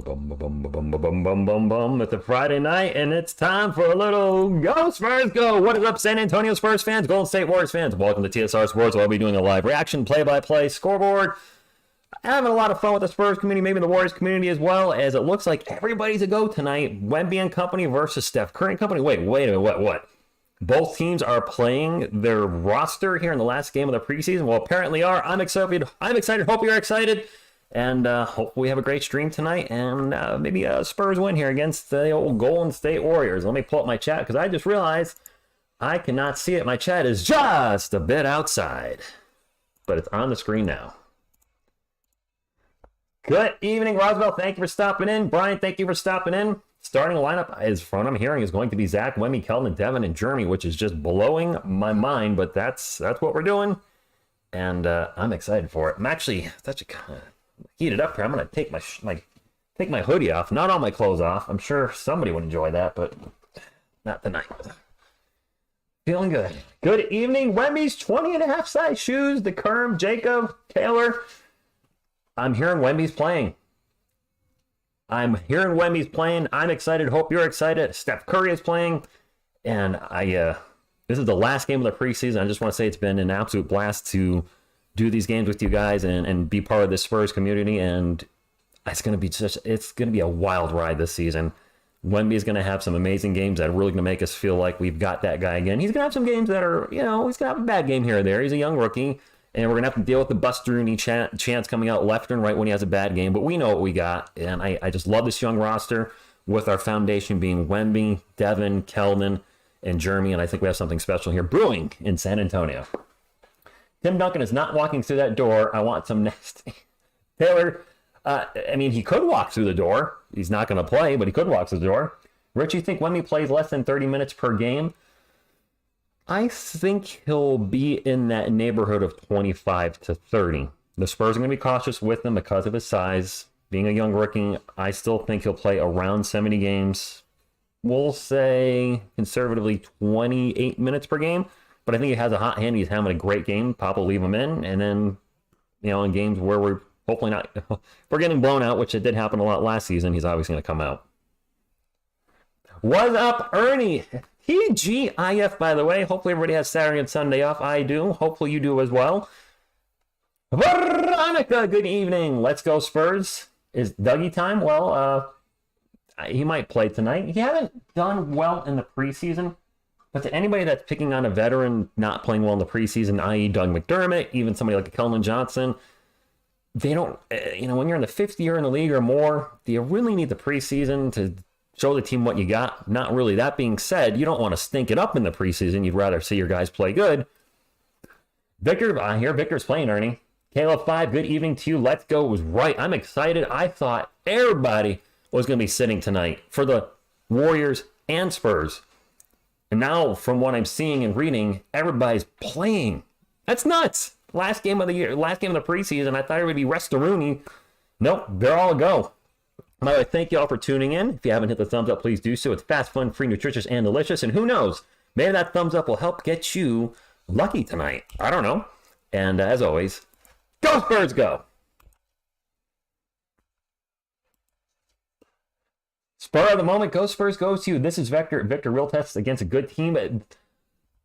Bum, bum, bum, bum, bum, bum, bum, bum. It's a Friday night, and it's time for a little Go Spurs Go! What is up, San Antonio Spurs fans, Golden State Warriors fans? Welcome to TSR Sports, where I'll be doing a live reaction, play-by-play, scoreboard. Having a lot of fun with the Spurs community, maybe the Warriors community as well, as it looks like everybody's a go tonight. Wemby and company versus Steph Curry and company. Wait a minute, what? Both teams are playing their roster here in the last game of the preseason. Well, apparently are. I'm excited. Hope you're excited. And hope we have a great stream tonight, and maybe a Spurs win here against the old Golden State Warriors. Let me pull up my chat, because I just realized I cannot see it. My chat is just a bit outside, but it's on the screen now. Good evening, Roosevelt. Thank you for stopping in. Brian, thank you for stopping in. Starting lineup is, from what I'm hearing, is going to be Zach, Wemby, Keldon, Devin, and Jeremy, which is just blowing my mind, but that's what we're doing, and I'm excited for it. I'm actually heat it up here. I'm gonna take my hoodie off, not all my clothes off. I'm sure somebody would enjoy that, but not tonight. Feeling good. Good evening, Wemby's 20.5 size shoes, the Kerm, Jacob, Taylor. I'm hearing Wemby's playing. I'm excited. Hope you're excited. Steph Curry is playing, and this is the last game of the preseason. I just want to say it's been an absolute blast to do these games with you guys and be part of the Spurs community, and it's going to be a wild ride this season. Wemby is going to have some amazing games that are really going to make us feel like we've got that guy again. He's going to have some games that are, he's going to have a bad game here or there. He's a young rookie, and we're going to have to deal with the Buster Rooney chance coming out left and right when he has a bad game, but we know what we got, and I just love this young roster with our foundation being Wemby, Devin, Keldon, and Jeremy, and I think we have something special here brewing in San Antonio. Tim Duncan is not walking through that door. I want some nasty. Taylor, he could walk through the door. He's not going to play, but he could walk through the door. Rich, you think Wemby plays less than 30 minutes per game? I think he'll be in that neighborhood of 25 to 30. The Spurs are going to be cautious with him because of his size. Being a young rookie, I still think he'll play around 70 games. We'll say conservatively 28 minutes per game. But I think he has a hot hand. He's having a great game. Pop will leave him in. And then, in games where we're hopefully not, we're getting blown out, which it did happen a lot last season, he's obviously going to come out. What's up, Ernie? TGIF, by the way. Hopefully everybody has Saturday and Sunday off. I do. Hopefully you do as well. Veronica, good evening. Let's go, Spurs. Is Dougie time? Well, he might play tonight. He hasn't done well in the preseason. But to anybody that's picking on a veteran not playing well in the preseason, i.e. Doug McDermott, even somebody like Keldon Johnson, they don't, when you're in the fifth year in the league or more, do you really need the preseason to show the team what you got? Not really. That being said, you don't want to stink it up in the preseason. You'd rather see your guys play good. Victor, I hear Victor's playing, Ernie. Caleb 5, good evening to you. Let's go was right. I'm excited. I thought everybody was going to be sitting tonight for the Warriors and Spurs. And now, from what I'm seeing and reading, everybody's playing. That's nuts. Last game of the year, last game of the preseason, I thought it would be rest of Rooney. Nope, they're all a go. By the way, thank you all for tuning in. If you haven't hit the thumbs up, please do so. It's fast, fun, free, nutritious, and delicious. And who knows, maybe that thumbs up will help get you lucky tonight. I don't know. And as always, go Spurs, go! Spur of the moment, go Spurs, goes to you. This is Victor Real Test against a good team.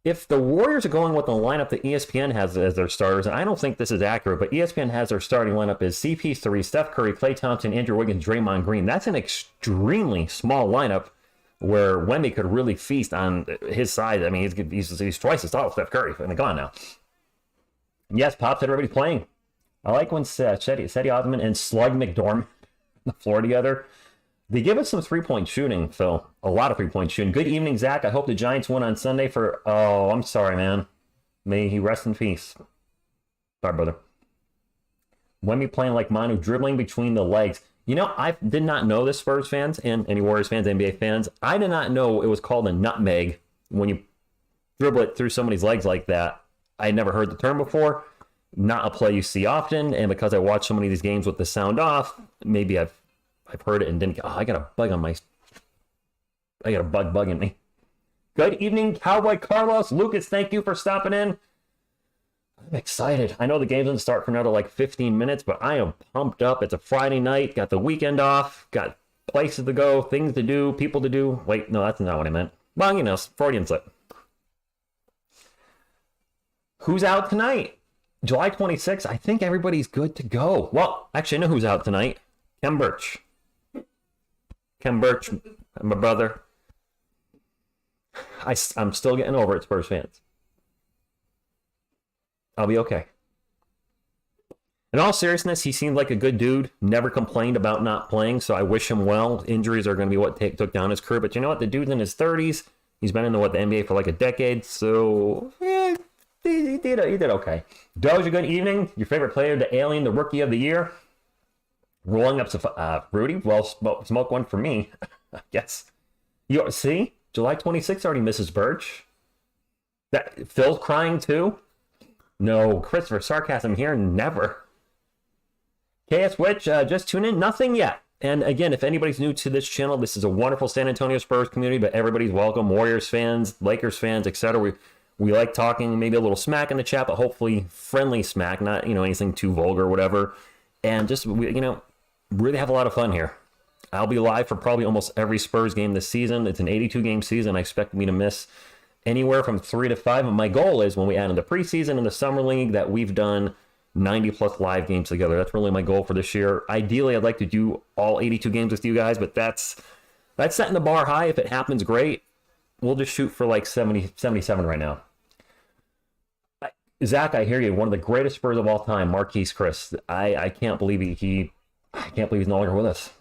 If the Warriors are going with the lineup that ESPN has as their starters, and I don't think this is accurate, but ESPN has their starting lineup as CP3, Steph Curry, Klay Thompson, Andrew Wiggins, Draymond Green. That's an extremely small lineup where Wemby could really feast on his side. He's twice as tall as Steph Curry. Come on now. Yes, Pop said everybody's playing. I like when Cedi Osman and Slug McDormand on the floor together. They give us some three-point shooting, Phil. A lot of three-point shooting. Good evening, Zach. I hope the Giants win on Sunday for... Oh, I'm sorry, man. May he rest in peace. Sorry, brother. Wemby playing like Manu, dribbling between the legs. I did not know this, Spurs fans, and any Warriors fans, NBA fans. I did not know it was called a nutmeg when you dribble it through somebody's legs like that. I had never heard the term before. Not a play you see often, and because I watch so many of these games with the sound off, maybe I've heard it and didn't. Oh, I got a bug bugging me. Good evening, Cowboy Carlos. Lucas, thank you for stopping in. I'm excited. I know the game doesn't start for another like 15 minutes, but I am pumped up. It's a Friday night. Got the weekend off. Got places to go, things to do, people to do. Wait, no, that's not what I meant. Well, you know, Freudian slip. Who's out tonight? July 26th. I think everybody's good to go. Well, actually, I know who's out tonight. Kem Birch. Kem Birch, my brother. I'm still getting over it, Spurs fans. I'll be okay. In all seriousness, he seemed like a good dude. Never complained about not playing, so I wish him well. Injuries are going to be what took down his career. But you know what? The dude's in his 30s. He's been in the NBA for like a decade, so yeah, he did okay. Doge, a good evening. Your favorite player, the Alien, the Rookie of the Year. Rolling up Rudy. Well, smoke one for me, I guess. You see, July 26th already misses Birch. That Phil's crying too. No, Christopher, sarcasm here, never. KS Witch, just tune in, nothing yet. And again, if anybody's new to this channel, this is a wonderful San Antonio Spurs community, but everybody's welcome. Warriors fans, Lakers fans, etc. We like talking, maybe a little smack in the chat, but hopefully friendly smack, not anything too vulgar or whatever. And just really have a lot of fun here. I'll be live for probably almost every Spurs game this season. It's an 82-game season. I expect me to miss anywhere from 3 to 5. And my goal is when we add in the preseason and the summer league that we've done 90 plus live games together. That's really my goal for this year. Ideally, I'd like to do all 82 games with you guys, but that's setting the bar high. If it happens, great. We'll just shoot for like 70, 77 right now. Zach, I hear you. One of the greatest Spurs of all time, Marquise Chris. I can't believe I can't believe he's no longer with us.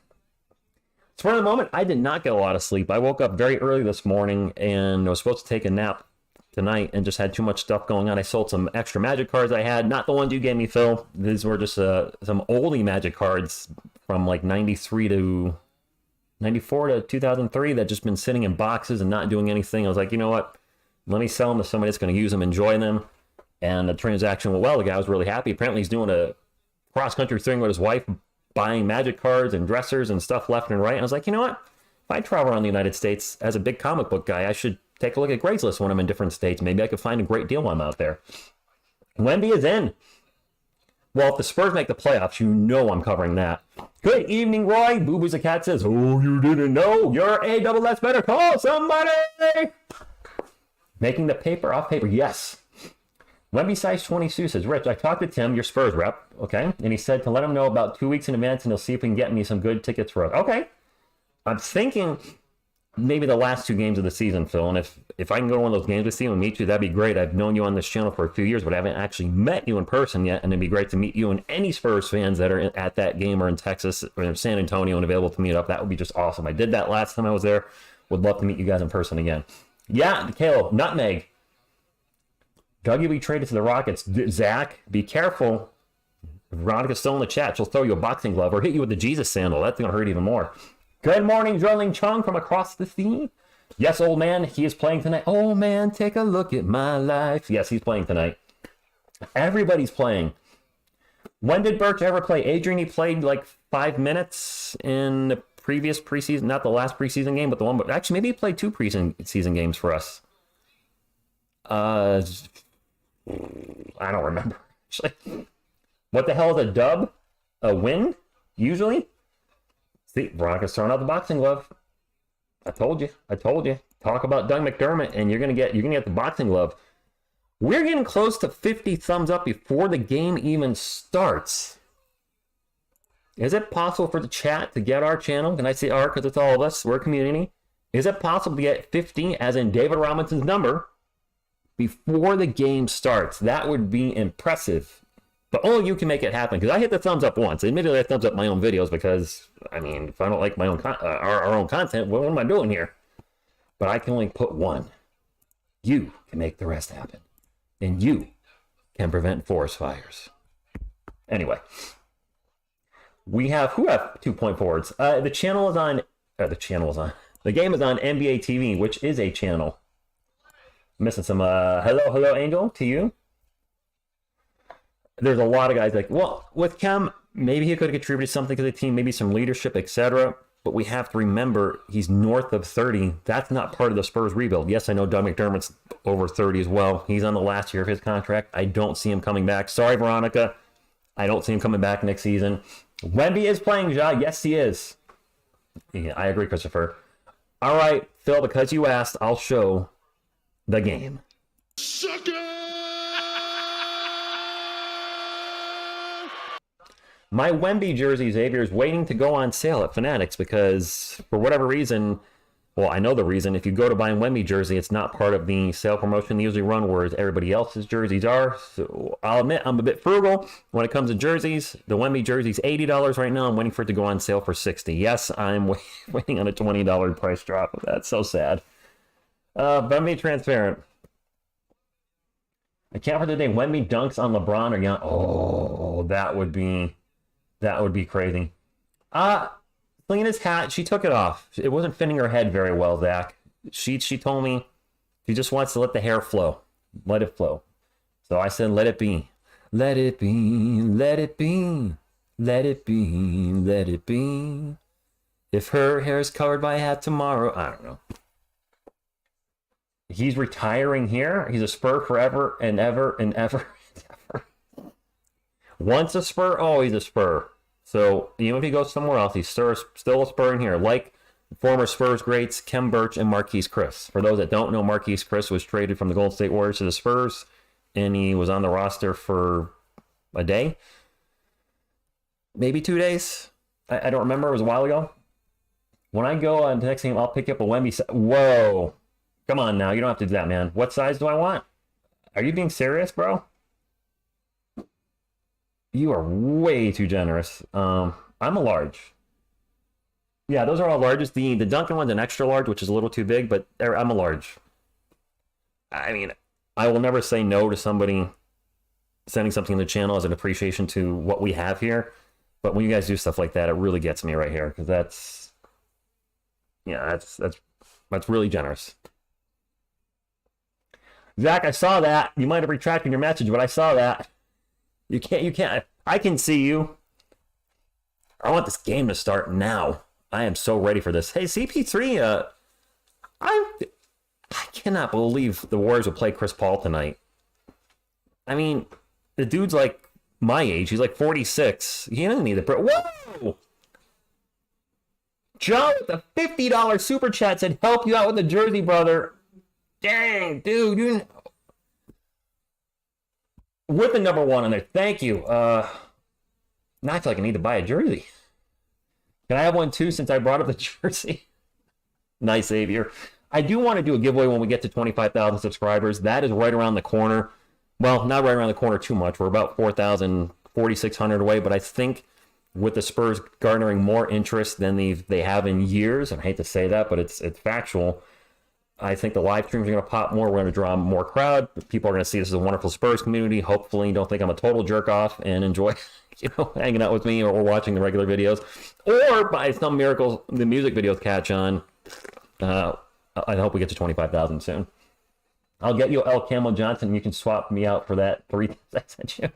So for the moment, I did not get a lot of sleep. I woke up very early this morning and I was supposed to take a nap tonight and just had too much stuff going on. I sold some extra Magic cards I had. Not the ones you gave me, Phil. These were just some oldie Magic cards from like 93 to 94 to 2003 that just been sitting in boxes and not doing anything. I was like, you know what? Let me sell them to somebody that's going to use them, enjoy them. And the transaction went well. The guy was really happy. Apparently he's doing a cross-country thing with his wife, buying Magic cards and dressers and stuff left and right. And I was like, you know what? If I travel around the United States as a big comic book guy, I should take a look at Craigslist when I'm in different states. Maybe I could find a great deal while I'm out there. Wemby is in. Well, if the Spurs make the playoffs, you know I'm covering that. Good evening, Roy. Boo Boo's a Cat says, oh, you didn't know? You're a double S better. Call somebody. Making the paper off paper. Yes. Wemby size 22 says, Rich, I talked to Tim, your Spurs rep, okay? And he said to let him know about 2 weeks in advance and he'll see if he can get me some good tickets for us. Okay. I'm thinking maybe the last 2 games of the season, Phil. And if I can go to one of those games with you and meet you, that'd be great. I've known you on this channel for a few years, but I haven't actually met you in person yet. And it'd be great to meet you and any Spurs fans that are at that game or in Texas or in San Antonio and available to meet up. That would be just awesome. I did that last time I was there. Would love to meet you guys in person again. Yeah, Caleb, Nutmeg. Dougie will be traded to the Rockets. Zach, be careful. Veronica's still in the chat. She'll throw you a boxing glove or hit you with the Jesus sandal. That's going to hurt even more. Good morning, Drilling Chung from across the sea. Yes, old man, he is playing tonight. Oh, man, take a look at my life. Yes, he's playing tonight. Everybody's playing. When did Birch ever play? Adrian, he played like 5 minutes in the previous preseason. Not the last preseason game, but the one. But actually, maybe he played 2 preseason games for us. I don't remember. What the hell is a dub? A win? Usually? See, Veronica's throwing out the boxing glove. I told you. Talk about Doug McDermott, and you're gonna get the boxing glove. We're getting close to 50 thumbs up before the game even starts. Is it possible for the chat to get our channel? Can I say our? Because it's all of us. We're a community. Is it possible to get 50, as in David Robinson's number, before the game starts? That would be impressive. But only you can make it happen, because I hit the thumbs up once. Admittedly, I thumbs up my own videos because, I mean, if I don't like my own our own content, what am I doing here? But I can only put one. You can make the rest happen. And you can prevent forest fires. Anyway. Who have 2-point forwards? The channel is on, the game is on NBA TV, which is a channel. Missing some, hello, Angel, to you. There's a lot of guys like, well, with Kem, maybe he could have contributed something to the team, maybe some leadership, etc. But we have to remember, he's north of 30. That's not part of the Spurs rebuild. Yes, I know Doug McDermott's over 30 as well. He's on the last year of his contract. I don't see him coming back. Sorry, Veronica. I don't see him coming back next season. Wemby is playing, Ja. Yes, he is. Yeah, I agree, Christopher. All right, Phil, because you asked, I'll show the game. Sucker! My Wemby jersey, Xavier, is waiting to go on sale at Fanatics because, for whatever reason, well, I know the reason. If you go to buy a Wemby jersey, it's not part of the sale promotion they usually run, whereas everybody else's jerseys are. So I'll admit I'm a bit frugal when it comes to jerseys. The Wemby jersey's $80 right now. I'm waiting for it to go on sale for $60. Yes, I'm waiting on a $20 price drop. That's so sad. Wemby transparent. I can't for the day Wemby dunks on LeBron or Jan. Oh, that would be crazy. Flinging his hat, she took it off. It wasn't fitting her head very well, Zach. She told me she just wants to let the hair flow. Let it flow. So I said, let it be. Let it be, let it be, let it be, let it be. If her hair is covered by a hat tomorrow, I don't know. He's retiring here. He's a Spur forever and ever and ever and ever. Once a Spur, always a Spur. So even if he goes somewhere else, he's still a Spur in here. Like former Spurs greats Kem Birch and Marquise Chris. For those that don't know, Marquise Chris was traded from the Golden State Warriors to the Spurs, and he was on the roster for a day, maybe 2 days. I don't remember. It was a while ago. When I go on the next game, I'll pick up a Wemby. Whoa. Come on now. You don't have to do that, man. What size do I want? Are you being serious, bro? You are way too generous. I'm a large. Yeah, those are all larges. The Duncan one's an extra large, which is a little too big, but I'm a large. I mean, I will never say no to somebody sending something to the channel as an appreciation to what we have here. But when you guys do stuff like that, it really gets me right here, because that's really generous. Zach, I saw that. You might have retracted your message, but I saw that. You can't. I can see you. I want this game to start now. I am so ready for this. Hey, CP3, I cannot believe the Warriors will play Chris Paul tonight. I mean, the dude's like my age. He's like 46. He doesn't need it. Whoa! John with the $50 super chat said, help you out with the jersey, brother. Dang, dude. You with the number one on there. Thank you. Now I feel like I need to buy a jersey. Can I have one too since I brought up the jersey? Nice, Xavier. I do want to do a giveaway when we get to 25,000 subscribers. That is right around the corner. Well, not right around the corner too much. We're about 4,600 away, but I think with the Spurs garnering more interest than they have in years, and I hate to say that, but it's factual, I think the live streams are going to pop more. We're going to draw more crowd. People are going to see this as a wonderful Spurs community. Hopefully, don't think I'm a total jerk off and enjoy, hanging out with me or watching the regular videos. Or by some miracle, the music videos catch on. I hope we get to 25,000 soon. I'll get you El Camo Johnson, and you can swap me out for that 3 times I sent you.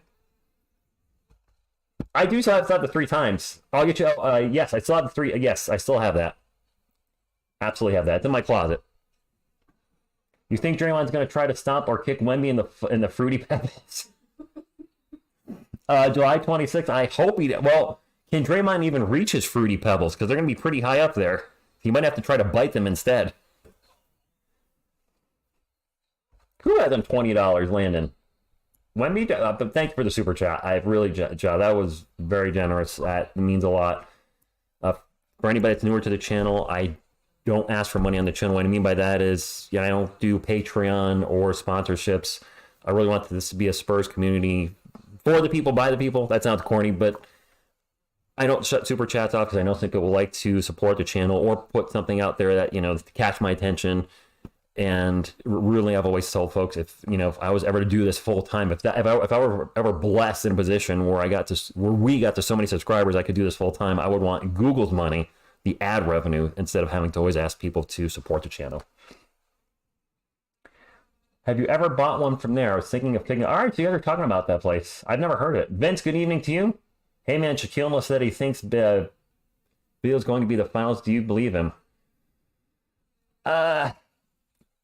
I do still have the 3 times. I'll get you. Yes, I still have the 3. Yes, I still have that. Absolutely have that. It's in my closet. You think Draymond's going to try to stomp or kick Wemby in the Fruity Pebbles? July 26th. I hope he. Well, can Draymond even reach his Fruity Pebbles? Because they're going to be pretty high up there. He might have to try to bite them instead. Who has them $20, Landon? Wemby. But thank you for the super chat. I really, that was very generous. That means a lot. For anybody that's newer to the channel, I don't ask for money on the channel. What I mean by that is, I don't do Patreon or sponsorships. I really want this to be a Spurs community for the people, by the people. That sounds corny, but I don't shut super chats off because I know some people like to support the channel or put something out there that, to catch my attention. And really, I've always told folks, if I was ever to do this full time, if I were ever blessed in a position where we got to so many subscribers, I could do this full time, I would want Google's money, the ad revenue, instead of having to always ask people to support the channel. Have you ever bought one from there? I was thinking of picking. All right, so you guys are talking about that place. I've never heard it. Vince, good evening to you. Hey man, Shaquille O'Neal said he thinks Bill's going to be the finals. Do you believe him?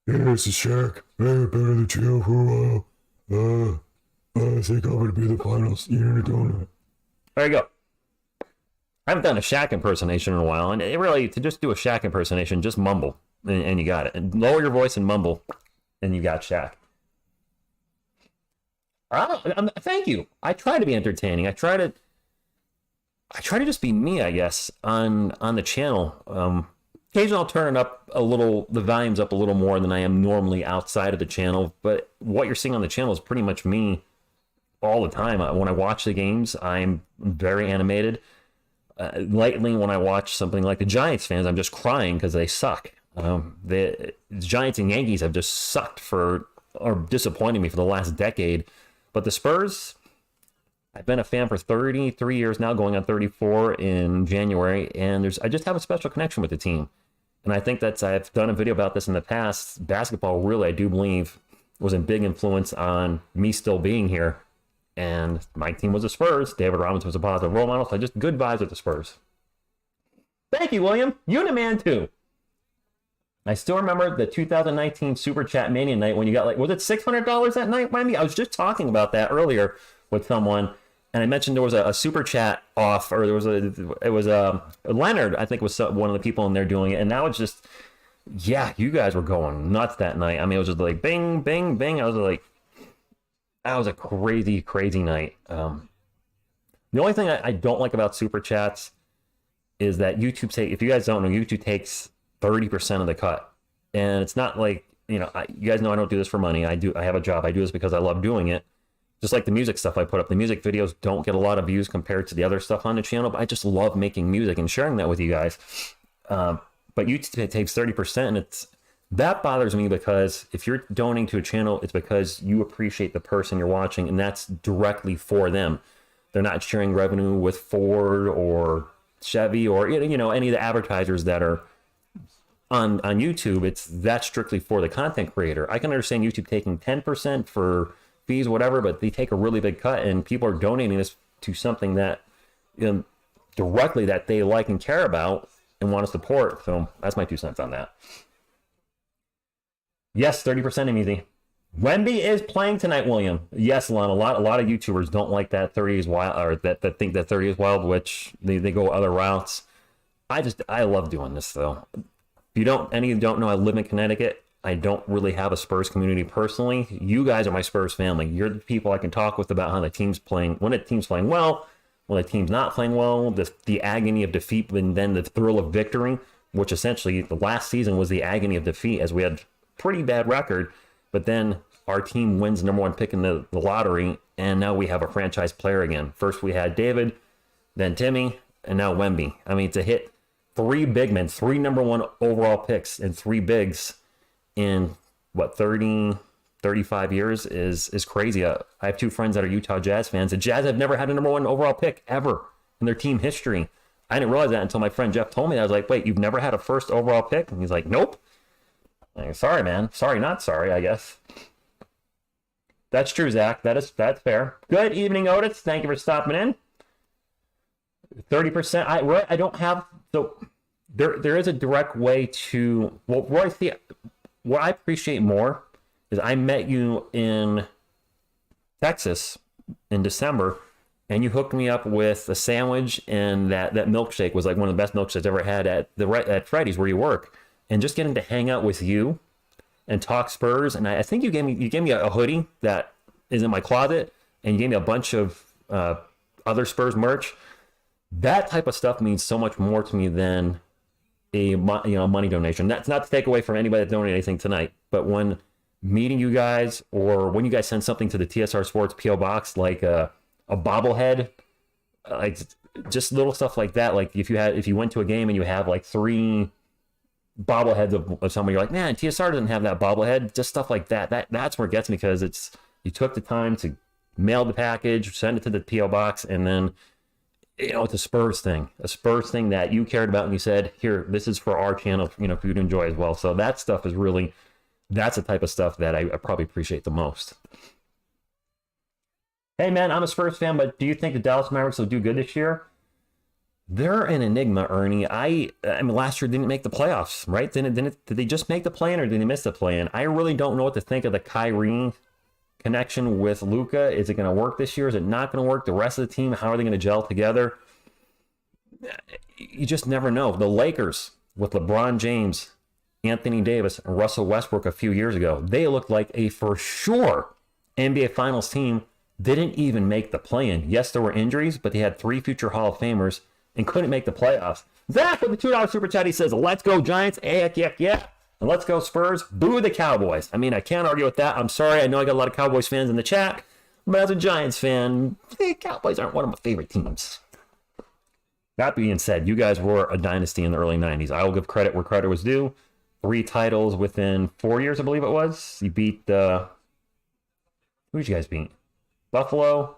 Yeah, it's a Shaq. Hey, been in the jail for a while. I think I'm gonna be the finals eating a donut. There you go. I haven't done a Shaq impersonation in a while, and it really, to just do a Shaq impersonation, just mumble, and you got it. And lower your voice and mumble, and you got Shaq. Thank you. I try to be entertaining. I try to just be me, I guess, on the channel. Occasionally I'll turn it up a little, the volume's up a little more than I am normally outside of the channel. But what you're seeing on the channel is pretty much me all the time. When I watch the games, I'm very animated. Lately, when I watch something like the Giants fans, I'm just crying because they suck. The Giants and Yankees have just sucked or disappointed me for the last decade. But the Spurs, I've been a fan for 33 years now, going on 34 in January, and I just have a special connection with the team. And I think I've done a video about this in the past. Basketball really, I do believe, was a big influence on me still being here. And my team was the Spurs. David Robinson was a positive role model. So just good vibes with the Spurs. Thank you, William. You the man, too. I still remember the 2019 Super Chat Mania night when you got, was it $600 that night, Wemby? I was just talking about that earlier with someone, and I mentioned there was a Super Chat off, or it was Leonard, I think, was one of the people in there doing it, and now it's just, yeah, you guys were going nuts that night. I mean, it was just like bing, bing, bing. I was like, that was a crazy, crazy night. The only thing I don't like about Super Chats is that YouTube if you guys don't know, YouTube takes 30% of the cut. And it's not like, you guys know I don't do this for money. I have a job. I do this because I love doing it. Just like the music stuff I put up. The music videos don't get a lot of views compared to the other stuff on the channel, but I just love making music and sharing that with you guys. But YouTube takes 30%, and that bothers me because if you're donating to a channel, it's because you appreciate the person you're watching, and that's directly for them. They're not sharing revenue with Ford or Chevy or any of the advertisers that are on YouTube. That's strictly for the content creator. I can understand YouTube taking 10% for fees, whatever, but they take a really big cut, and people are donating this to something that directly that they like and care about and want to support. So that's my 2 cents on that. Yes, 30% of easy. Wemby is playing tonight, William. Yes, Lon. A lot of YouTubers don't like that 30 is wild, or that think that 30 is wild, which they go other routes. I love doing this though. If any of you don't know, I live in Connecticut. I don't really have a Spurs community personally. You guys are my Spurs family. You're the people I can talk with about how the team's playing, when the team's playing well, when the team's not playing well, the agony of defeat, and then the thrill of victory, which essentially the last season was the agony of defeat, as we had pretty bad record, but then our team wins #1 pick in the lottery, and now we have a franchise player again. First we had David, then Timmy, and now Wemby. I mean, to hit 3 big men, 3 #1 overall picks, and 3 bigs in 35 years is crazy. I have 2 friends that are Utah Jazz fans. The Jazz have never had a #1 overall pick ever in their team history. I didn't realize that until my friend Jeff told me that. I was like, wait, you've never had a first overall pick? And he's like, nope. Like, sorry, man. Sorry, not sorry, I guess. That's true, Zach. That's fair. Good evening, Otis. Thank you for stopping in. 30%. I don't have, so there is a direct way to, well, Roy, see, what I appreciate more is I met you in Texas in December, and you hooked me up with a sandwich, and that milkshake was like one of the best milkshakes I've ever had at Freddy's where you work. And just getting to hang out with you and talk Spurs, and I think you gave me a hoodie that is in my closet, and you gave me a bunch of other Spurs merch. That type of stuff means so much more to me than a money donation. That's not to take away from anybody that donated anything tonight, but when meeting you guys, or when you guys send something to the TSR Sports PO box, like a bobblehead, like just little stuff like that. Like if you went to a game and you have like 3 bobbleheads of someone, you're like, man, TSR doesn't have that bobblehead. Just stuff like that. That's where it gets me, because you took the time to mail the package, send it to the PO box, and then it's a Spurs thing that you cared about, and you said, here, this is for our channel, for you to enjoy as well. So that stuff is really, that's the type of stuff that I probably appreciate the most. Hey man, I'm a Spurs fan, but do you think the Dallas Mavericks will do good this year? They're an enigma, Ernie. I mean, last year didn't make the playoffs, right? Did they just make the play-in or did they miss the play-in? I really don't know what to think of the Kyrie connection with Luka. Is it going to work this year? Is it not going to work? The rest of the team, how are they going to gel together? You just never know. The Lakers with LeBron James, Anthony Davis, and Russell Westbrook a few years ago, they looked like a for sure NBA Finals team. Didn't even make the play-in. Yes, there were injuries, but they had 3 future Hall of Famers and couldn't make the playoffs. Zach with the $2 super chat, he says, let's go Giants, heck, yeah. And let's go Spurs, boo the Cowboys. I mean, I can't argue with that. I'm sorry, I know I got a lot of Cowboys fans in the chat, but as a Giants fan, the Cowboys aren't one of my favorite teams. That being said, you guys were a dynasty in the early 90s. I will give credit where credit was due. 3 titles within 4 years, I believe it was. You beat, who did you guys beat? Buffalo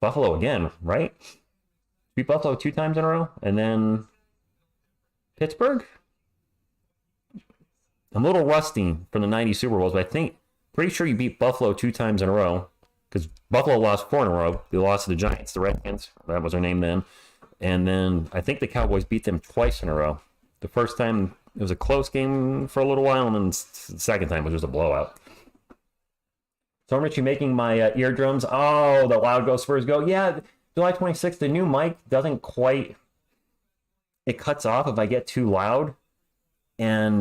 again, right? Beat Buffalo 2 times in a row, and then Pittsburgh. I'm a little rusty from the 90 Super Bowls, but pretty sure you beat Buffalo 2 times in a row, because Buffalo lost 4 in a row. They lost to the Giants, the Redskins. That was their name then. And then I think the Cowboys beat them twice in a row. The first time it was a close game for a little while, and then the second time was just a blowout. So I'm Richie making my eardrums. Oh, the loud go Spurs go. Yeah, July 26th, the new mic doesn't quite, it cuts off if I get too loud. And,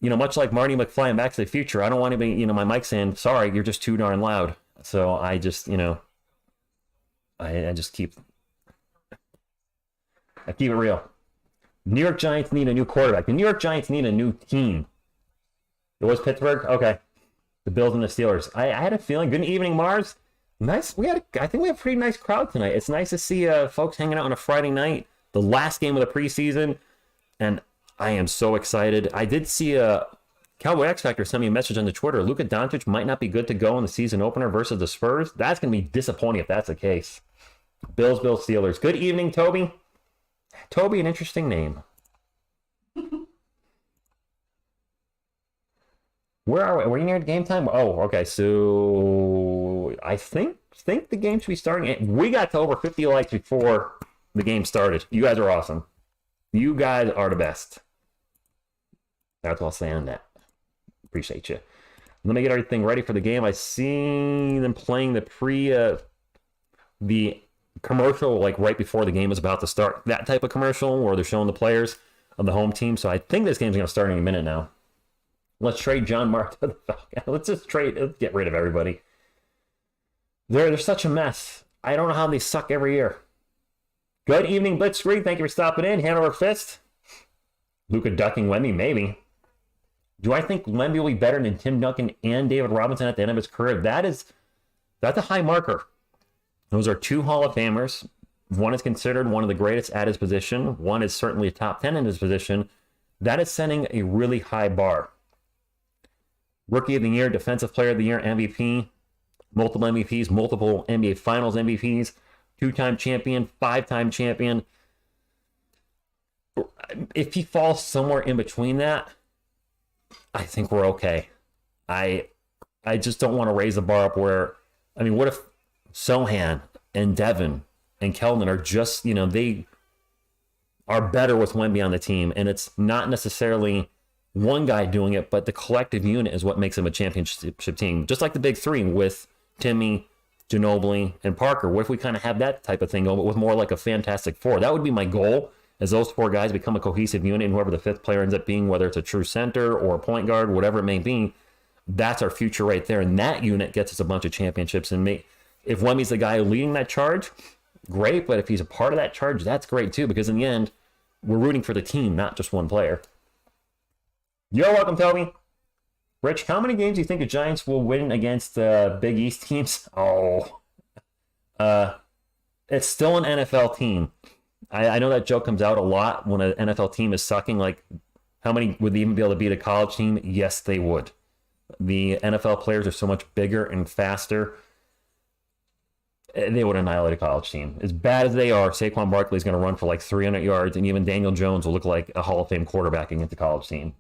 much like Marty McFly in Back to the Future, I don't want to be, my mic saying, sorry, you're just too darn loud. So I just, I keep it real. New York Giants need a new quarterback. The New York Giants need a new team. It was Pittsburgh? Okay. The Bills and the Steelers. I had a feeling. Good evening, Mars. Nice. I think we have a pretty nice crowd tonight. It's nice to see folks hanging out on a Friday night, the last game of the preseason, and I am so excited. I did see Cowboy X Factor send me a message on the Twitter. Luka Doncic might not be good to go in the season opener versus the Spurs. That's going to be disappointing if that's the case. Bills, Steelers. Good evening, Toby. Toby, an interesting name. Where are we? Were you near game time? Oh, okay. So I think the game should be starting. We got to over 50 likes before the game started. You guys are awesome. You guys are the best. That's all I'll say on that. Appreciate you. Let me get everything ready for the game. I see them playing the commercial like right before the game is about to start. That type of commercial where they're showing the players of the home team. So I think this game's going to start in a minute now. Let's trade John Mark to the Falcons. Let's get rid of everybody. They're such a mess. I don't know how they suck every year. Good evening, Blitzkrieg. Thank you for stopping in. Hand over fist. Luka ducking Wemby, maybe. Do I think Wemby will be better than Tim Duncan and David Robinson at the end of his career? That's a high marker. Those are 2 Hall of Famers. One is considered one of the greatest at his position. One is certainly a top 10 in his position. That is setting a really high bar. Rookie of the Year, Defensive Player of the Year, MVP, multiple MVPs, multiple NBA Finals MVPs, 2-time champion, 5-time champion. If he falls somewhere in between that, I think we're okay. I just don't want to raise the bar up where, what if Sohan and Devin and Keldon are just, they are better with Wemby on the team, and it's not necessarily one guy doing it, but the collective unit is what makes them a championship team. Just like the big 3 with Timmy, Ginobili, and Parker. What if we kind of have that type of thing going, but with more like a Fantastic Four? That would be my goal, as those 4 guys become a cohesive unit, and whoever the 5th player ends up being, whether it's a true center or a point guard, whatever it may be, that's our future right there. And that unit gets us a bunch of championships. And if Wemby's the guy leading that charge, great. But if he's a part of that charge, that's great too, because in the end, we're rooting for the team, not just one player. You're welcome, Toby. Rich, how many games do you think the Giants will win against Big East teams? It's still an NFL team. I know that joke comes out a lot when an NFL team is sucking. Like, how many would they even be able to beat a college team? Yes, they would. The NFL players are so much bigger and faster. They would annihilate a college team. As bad as they are, Saquon Barkley is going to run for like 300 yards, and even Daniel Jones will look like a Hall of Fame quarterback against the college team.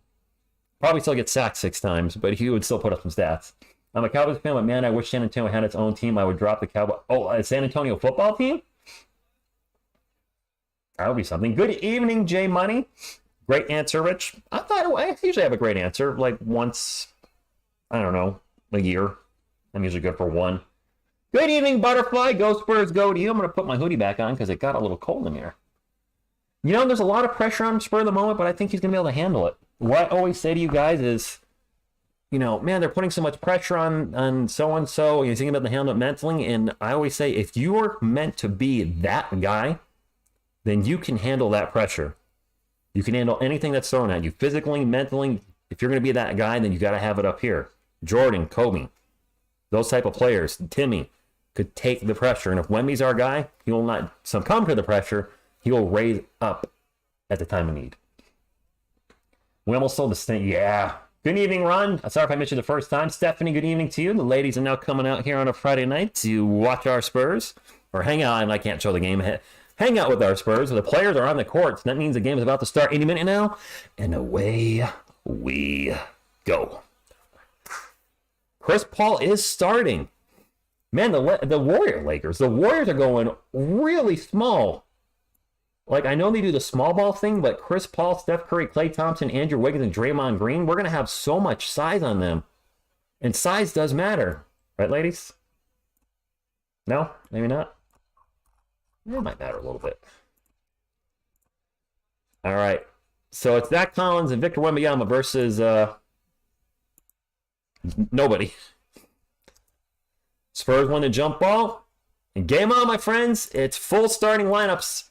Probably still get sacked 6 times, but he would still put up some stats. I'm a Cowboys fan, but man, I wish San Antonio had its own team. I would drop the Cowboys. Oh, a San Antonio football team? That would be something. Good evening, J Money. Great answer, Rich. I usually have a great answer, like once, I don't know, a year. I'm usually good for one. Good evening, Butterfly. Go Spurs, go to you. I'm going to put my hoodie back on because it got a little cold in here. You know, there's a lot of pressure on Spur at the moment, but I think he's going to be able to handle it. What I always say to you guys is, you know, man, they're putting so much pressure on so-and-so. You're thinking about the handle it mentally. And I always say, if you're meant to be that guy, then you can handle that pressure. You can handle anything that's thrown at you, physically, mentally. If you're going to be that guy, then you got to have it up here. Jordan, Kobe, those type of players, Timmy, could take the pressure. And if Wemby's our guy, he will not succumb to the pressure. He will raise up at the time of need. We almost sold the stink. Yeah. Good evening, Ron. Sorry if I missed you the first time. Stephanie, good evening to you. The ladies are now coming out here on a Friday night to watch our Spurs. Or hang out, and I can't show the game. Hang out with our Spurs. The players are on the court. So that means the game is about to start any minute now. And away we go. Chris Paul is starting. Man, the Lakers are going really small. Like, I know they do the small ball thing, but Chris Paul, Steph Curry, Klay Thompson, Andrew Wiggins, and Draymond Green, we're going to have so much size on them. And size does matter. Right, ladies? No? Maybe not? It might matter a little bit. All right. So it's Zach Collins and Victor Wembanyama versus nobody. Spurs won the jump ball. And game on, my friends. It's full starting lineups.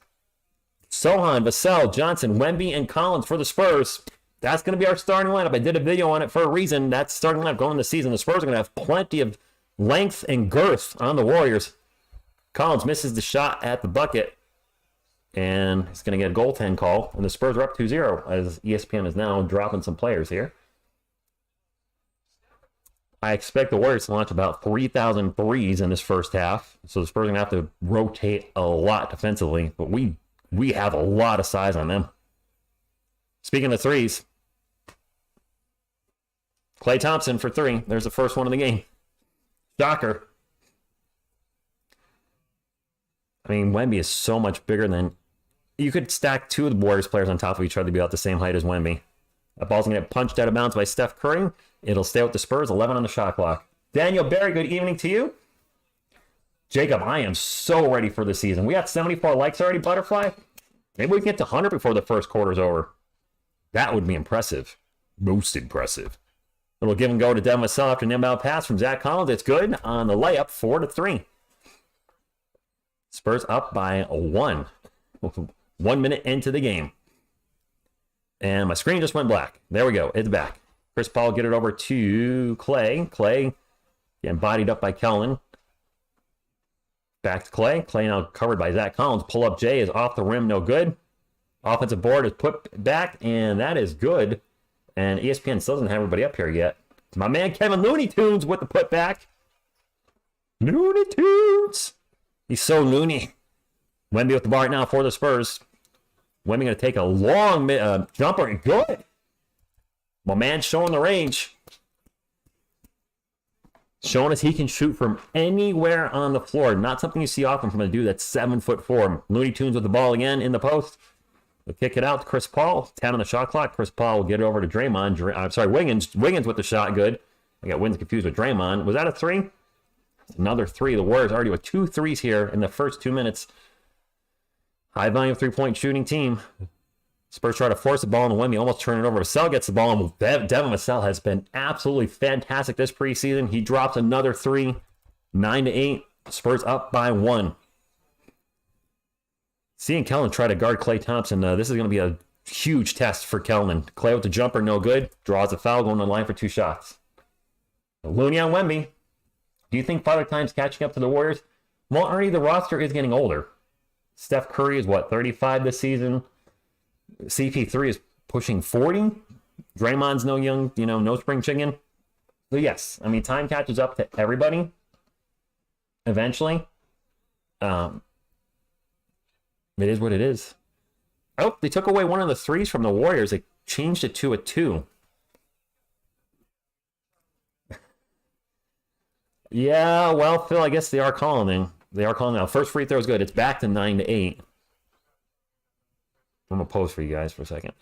Sohan, Vassell, Johnson, Wemby, and Collins for the Spurs. That's going to be our starting lineup. I did a video on it for a reason. That's starting lineup going into the season. The Spurs are going to have plenty of length and girth on the Warriors. Collins misses the shot at the bucket. And he's going to get a goaltend call. And the Spurs are up 2-0 as ESPN is now dropping some players here. I expect the Warriors to launch about 3,000 threes in this first half. So the Spurs are going to have to rotate a lot defensively. But we have a lot of size on them. Speaking of threes, Klay Thompson for three. There's the first one of the game. Shocker. I mean, Wemby is so much bigger than... You could stack two of the Warriors players on top of each other to be about the same height as Wemby. That ball's going to get punched out of bounds by Steph Curry. It'll stay with the Spurs. 11 on the shot clock. Daniel Barry, good evening to you. Jacob, I am so ready for the season. We got 74 likes already, Butterfly. Maybe we can get to 100 before the first quarter's over. That would be impressive. Most impressive. Little give and go to Devin Vassell after an inbound pass from Zach Collins. It's good on the layup, 4-3. Spurs up by 1. 1 minute into the game. And my screen just went black. There we go. It's back. Chris Paul get it over to Klay. Klay getting bodied up by Kellen. Back to Klay. Klay now covered by Zach Collins. Pull up J is off the rim. No good. Offensive board is put back, and that is good. And ESPN still doesn't have everybody up here yet. My man Kevin Looney Tunes with the putback. Looney Tunes. He's so loony. Wemby with the bar right now for the Spurs. Wemby going to take a long jumper. Good. My man showing the range. Showing us he can shoot from anywhere on the floor. Not something you see often from a dude that's 7'4". Looney Tunes with the ball again in the post. They'll kick it out to Chris Paul. 10 on the shot clock. Chris Paul will get it over to Draymond. I'm sorry, Wiggins. Wiggins with the shot. Good. I got Wiggins confused with Draymond. Was that a three? Another three. The Warriors already with 2 threes here in the first 2 minutes. High volume 3-point shooting team. Spurs try to force the ball on the Wemby, almost turn it over. Vassell gets the ball, and Devin Vassell has been absolutely fantastic this preseason. He drops another 3, 9-8. Spurs up by 1. Seeing Kellen try to guard Klay Thompson, this is going to be a huge test for Kellen. Klay with the jumper, no good. Draws a foul, going on the line for 2 shots. Looney on Wemby. Do you think Father Time's catching up to the Warriors? Well, already the roster is getting older. Steph Curry is, 35 this season? CP3 is pushing 40. Draymond's no young, no spring chicken. So yes, I mean, time catches up to everybody eventually. It is what it is. Oh, they took away one of the threes from the Warriors. They changed it to a 2. Yeah, well, Phil, I guess they are calling. They are calling now. First free throw is good. It's back to 9-8. I'm going to pose for you guys for a second.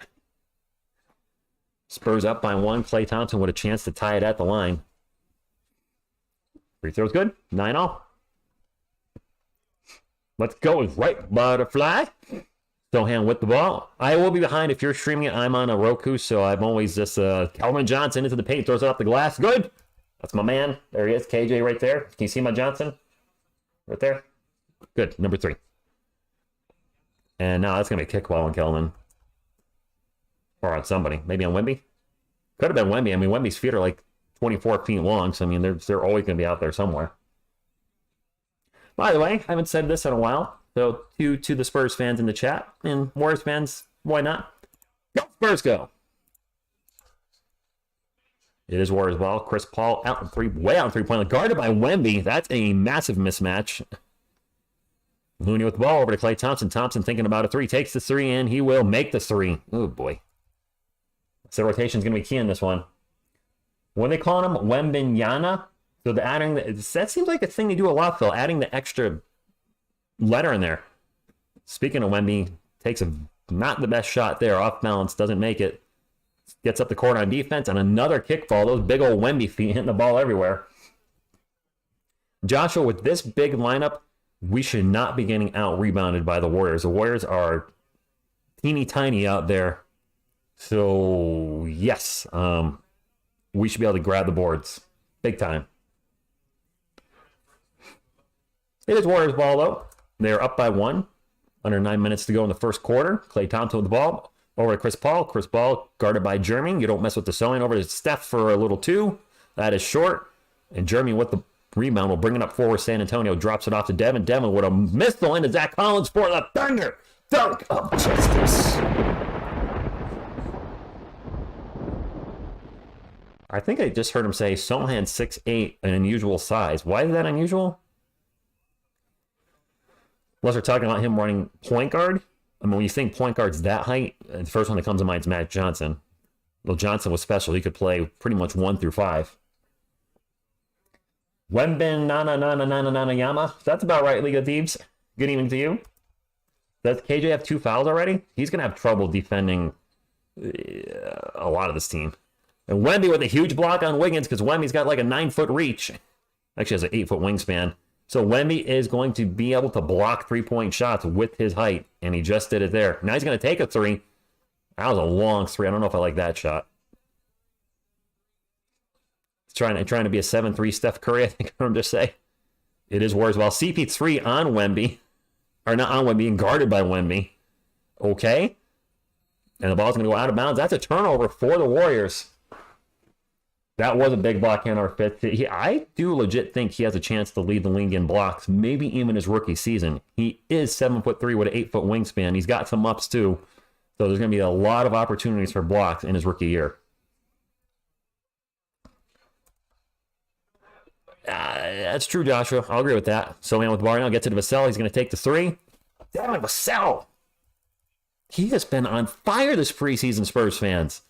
Spurs up by 1. Klay Thompson with a chance to tie it at the line. Free throw's good. 9-all. Let's go with right butterfly. Sohan with the ball. I will be behind if you're streaming it. I'm on a Roku, so I'm always just Calvin Johnson into the paint, throws it off the glass. Good. That's my man. There he is, KJ right there. Can you see my Johnson? Right there. Good. Number 3. And now that's going to be a kick ball on Kelvin. Or on somebody. Maybe on Wemby. Could have been Wemby. I mean, Wemby's feet are like 24 feet long, so I mean, they're always going to be out there somewhere. By the way, I haven't said this in a while. So to the Spurs fans in the chat, and Warriors fans, why not? Go Spurs, go! It is Warriors ball. Chris Paul out in 3, way out in 3-point line, guarded by Wemby. That's a massive mismatch. Looney with the ball over to Klay Thompson. Thompson thinking about a 3, takes the 3, and he will make the 3. Oh boy. So rotation's going to be key in this one. What are they calling him? Wembinyana? So the adding that seems like a thing they do a lot, Phil. Adding the extra letter in there. Speaking of Wemby, takes not the best shot there, off balance, doesn't make it. Gets up the court on defense, and another kickball. Those big old Wemby feet hitting the ball everywhere. Joshua, with this big lineup, we should not be getting out rebounded by the Warriors. The Warriors are teeny tiny out there. So yes, we should be able to grab the boards big time. It is Warriors ball, though. They're up by 1. Under 9 minutes to go in the first quarter. Klay Thompson with the ball. Over to Chris Paul. Chris Paul guarded by Jeremy. You don't mess with the sewing. Over to Steph for a little 2. That is short. And Jeremy with the rebound will bring it up forward. San Antonio drops it off to Devin. Devin with a missile into Zach Collins for the thunder. Dunk of justice. I think I just heard him say Sohan 6'8", an unusual size. Why is that unusual? Unless we're talking about him running point guard. I mean, when you think point guard's that height, the first one that comes to mind is Matt Johnson. Well, Johnson was special. He could play pretty much 1 through 5. Wemben Yama. That's about right, League of Thieves. Good evening to you. Does KJ have 2 fouls already? He's going to have trouble defending a lot of this team. And Wemby with a huge block on Wiggins because Wemby's got like a 9-foot reach. Actually has an 8-foot wingspan. So Wemby is going to be able to block 3-point shots with his height. And he just did it there. Now he's going to take a 3. That was a long 3. I don't know if I like that shot. Trying to be a 7-3 Steph Curry, I think I heard him just say. It is Warriors ball. CP3 on Wemby. Or not on Wemby, and guarded by Wemby. Okay. And the ball's going to go out of bounds. That's a turnover for the Warriors. That was a big block hand or fifth. I do legit think he has a chance to lead the league in blocks, maybe even his rookie season. He is 7'3" with an 8-foot wingspan. He's got some ups too. So there's going to be a lot of opportunities for blocks in his rookie year. That's true, Joshua. I'll agree with that. So man with the bar now, gets to Vassell. He's going to take the 3. Damn it, Vassell. He has been on fire this preseason, Spurs fans.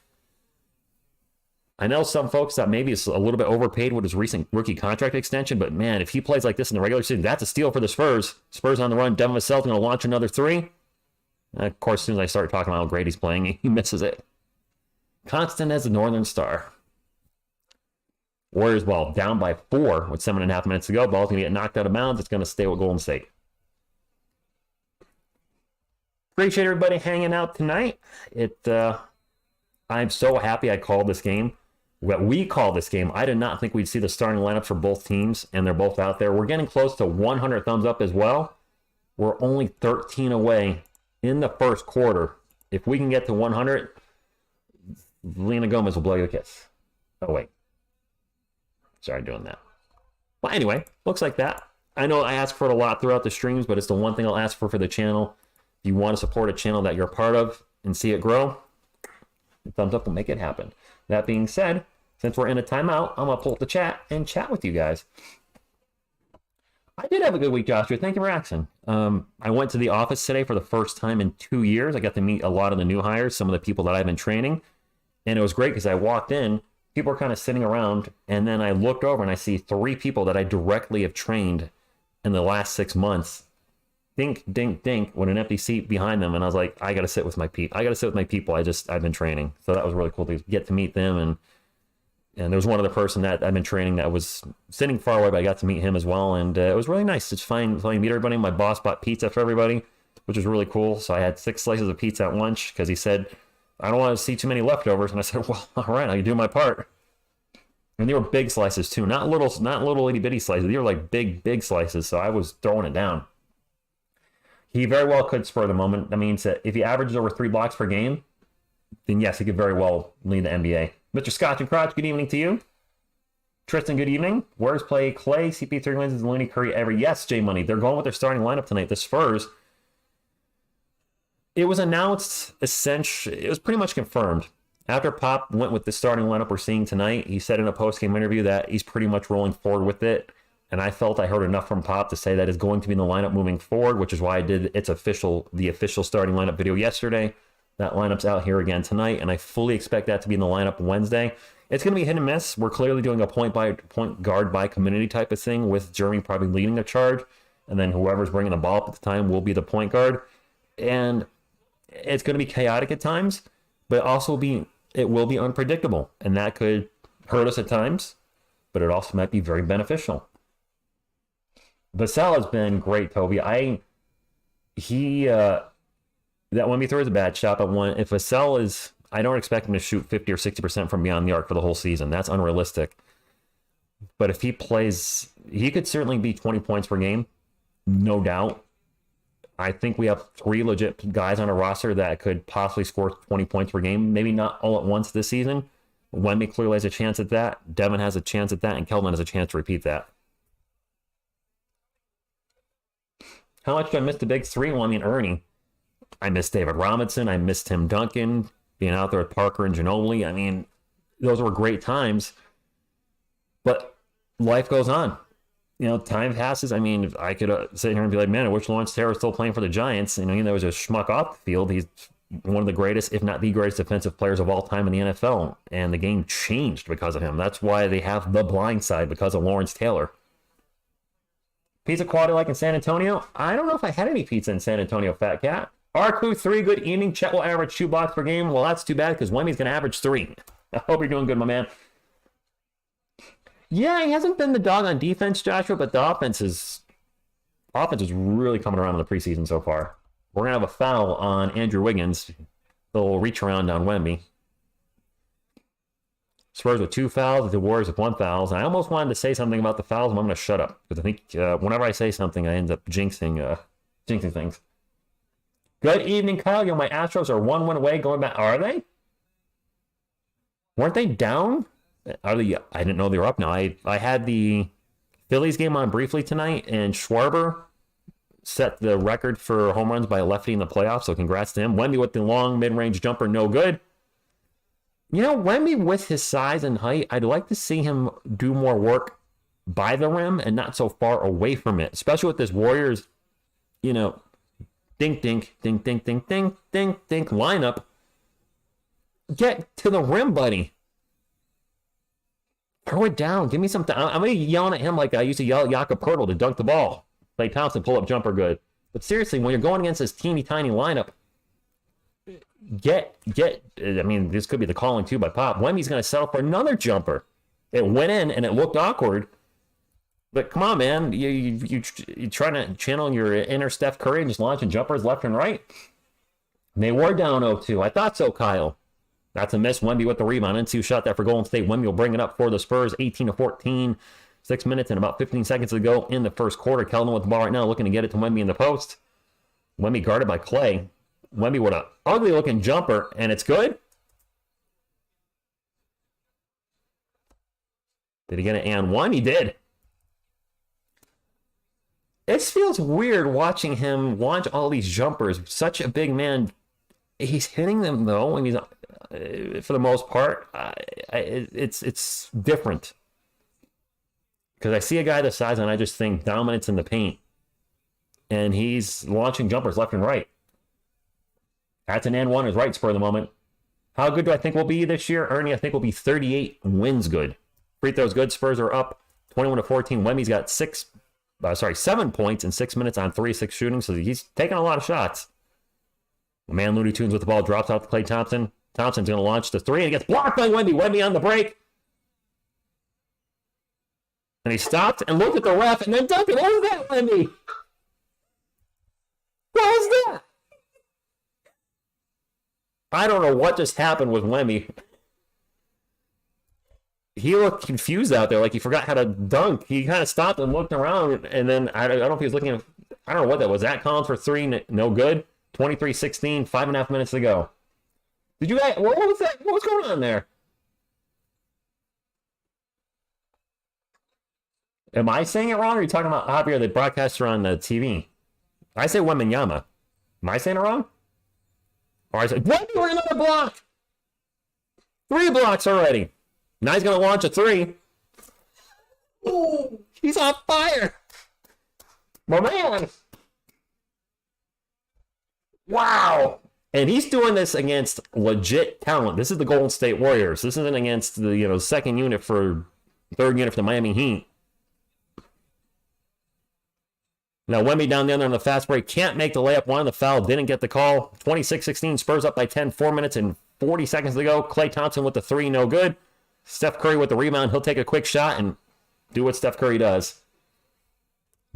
I know some folks thought maybe it's a little bit overpaid with his recent rookie contract extension, but man, if he plays like this in the regular season, that's a steal for the Spurs. Spurs on the run. Devin Vassell's going to launch another 3. And of course, as soon as I start talking about how great he's playing, he misses it. Constant as the Northern Star. Warriors ball down by 4 with 7.5 minutes to go. Ball's going to get knocked out of bounds. It's going to stay with Golden State. Appreciate everybody hanging out tonight. I'm so happy I called this game. We called this game. I did not think we'd see the starting lineup for both teams, and they're both out there. We're getting close to 100 thumbs up as well. We're only 13 away in the first quarter. If we can get to 100, Lena Gomez will blow you a kiss. Oh, wait. Sorry doing that. Well, anyway, looks like that. I know I ask for it a lot throughout the streams, but it's the one thing I'll ask for the channel. If you want to support a channel that you're a part of and see it grow, thumbs up will make it happen. That being said, since we're in a timeout, I'm going to pull up the chat and chat with you guys. I did have a good week, Joshua. Thank you for asking. I went to the office today for the first time in 2 years. I got to meet a lot of the new hires, some of the people that I've been training. And it was great because I walked in, people were kind of sitting around, and then I looked over and I see 3 people that I directly have trained in the last 6 months. dink, dink, dink with an empty seat behind them. And I was like, I got to sit with my people. I've been training. So that was really cool to get to meet them. And there was one other person that I've been training that was sitting far away, but I got to meet him as well. And it was really nice to finally meet everybody. My boss bought pizza for everybody, which was really cool. So I had 6 slices of pizza at lunch because he said, I don't want to see too many leftovers. And I said, well, all right, I can do my part. And they were big slices too, not little itty bitty slices. They were like big slices. So I was throwing it down. He very well could spur the moment. I mean, if he averages over 3 blocks per game, then yes, he could very well lead the NBA. Mr. Scotch and Crotch, good evening to you. Tristan, good evening. Warriors play Clay, CP3 wins, Looney, Curry, Every. Yes, J Money. They're going with their starting lineup tonight. The Spurs. It was announced, it was pretty much confirmed. After Pop went with the starting lineup we're seeing tonight, he said in a post-game interview that he's pretty much rolling forward with it. And I felt I heard enough from Pop to say that is going to be in the lineup moving forward, which is why I did the official starting lineup video yesterday. That lineup's out here again tonight, and I fully expect that to be in the lineup Wednesday. It's going to be hit and miss. We're clearly doing a point guard by community type of thing, with Jeremy probably leading the charge, and then whoever's bringing the ball up at the time will be the point guard. And it's going to be chaotic at times, but it will be unpredictable, and that could hurt us at times, but it also might be very beneficial. Vassell has been great, Toby. That when he throws a bad shot, but if Vassell is, I don't expect him to shoot 50 or 60% from beyond the arc for the whole season. That's unrealistic. But if he plays, he could certainly be 20 points per game, no doubt. I think we have 3 legit guys on a roster that could possibly score 20 points per game. Maybe not all at once this season. Wemby clearly has a chance at that. Devin has a chance at that, and Kelvin has a chance to repeat that. How much do I miss the big 3? Well, I mean, Ernie. I miss David Robinson. I miss Tim Duncan being out there with Parker and Ginobili. I mean, those were great times. But life goes on. Time passes. I mean, I could sit here and be like, man, I wish Lawrence Taylor was still playing for the Giants. He was a schmuck off the field. He's one of the greatest, if not the greatest defensive players of all time in the NFL. And the game changed because of him. That's why they have the blind side, because of Lawrence Taylor. Pizza quality like in San Antonio? I don't know if I had any pizza in San Antonio, Fat Cat. R-Clue3, good evening. Chet will average 2 blocks per game. Well, that's too bad because Wemby's going to average 3. I hope you're doing good, my man. Yeah, he hasn't been the dog on defense, Joshua, but the offense is really coming around in the preseason so far. We're going to have a foul on Andrew Wiggins. They'll reach around on Wemby. Spurs with 2 fouls, the Warriors with 1 foul. And I almost wanted to say something about the fouls, but I'm going to shut up. Because I think whenever I say something, I end up jinxing things. Good evening, Kyle. My Astros are 1 win away going back. Are they? Weren't they down? I didn't know they were up now. I had the Phillies game on briefly tonight, and Schwarber set the record for home runs by a lefty in the playoffs, so congrats to him. Wemby with the long mid-range jumper, no good. Wemby with his size and height, I'd like to see him do more work by the rim and not so far away from it, especially with this Warriors, dink, dink, dink, dink, dink, dink, dink, dink lineup. Get to the rim, buddy. Throw it down. Give me something. I'm going to be yelling at him like I used to yell at Jakob Poeltl to dunk the ball. Klay Thompson, pull-up jumper, good. But seriously, when you're going against this teeny tiny lineup, I mean, this could be the calling too by Pop. Wemby's going to settle for another jumper. It went in and it looked awkward. But come on, man. You trying to channel your inner Steph Curry and just launching jumpers left and right? They were down 0-2. I thought so, Kyle. That's a miss. Wemby with the rebound. NCU shot that for Golden State. Wemby will bring it up for the Spurs. 18-14. 6 minutes and about 15 seconds to go in the first quarter. Keldon with the ball right now, looking to get it to Wemby in the post. Wemby guarded by Clay. Wemby with an ugly-looking jumper, and it's good. Did he get an and one? He did. It feels weird watching him launch all these jumpers. Such a big man. He's hitting them, though, and he's, for the most part, it's different. Because I see a guy this size, and I just think dominance in the paint. And he's launching jumpers left and right. That's an and one is right spur of the moment. How good do I think we'll be this year? Ernie, I think we'll be 38 wins good. Free throws good. Spurs are up 21-14. Wemmy's got 6 7 points in 6 minutes on 3-6 shooting. So he's taking a lot of shots. My man Looney Tunes with the ball drops out to Klay Thompson. Thompson's going to launch the three and gets blocked by Wemby. Wemby on the break. And he stopped and looked at the ref and then dunked it. What was that, Wemby? What was that? I don't know what just happened with Wemby. He looked confused out there, like he forgot how to dunk. He kind of stopped and looked around, and then I don't know if he was looking at, I don't know what that was. That Collins for three, no good. 23-16, 5.5 minutes to go. Did you guys, what was that? What was going on there? Am I saying it wrong, or are you talking about Javier, the broadcaster on the TV? I say Wembanyama. Am I saying it wrong? Or I said, Wemby for another block! 3 blocks already. Now he's going to launch a 3. Ooh, he's on fire. My man. Wow. And he's doing this against legit talent. This is the Golden State Warriors. This isn't against the third unit for the Miami Heat. Now Wemby down the under on the fast break. Can't make the layup. Wanted the foul. Didn't get the call. 26-16. Spurs up by 10. 4 minutes and 40 seconds to go. Klay Thompson with the 3. No good. Steph Curry with the rebound. He'll take a quick shot and do what Steph Curry does.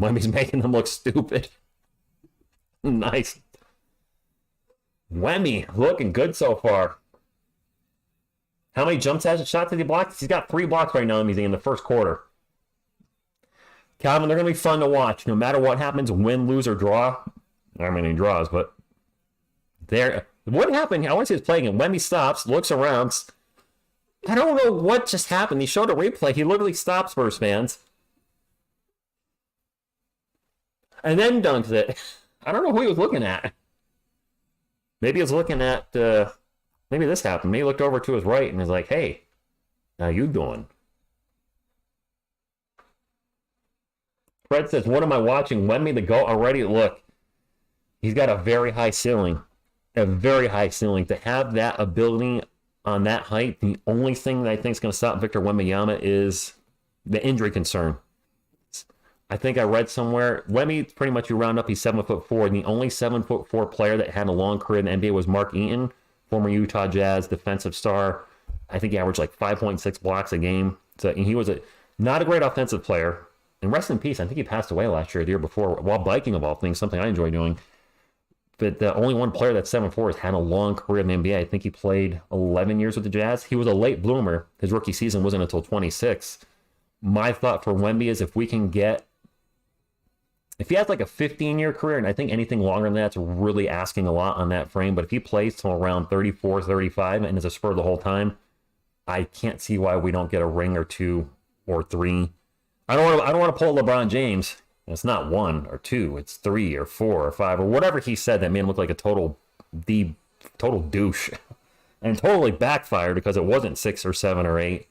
Wemby's making them look stupid. Nice. Wemby looking good so far. How many jump shots did he block? He's got 3 blocks right now in the first quarter. Calvin, they're going to be fun to watch. No matter what happens, win, lose, or draw. I mean, he draws, but what happened? I want to see his play again. Wemby stops, looks around. I don't know what just happened. He showed a replay. He literally stopped Spurs fans. And then dunked it. I don't know who he was looking at. Maybe he was looking at, maybe this happened. Maybe he looked over to his right and was like, hey, how you doing? Fred says, what am I watching? Wemby the GOAT already? Look, he's got a very high ceiling. A very high ceiling. To have that ability on that height, the only thing that I think is going to stop Victor Wembanyama is the injury concern. I think I read somewhere, Wemby, pretty much you round up, he's 7'4", and the only 7'4" player that had a long career in the NBA was Mark Eaton, former Utah Jazz defensive star. I think he averaged like 5.6 blocks a game. So he was not a great offensive player. And rest in peace, I think he passed away last year, the year before, while biking of all things, something I enjoy doing. But the only one player that's 7'4" has had a long career in the NBA. I think he played 11 years with the Jazz. He was a late bloomer. His rookie season wasn't until 26. My thought for Wemby is if he has like a 15-year career, and I think anything longer than that's really asking a lot on that frame, but if he plays till around 34, 35 and is a Spur the whole time, I can't see why we don't get a ring or 2 or 3. I don't want to pull LeBron James. It's not 1 or 2. It's 3 or 4 or 5 or whatever he said. That made him look like a total douche, and totally backfired because it wasn't 6 or 7 or 8.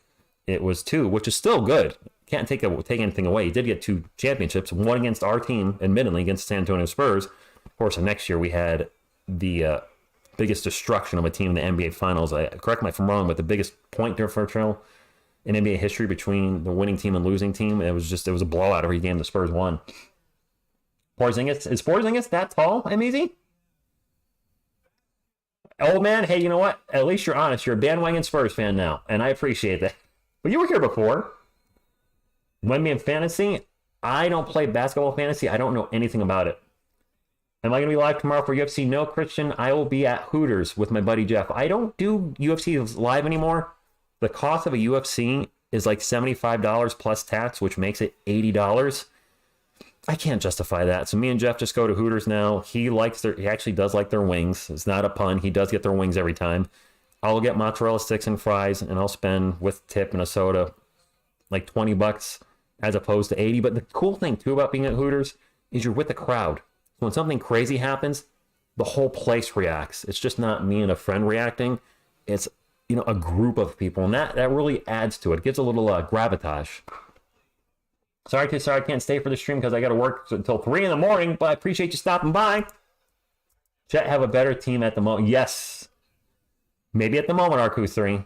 It was 2, which is still good. Can't take anything away. He did get 2 championships. One against our team, admittedly, against San Antonio Spurs. Of course, the next year we had the biggest destruction of a team in the NBA Finals. Correct me if I'm wrong, but the biggest point differential in NBA history between the winning team and losing team. It was a blowout every game the Spurs won. Is Porzingis that tall, M-Easy? Old man, hey, you know what? At least you're honest. You're a bandwagon Spurs fan now, and I appreciate that. But you were here before. Wemby in fantasy, I don't play basketball fantasy. I don't know anything about it. Am I going to be live tomorrow for UFC? No, Christian. I will be at Hooters with my buddy Jeff. I don't do UFC live anymore. The cost of a UFC is like $75 plus tax, which makes it $80. I can't justify that. So me and Jeff just go to Hooters now. He actually does like their wings. It's not a pun. He does get their wings every time. I'll get mozzarella sticks and fries, and I'll spend with tip and a soda like $20 as opposed to 80. But the cool thing too about being at Hooters is you're with the crowd. So when something crazy happens, the whole place reacts. It's just not me and a friend reacting. It's a group of people, and that really adds to it. It gives a little gravitage. Sorry I can't stay for the stream because I got to work until 3 in the morning, but I appreciate you stopping by. Jet have a better team at the moment. Yes. Maybe at the moment, RQ3.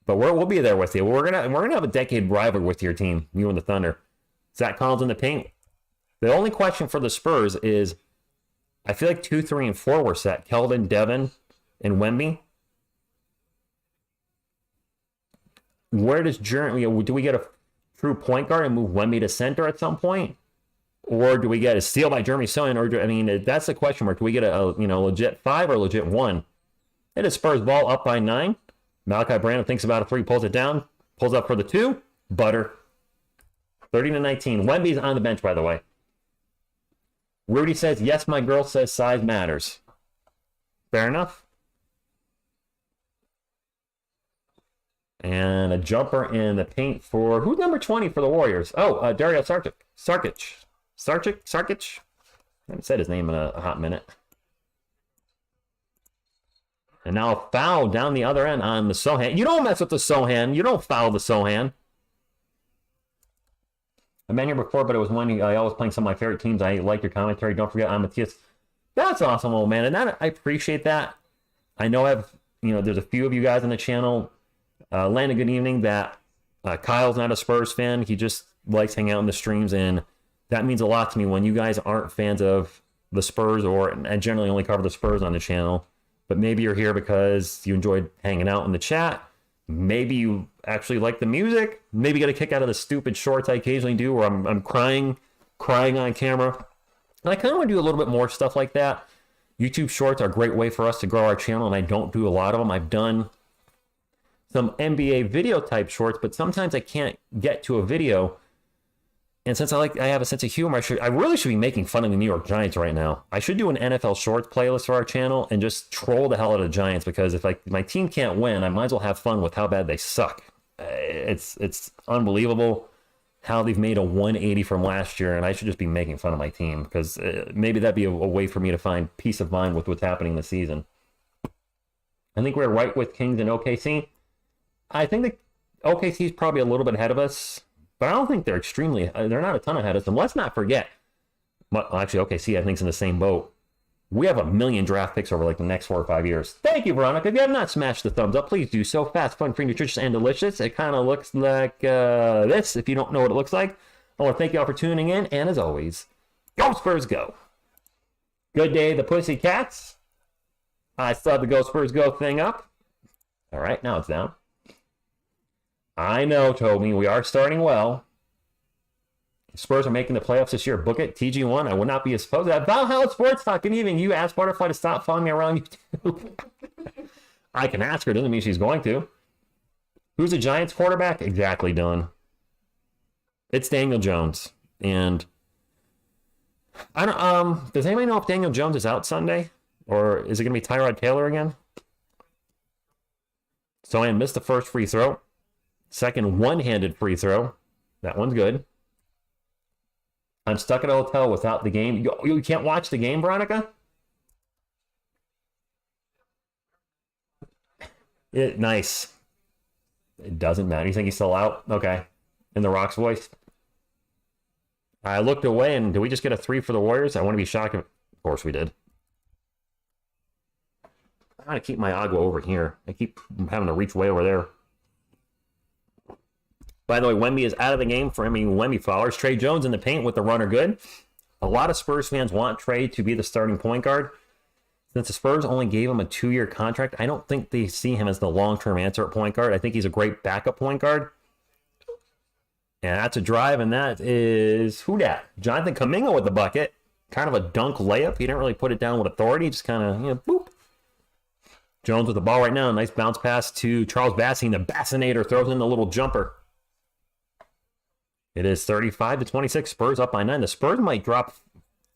But we'll be there with you. We're gonna have a decade rivalry with your team, you and the Thunder. Zach Collins in the paint. The only question for the Spurs is, I feel like 2, 3, and 4 were set. Keldon, Devin, and Wemby. Where does Jeremy? Do we get a true point guard and move Wemby to center at some point, or do we get a steal by Jeremy Sohan? Or that's the question mark. Do we get a legit 5 or legit 1? It is Spurs ball up by 9. Malachi Brandon thinks about a 3, pulls it down, pulls up for the 2. Butter. 30-19. Wemby's on the bench, by the way. Rudy says, yes, my girl says size matters. Fair enough. And a jumper in the paint for, who's number 20 for the Warriors? Oh, Dario Saric. Sarkic? I haven't said his name in a hot minute. And now a foul down the other end on the Sohan. You don't mess with the Sohan. You don't foul the Sohan. I've been here before, but it was when I was playing some of my favorite teams. I like your commentary. Don't forget, I'm Matthias. That's awesome, old man. And I appreciate that. I know there's a few of you guys on the channel. Landon, good evening. That Kyle's not a Spurs fan. He just likes hanging out in the streams, and that means a lot to me when you guys aren't fans of the Spurs, and generally only cover the Spurs on the channel. But maybe you're here because you enjoyed hanging out in the chat. Maybe you actually like the music. Maybe get a kick out of the stupid shorts I occasionally do where I'm crying on camera. And I kind of want to do a little bit more stuff like that. YouTube shorts are a great way for us to grow our channel, and I don't do a lot of them. I've done some NBA video type shorts, but sometimes I can't get to a video. And since I have a sense of humor, I really should be making fun of the New York Giants right now. I should do an NFL Shorts playlist for our channel and just troll the hell out of the Giants, because if my team can't win, I might as well have fun with how bad they suck. It's unbelievable how they've made a 180 from last year, and I should just be making fun of my team, because maybe that'd be a way for me to find peace of mind with what's happening this season. I think we're right with Kings and OKC. I think that OKC is probably a little bit ahead of us. But I don't think they're not a ton ahead of us. And let's not forget, actually, OKC, I think, is in the same boat. We have 1 million draft picks over the next 4 or 5 years. Thank you, Veronica. If you have not smashed the thumbs up, please do so. Fast, fun, free, nutritious, and delicious. It kind of looks like this, if you don't know what it looks like. I want to thank you all for tuning in. And as always, go Spurs, go. Good day, the Pussycats. I still have the Go Spurs, go thing up. All right, now it's down. I know, Toby. We are starting well. Spurs are making the playoffs this year. Book it. TG1. I would not be opposed to that. Valhalla Sports Talk. Good evening. You asked Butterfly to stop following me around YouTube. I can ask her. Doesn't mean she's going to. Who's the Giants quarterback? Exactly, Dylan. It's Daniel Jones. And I don't. Does anybody know if Daniel Jones is out Sunday, or is it going to be Tyrod Taylor again? So I missed the first free throw. Second one-handed free throw. That one's good. I'm stuck at a hotel without the game. You can't watch the game, Veronica? Nice. It doesn't matter. You think he's still out? Okay. In the Rock's voice. I looked away, and did we just get a 3 for the Warriors? I want to be shocked. Of course we did. I'm trying to keep my agua over here. I keep having to reach way over there. By the way, Wemby is out of the game for any Wemby followers. Trey Jones in the paint with the runner good. A lot of Spurs fans want Trey to be the starting point guard. Since the Spurs only gave him a 2-year contract, I don't think they see him as the long-term answer at point guard. I think he's a great backup point guard. And that's a drive, and that is, who dat? Jonathan Kuminga with the bucket. Kind of a dunk layup. He didn't really put it down with authority. Just kind of, boop. Jones with the ball right now. Nice bounce pass to Charles Bassey. The Bassinator throws in the little jumper. It is 35-26. Spurs up by 9. The Spurs might drop,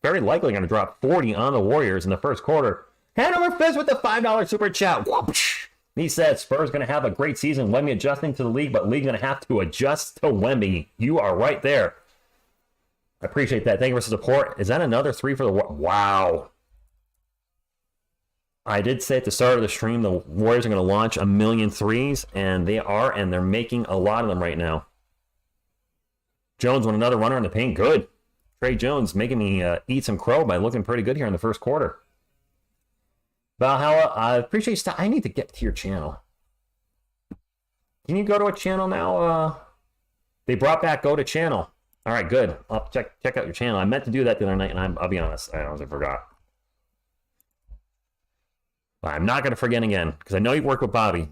very likely going to drop 40 on the Warriors in the first quarter. Hand over fist with the $5 super chat. Whoosh. He said Spurs going to have a great season. Wemby adjusting to the league, but league going to have to adjust to Wemby. You are right there. I appreciate that. Thank you for the support. Is that another 3 for the Wow. I did say at the start of the stream the Warriors are going to launch 1 million threes, and they are, and they're making a lot of them right now. Jones with another runner in the paint. Good. Trey Jones making me eat some crow by looking pretty good here in the first quarter. Valhalla, I appreciate you. I need to get to your channel. Can you go to a channel now? They brought back Go to Channel. All right, good. I'll check out your channel. I meant to do that the other night, and I'll be honest, I honestly forgot. But I'm not going to forget again because I know you work with Bobby.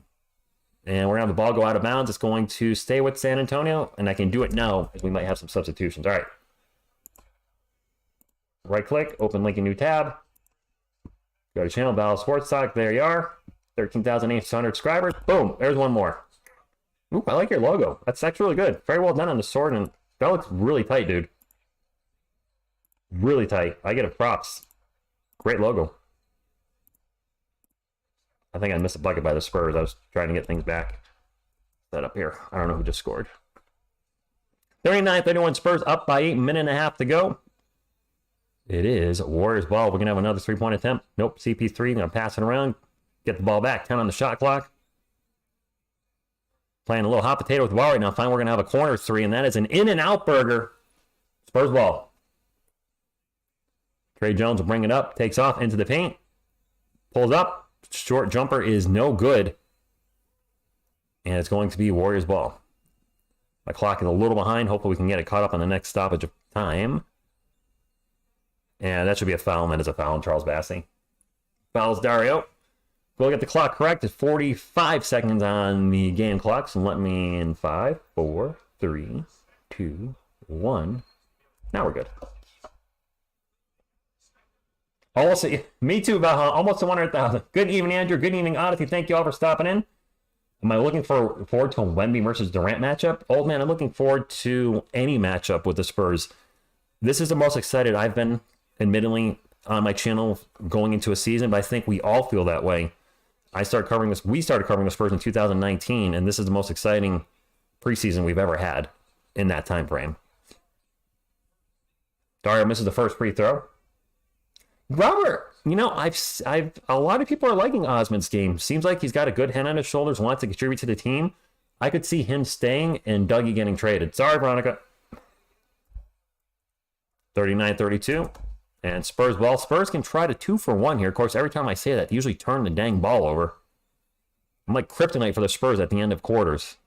And we're going to have the ball go out of bounds. It's going to stay with San Antonio, and I can do it now because we might have some substitutions. All right. Right click, open link in new tab. Go to channel, Battle Sports Talk. There you are. 13,800 subscribers. Boom. There's one more. Ooh, I like your logo. That's really good. Very well done on the sword, and that looks really tight, dude. Really tight. I get it props. Great logo. I think I missed a bucket by the Spurs. I was trying to get things back. Set up here. I don't know who just scored. 39-31 Spurs up by 8, minute and a half to go. It is Warriors ball. We're going to have another three-point attempt. Nope, CP3 going to pass it around. Get the ball back. 10 on the shot clock. Playing a little hot potato with the ball right now. Fine, we're going to have a corner three, and that is an in-and-out burger. Spurs ball. Trey Jones will bring it up. Takes off into the paint. Pulls up. Short jumper is no good. And it's going to be Warriors ball. My clock is a little behind. Hopefully we can get it caught up on the next stoppage of time. And that should be a foul, and that is a foul on Charles Bassey. Fouls Dario. We'll get the clock correct. It's 45 seconds on the game clock. So let me in 5, 4, 3, 2, 1. Now we're good. Almost, me too, about almost 100,000. Good evening, Andrew. Good evening, Odyssey. Thank you all for stopping in. Am I looking forward to a Wemby versus Durant matchup? Old man, I'm looking forward to any matchup with the Spurs. This is the most excited I've been, admittedly, on my channel going into a season, but I think we all feel that way. We started covering the Spurs in 2019, and this is the most exciting preseason we've ever had in that time frame. Dario misses the first free throw. Robert, you know, a lot of people are liking Osman's game. Seems like he's got a good head on his shoulders, wants to contribute to the team. I could see him staying and Dougie getting traded. Sorry, Veronica. 39-32. And Spurs ball. Spurs can try to 2-for-1 here. Of course, every time I say that, they usually turn the dang ball over. I'm like kryptonite for the Spurs at the end of quarters.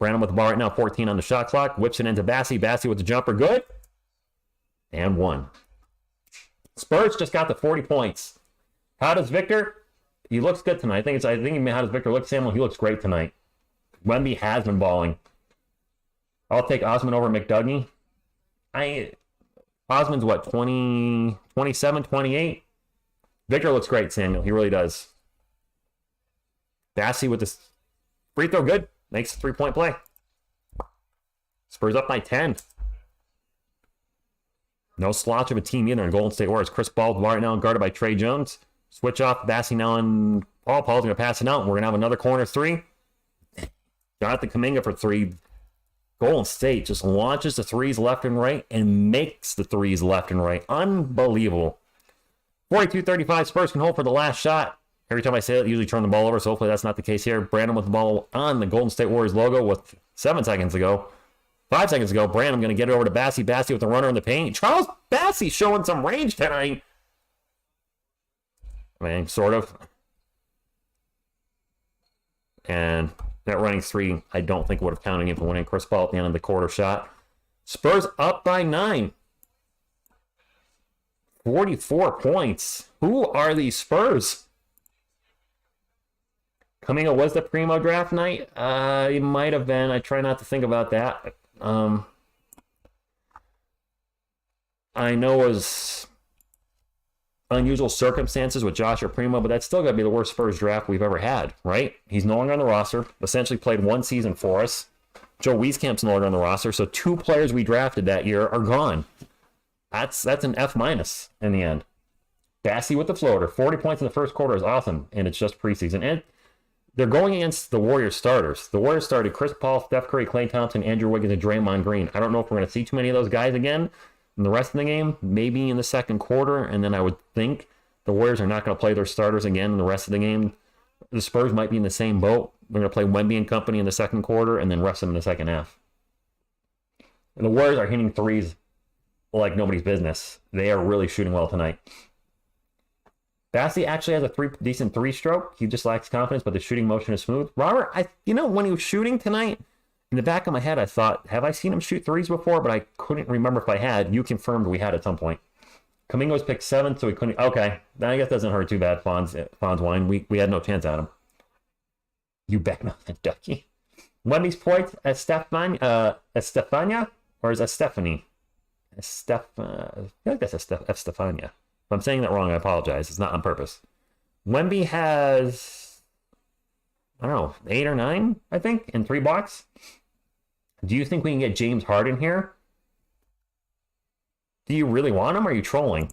Brandon with the ball right now, 14 on the shot clock. Whips it into Bassey. Bassey with the jumper. Good. And 1. Spurs just got the 40 points. How does Victor? He looks good tonight. I think how does Victor look, Samuel? He looks great tonight. Wemby has been balling. I'll take Osman over McDougie. Osman's what, 27, 28? Victor looks great, Samuel. He really does. Bassey with this free throw, good. Makes a 3-point play. Spurs up by 10. No slouch of a team either in Golden State Warriors. Chris Paul right now guarded by Trey Jones. Switch off Bassey now and Paul. Paul's going to pass it out. We're going to have another corner three. Jonathan Kuminga for 3. Golden State just launches the threes left and right and makes the threes left and right. Unbelievable. 42-35. Spurs can hold for the last shot. Every time I say it, I usually turn the ball over, so hopefully that's not the case here. Brandon with the ball on the Golden State Warriors logo with 7 seconds ago. 5 seconds ago, Brandon going to get it over to Bassey. Bassey with the runner in the paint. Charles Bassey showing some range tonight. I mean, sort of. And that running 3, I don't think would have counted in for winning. Chris Paul at the end of the quarter shot. Spurs up by 9. 44 points. Who are these Spurs? Kuminga was the primo draft night. It might have been. I try not to think about that. I know it was unusual circumstances with Joshua Primo, but that's still got to be the worst Spurs draft we've ever had, right? He's no longer on the roster. Essentially played 1 season for us. Joe Wieskamp's no longer on the roster, so 2 players we drafted that year are gone. That's an F- in the end. Bassey with the floater. 40 points in the first quarter is awesome, and it's just preseason. And they're going against the Warriors starters. The Warriors started Chris Paul, Steph Curry, Klay Thompson, Andrew Wiggins, and Draymond Green. I don't know if we're going to see too many of those guys again in the rest of the game. Maybe in the second quarter, and then I would think the Warriors are not going to play their starters again in the rest of the game. The Spurs might be in the same boat. They're going to play Wemby and company in the second quarter, and then rest them in the second half. And the Warriors are hitting threes like nobody's business. They are really shooting well tonight. Bassey actually has a decent 3-stroke. He just lacks confidence, but the shooting motion is smooth. Robert, when he was shooting tonight, In the back of my head, I thought, have I seen him shoot threes before? But I couldn't remember if I had. You confirmed we had at some point. Kamingo's picked 7th, so we couldn't. Okay, that I guess doesn't hurt too bad. Fonz wine. We had no chance at him. You bet nothing, Ducky. Wemby's point Estefania, or is that Stephanie? I feel like that's Estefania. If I'm saying that wrong, I apologize. It's not on purpose. Wemby has, I don't know, 8 or 9, I think, in 3 blocks. Do you think we can get James Harden here? Do you really want him, or are you trolling?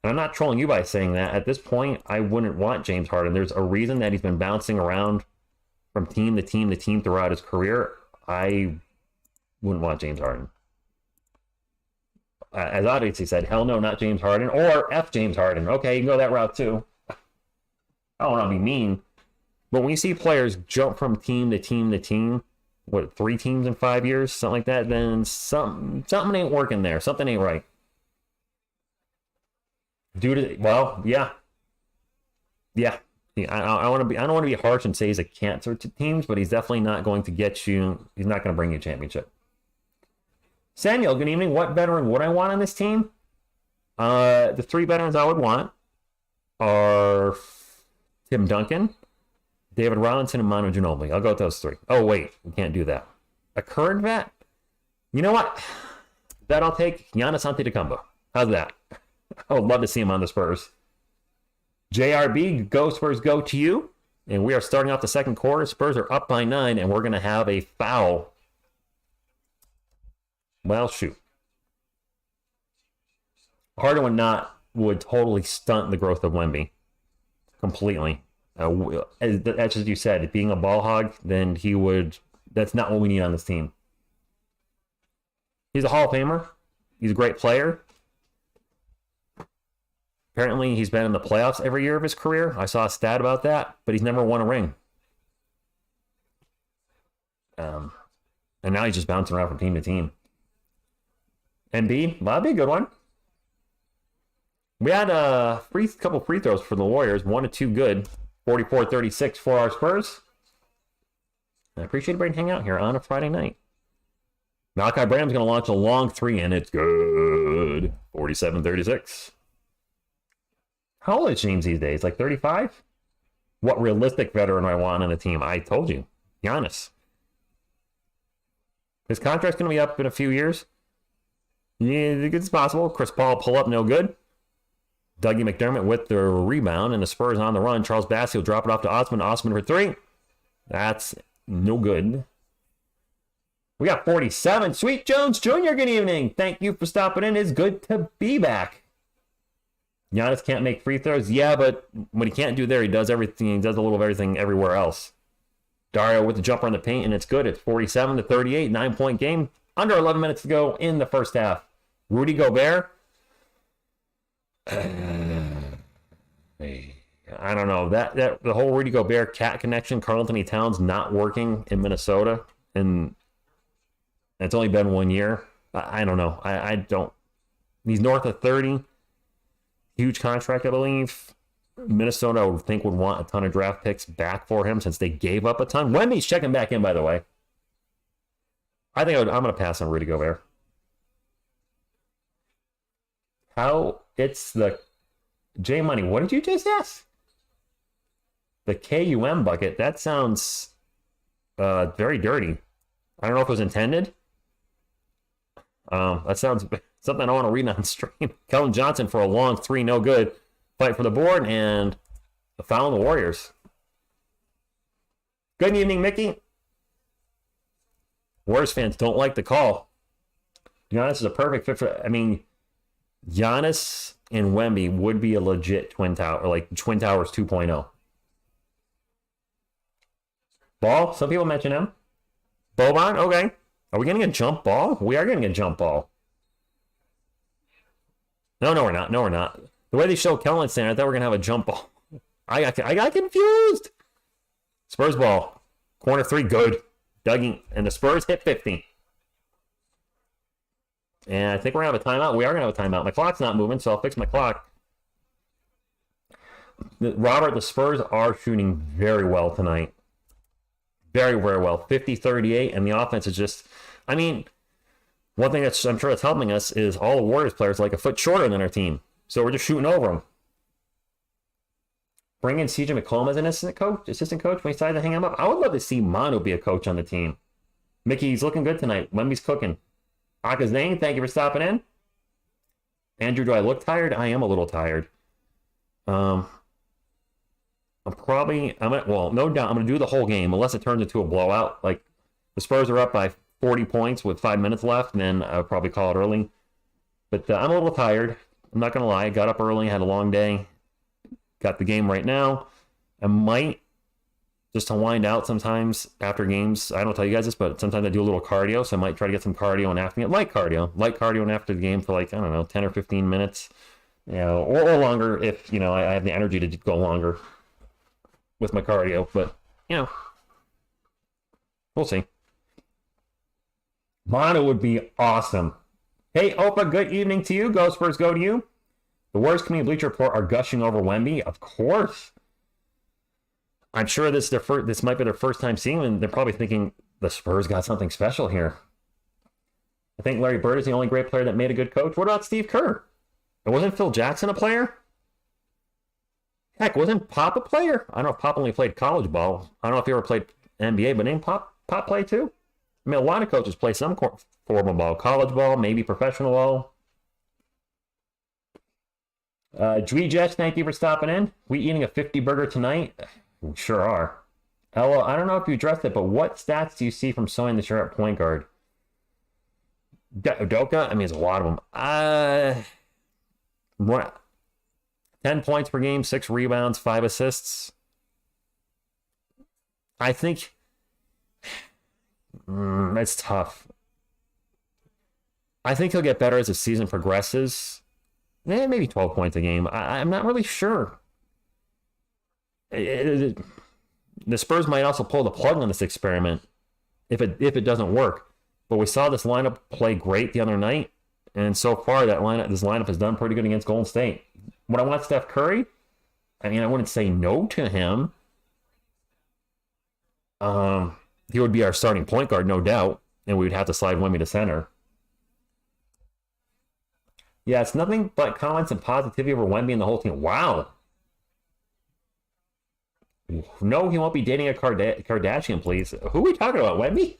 And I'm not trolling you by saying that. At this point, I wouldn't want James Harden. There's a reason that he's been bouncing around from team to team to team throughout his career. I wouldn't want James Harden. As obviously said, hell no, not James Harden, or F James Harden. Okay, you can go that route too. I don't want to be mean, but when you see players jump from team to team to team, what, 3 teams in 5 years, something like that, then something ain't working there. Something ain't right. Yeah. I don't want to be harsh and say he's a cancer to teams, but he's definitely not going to get you. He's not going to bring you a championship. Samuel, good evening. What veteran would I want on this team? The 3 veterans I would want are Tim Duncan, David Robinson, and Manu Ginobili. I'll go with those 3. Oh, wait. We can't do that. A current vet? You know what? That I'll take Giannis Antetokounmpo. How's that? I would love to see him on the Spurs. JRB, go Spurs, go to you. And we are starting off the second quarter. Spurs are up by 9, and we're going to have a foul. Well, shoot. Harden would totally stunt the growth of Wemby. Completely. That's as you said, being a ball hog, then he would. That's not what we need on this team. He's a Hall of Famer. He's a great player. Apparently, he's been in the playoffs every year of his career. I saw a stat about that, but he's never won a ring. And now he's just bouncing around from team to team. MB, that'd be a good one. We had a couple free throws for the Warriors, 1 to 2 good. 44-36 for our Spurs. I appreciate everybody hanging out here on a Friday night. Malachi Branham's going to launch a long 3, and it's good. 47-36. How old is James these days? Like 35? What realistic veteran I want on the team? I told you. Giannis. His contract's going to be up in a few years. Yeah, it's possible. Chris Paul pull up, no good. Dougie McDermott with the rebound, and the Spurs on the run. Charles Bassey will drop it off to Osman. Osman for 3. That's no good. We got 47. Sweet Jones Jr., good evening. Thank you for stopping in. It's good to be back. Giannis can't make free throws. Yeah, but what he can't do there, he does everything. He does a little of everything everywhere else. Dario with the jumper in the paint, and it's good. It's 47-38, 9-point game. Under 11 minutes to go in the first half. Rudy Gobert. I don't know. That the whole Rudy Gobert cat connection, Karl Anthony Towns not working in Minnesota, and it's only been 1 year. I don't know. I don't. He's north of 30. Huge contract, I believe. Minnesota, I would think, would want a ton of draft picks back for him since they gave up a ton. Wemby's checking back in, by the way. I think I'm going to pass on Rudy Gobert. How? It's the J Money. What did you just ask? The KUM bucket. That sounds very dirty. I don't know if it was intended. That sounds something I don't want to read on stream. Kellen Johnson for a long 3, no good. Fight for the board, and a foul on the Warriors. Good evening, Mickey. Warriors fans don't like the call. Giannis is a perfect fit for. I mean, Giannis and Wemby would be a legit Twin Tower, or like Twin Towers 2.0. Ball. Some people mention him. Boban. Okay. Are we getting a jump ball? We are getting a jump ball. No, we're not. No, we're not. The way they show Kellen standing, I thought we were going to have a jump ball. I got confused. Spurs ball. Corner 3, good. Dougie. And the Spurs hit 50. And I think we're going to have a timeout. We are going to have a timeout. My clock's not moving, so I'll fix my clock. Robert, the Spurs are shooting very well tonight. very, very well. 50-38, and the offense is just, I mean, one thing that's I'm sure that's helping us is all the Warriors players are like a foot shorter than our team. So we're just shooting over them. Bring in CJ McCollum as an assistant coach when he decided to hang him up. I would love to see Manu be a coach on the team. Mickey's looking good tonight. Wemby's cooking. Akazane, thank you for stopping in. Andrew, do I look tired? I am a little tired. No doubt I'm gonna do the whole game unless it turns into a blowout. Like the Spurs are up by 40 points with 5 minutes left, and then I'll probably call it early. But I'm a little tired. I'm not gonna lie. I got up early, had a long day. Got the game right now. I might, just to wind out sometimes after games, I don't tell you guys this, but sometimes I do a little cardio, so I might try to get some cardio and after light cardio and after the game for like, I don't know, 10 or 15 minutes, or longer if, I have the energy to go longer with my cardio, but, we'll see. Mono would be awesome. Hey, Opa, good evening to you. Go Spurs, go to you. The Warriors Community Bleacher Report are gushing over Wemby. Of course. I'm sure this might be their first time seeing him, and they're probably thinking the Spurs got something special here. I think Larry Bird is the only great player that made a good coach. What about Steve Kerr? And wasn't Phil Jackson a player? Heck, wasn't Pop a player? I don't know if Pop only played college ball. I don't know if he ever played NBA, but didn't Pop play too? I mean, a lot of coaches play some form of ball. College ball, maybe professional ball. Dweejesh, thank you for stopping in. We eating a 50 burger tonight? We sure are. Ella, I don't know if you addressed it, but what stats do you see from sewing the shirt at point guard? Udoka? I mean, there's a lot of them. 10 points per game, 6 rebounds, 5 assists. I think it's tough. I think he'll get better as the season progresses. Maybe 12 points a game. I'm not really sure. The Spurs might also pull the plug on this experiment if it doesn't work. But we saw this lineup play great the other night, and so far this lineup has done pretty good against Golden State. Would I want Steph Curry? I mean, I wouldn't say no to him. He would be our starting point guard, no doubt, and we would have to slide Wemby to center. Yeah, it's nothing but comments and positivity over Wemby and the whole team. Wow. No, he won't be dating a Kardashian, please. Who are we talking about, Wemby?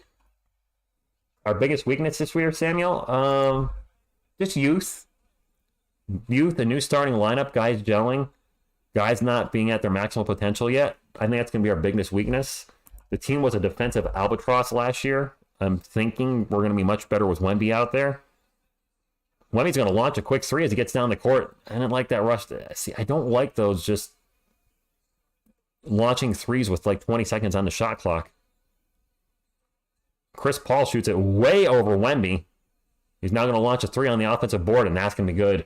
Our biggest weakness this year, Samuel? Just youth. Youth, a new starting lineup, guys gelling, guys not being at their maximum potential yet. I think that's going to be our biggest weakness. The team was a defensive albatross last year. I'm thinking we're going to be much better with Wemby out there. Wemby's going to launch a quick three as he gets down the court. I didn't like that rush. See, I don't like those just launching threes with like 20 seconds on the shot clock. Chris Paul shoots it way over Wemby. He's now going to launch a three on the offensive board, and that's going to be good.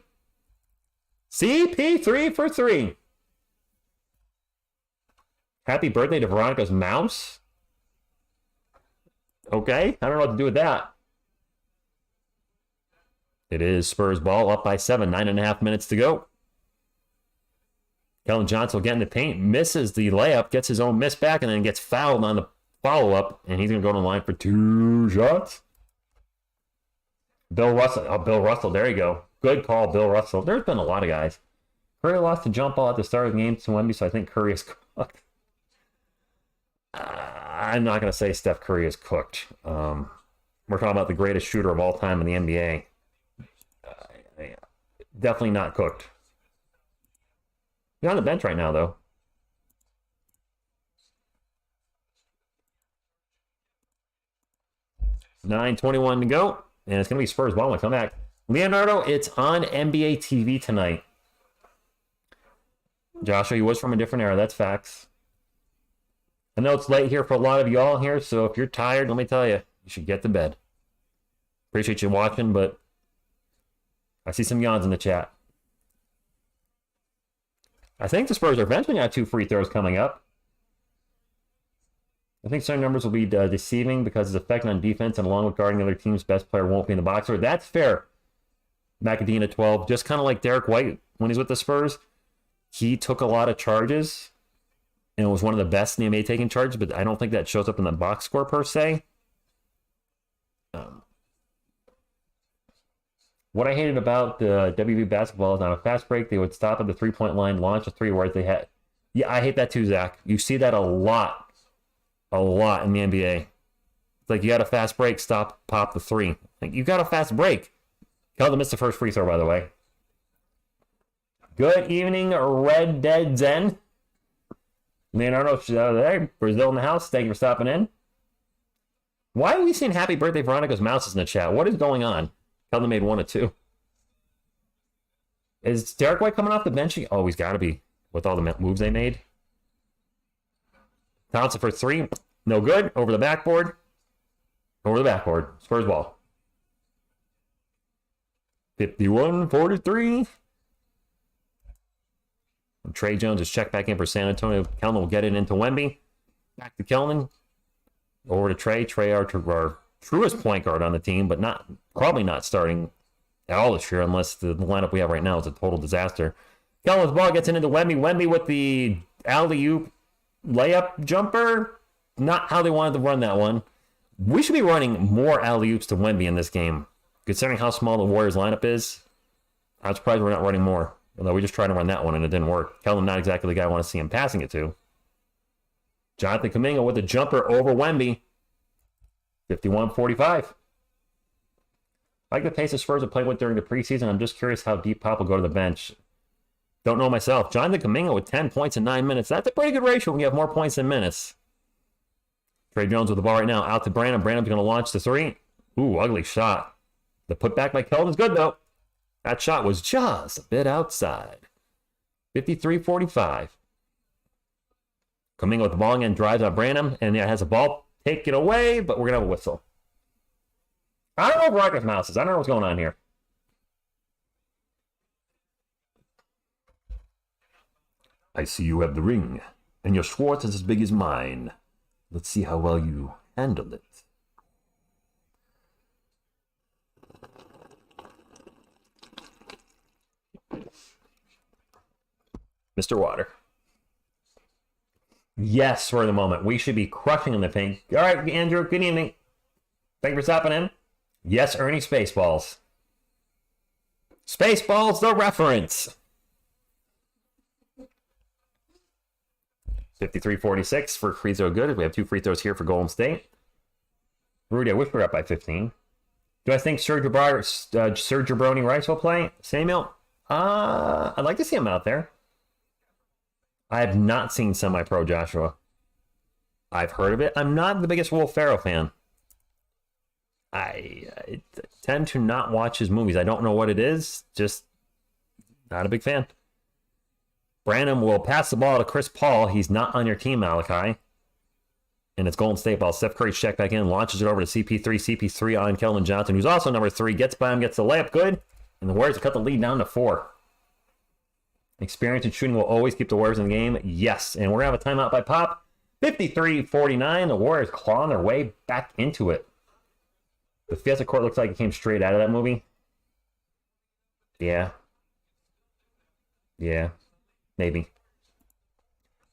CP3 for 3. Happy birthday to Veronica's mouse. Okay, I don't know what to do with that. It is Spurs ball, up by 7, 9.5 minutes to go. Kellen Johnson will get in the paint, misses the layup, gets his own miss back, and then gets fouled on the follow-up, and he's going to go to the line for 2 shots. Bill Russell, there you go. Good call, Bill Russell. There's been a lot of guys. Curry lost the jump ball at the start of the game to Wemby, so I think Curry is cooked. I'm not going to say Steph Curry is cooked. We're talking about the greatest shooter of all time in the NBA. Definitely not cooked. He's on the bench right now, though. $9:21 to go, and it's going to be Spurs ball when we come back. Leonardo, it's on NBA TV tonight. Joshua, he was from a different era. That's facts. I know it's late here for a lot of y'all here, so if you're tired, let me tell you, you should get to bed. Appreciate you watching, but I see some yawns in the chat. I think the Spurs are eventually going to have 2 free throws coming up. I think certain numbers will be deceiving because his effect on defense and along with guarding the other team's best player won't be in the box score. That's fair. McAdeen 12, just kind of like Derek White when he's with the Spurs. He took a lot of charges and was one of the best in the NBA taking charges, but I don't think that shows up in the box score per se. What I hated about the WB basketball is on a fast break, they would stop at the three-point line, launch a three, whereas they had... Yeah, I hate that too, Zach. You see that a lot in the NBA. It's like you got a fast break, stop, pop the three. Like, you got a fast break. Keldon missed the first free throw, by the way. Good evening, Red Dead Zen. Leonardo, there. Brazil in the house. Thank you for stopping in. Why are we seeing happy birthday Veronica's Mouses in the chat? What is going on? Keldon made 1 of 2. Is Derek White coming off the bench? Oh, he's got to be with all the moves they made. Thompson for 3. No good. Over the backboard. Over the backboard. Spurs ball. 51-43. Trey Jones is checked back in for San Antonio. Keldon will get it into Wemby. Back to Keldon. Over to Trey. Trey, our truest point guard on the team, but probably not starting at all this year unless the lineup we have right now is a total disaster. Keldon's ball gets into Wemby. Wemby with the alley-oop layup jumper. Not how they wanted to run that one. We should be running more alley-oops to Wemby in this game. Considering how small the Warriors lineup is, I'm surprised we're not running more. Although we just tried to run that one and it didn't work. Keldon not exactly the guy I want to see him passing it to. Jonathan Kuminga with a jumper over Wemby. 51-45. I like the pace the Spurs have played with during the preseason. I'm just curious how deep Pop will go to the bench. Don't know myself. Jonathan Kuminga with 10 points in 9 minutes. That's a pretty good ratio when you have more points than minutes. Trey Jones with the ball right now. Out to Brandon. Brandon's going to launch the 3. Ooh, ugly shot. The putback by Keldon's good, though. That shot was just a bit outside. 53-45. Kuminga with the ball again. Drives on Brandon. And yeah, has a ball. Take it away, but we're going to have a whistle. I don't know if Rocket's mouse is. I don't know what's going on here. I see you have the ring, and your Schwartz is as big as mine. Let's see how well you handle it. Mr. Water. Yes, for the moment. We should be crushing in the paint. All right, Andrew, good evening. Thank you for stopping in. Yes, Ernie Spaceballs. Spaceballs, the reference. 53-46 for free throw good. We have 2 free throws here for Golden State. Rudy, I wish we were up by 15. Do I think Serge Jabroni Rice will play? Samuel? I'd like to see him out there. I have not seen Semi-Pro Joshua. I've heard of it. I'm not the biggest Will Ferrell fan. I tend to not watch his movies. I don't know what it is. Just not a big fan. Brandon will pass the ball to Chris Paul. He's not on your team, Malachi. And it's Golden State ball. Steph Curry check back in, launches it over to CP3. CP3 on Keldon Johnson, who's also number 3. Gets by him, gets the layup good. And the Warriors cut the lead down to 4. Experience and shooting will always keep the Warriors in the game. Yes. And we're going to have a timeout by Pop. 53-49. The Warriors clawing their way back into it. The Fiesta Court looks like it came straight out of that movie. Yeah. Yeah. Maybe.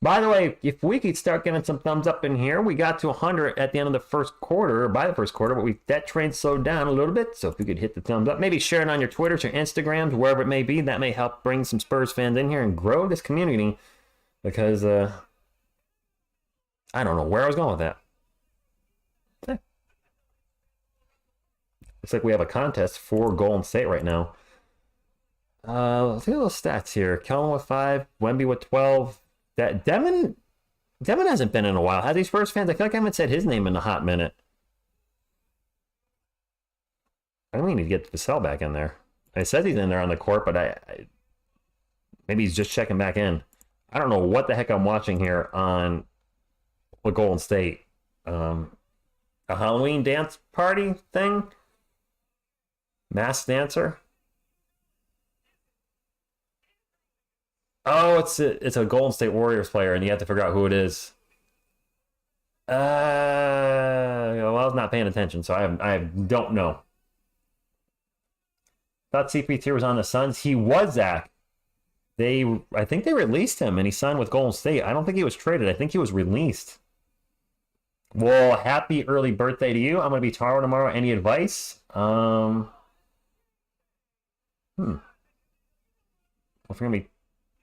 By the way, if we could start getting some thumbs up in here, we got to 100 at the end of the first quarter, or by the first quarter, but that train slowed down a little bit. So if you could hit the thumbs up, maybe share it on your Twitters or Instagrams, wherever it may be, that may help bring some Spurs fans in here and grow this community. Because I don't know where I was going with that. Looks like we have a contest for Golden State right now. Let's get a little stats here. Keldon with 5, Wemby with 12. Devin hasn't been in a while. Has he, Spurs fans? I feel like I haven't said his name in a hot minute. I think we need to get Vassell back in there. It says he's in there on the court, but maybe he's just checking back in. I don't know what the heck I'm watching here on with Golden State. A Halloween dance party thing? Masked dancer? Oh, it's a Golden State Warriors player, and you have to figure out who it is. Well, I was not paying attention, so I don't know. Thought CP3 was on the Suns. He was, Zach. I think they released him and he signed with Golden State. I don't think he was traded. I think he was released. Well, happy early birthday to you. I'm going to be Taro tomorrow. Any advice? If you're going to be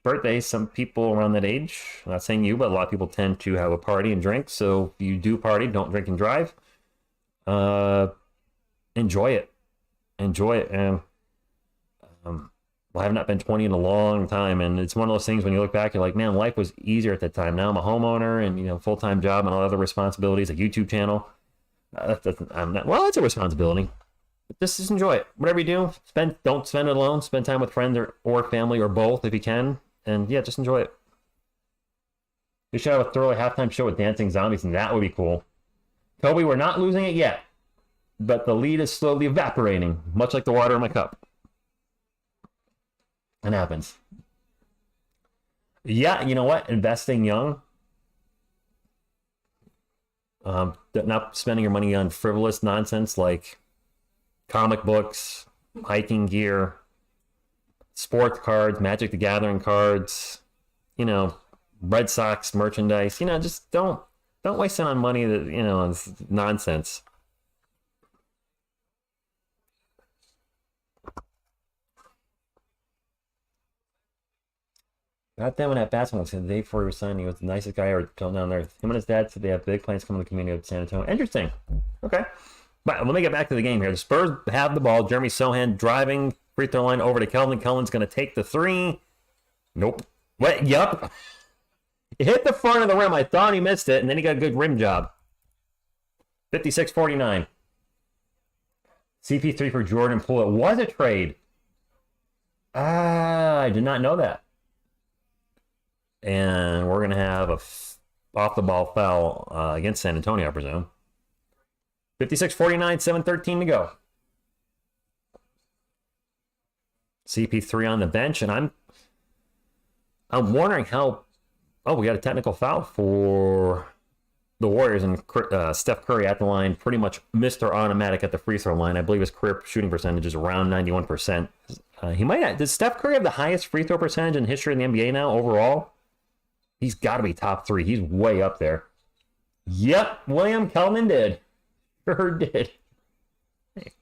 birthdays, some people around that age, I'm not saying you, but a lot of people tend to have a party and drink. So if you do party, don't drink and drive. Enjoy it. Enjoy it. And I have not been 20 in a long time, and it's one of those things when you look back, you're like, man, life was easier at that time. Now I'm a homeowner and full-time job and all other responsibilities, a YouTube channel. Well, it's a responsibility. But just enjoy it. Whatever you do, don't spend it alone. Spend time with friends or family or both if you can, and yeah, just enjoy it. We should have a thorough halftime show with dancing zombies, and that would be cool. Kobe, we're not losing it yet, but the lead is slowly evaporating, much like the water in my cup. It happens. Yeah, you know what? Investing young. Not spending your money on frivolous nonsense like comic books, hiking gear, sports cards, Magic the Gathering cards, Red Sox merchandise. Just don't waste it on money that, is nonsense. God damn it, at basketball, the day before he was signed, he was the nicest guy ever till down there. Him and his dad said they have big plans coming to the community of San Antonio. Interesting. Okay. But let me get back to the game here. The Spurs have the ball. Jeremy Sohan driving free throw line over to Kelvin. Kelvin's going to take the three. Nope. What? Yup. It hit the front of the rim. I thought he missed it, and then he got a good rim job. 56-49. CP3 for Jordan Poole. It was a trade. I did not know that. And we're going to have a off-the-ball foul against San Antonio, I presume. 56-49, 7:13 to go. CP3 on the bench, and I'm wondering how... Oh, we got a technical foul for the Warriors, and Steph Curry at the line, pretty much Mr. Automatic at the free throw line. I believe his career shooting percentage is around 91%. Does Steph Curry have the highest free throw percentage in history in the NBA now overall? He's got to be top 3. He's way up there. Yep, William Kelvin did. Sure did.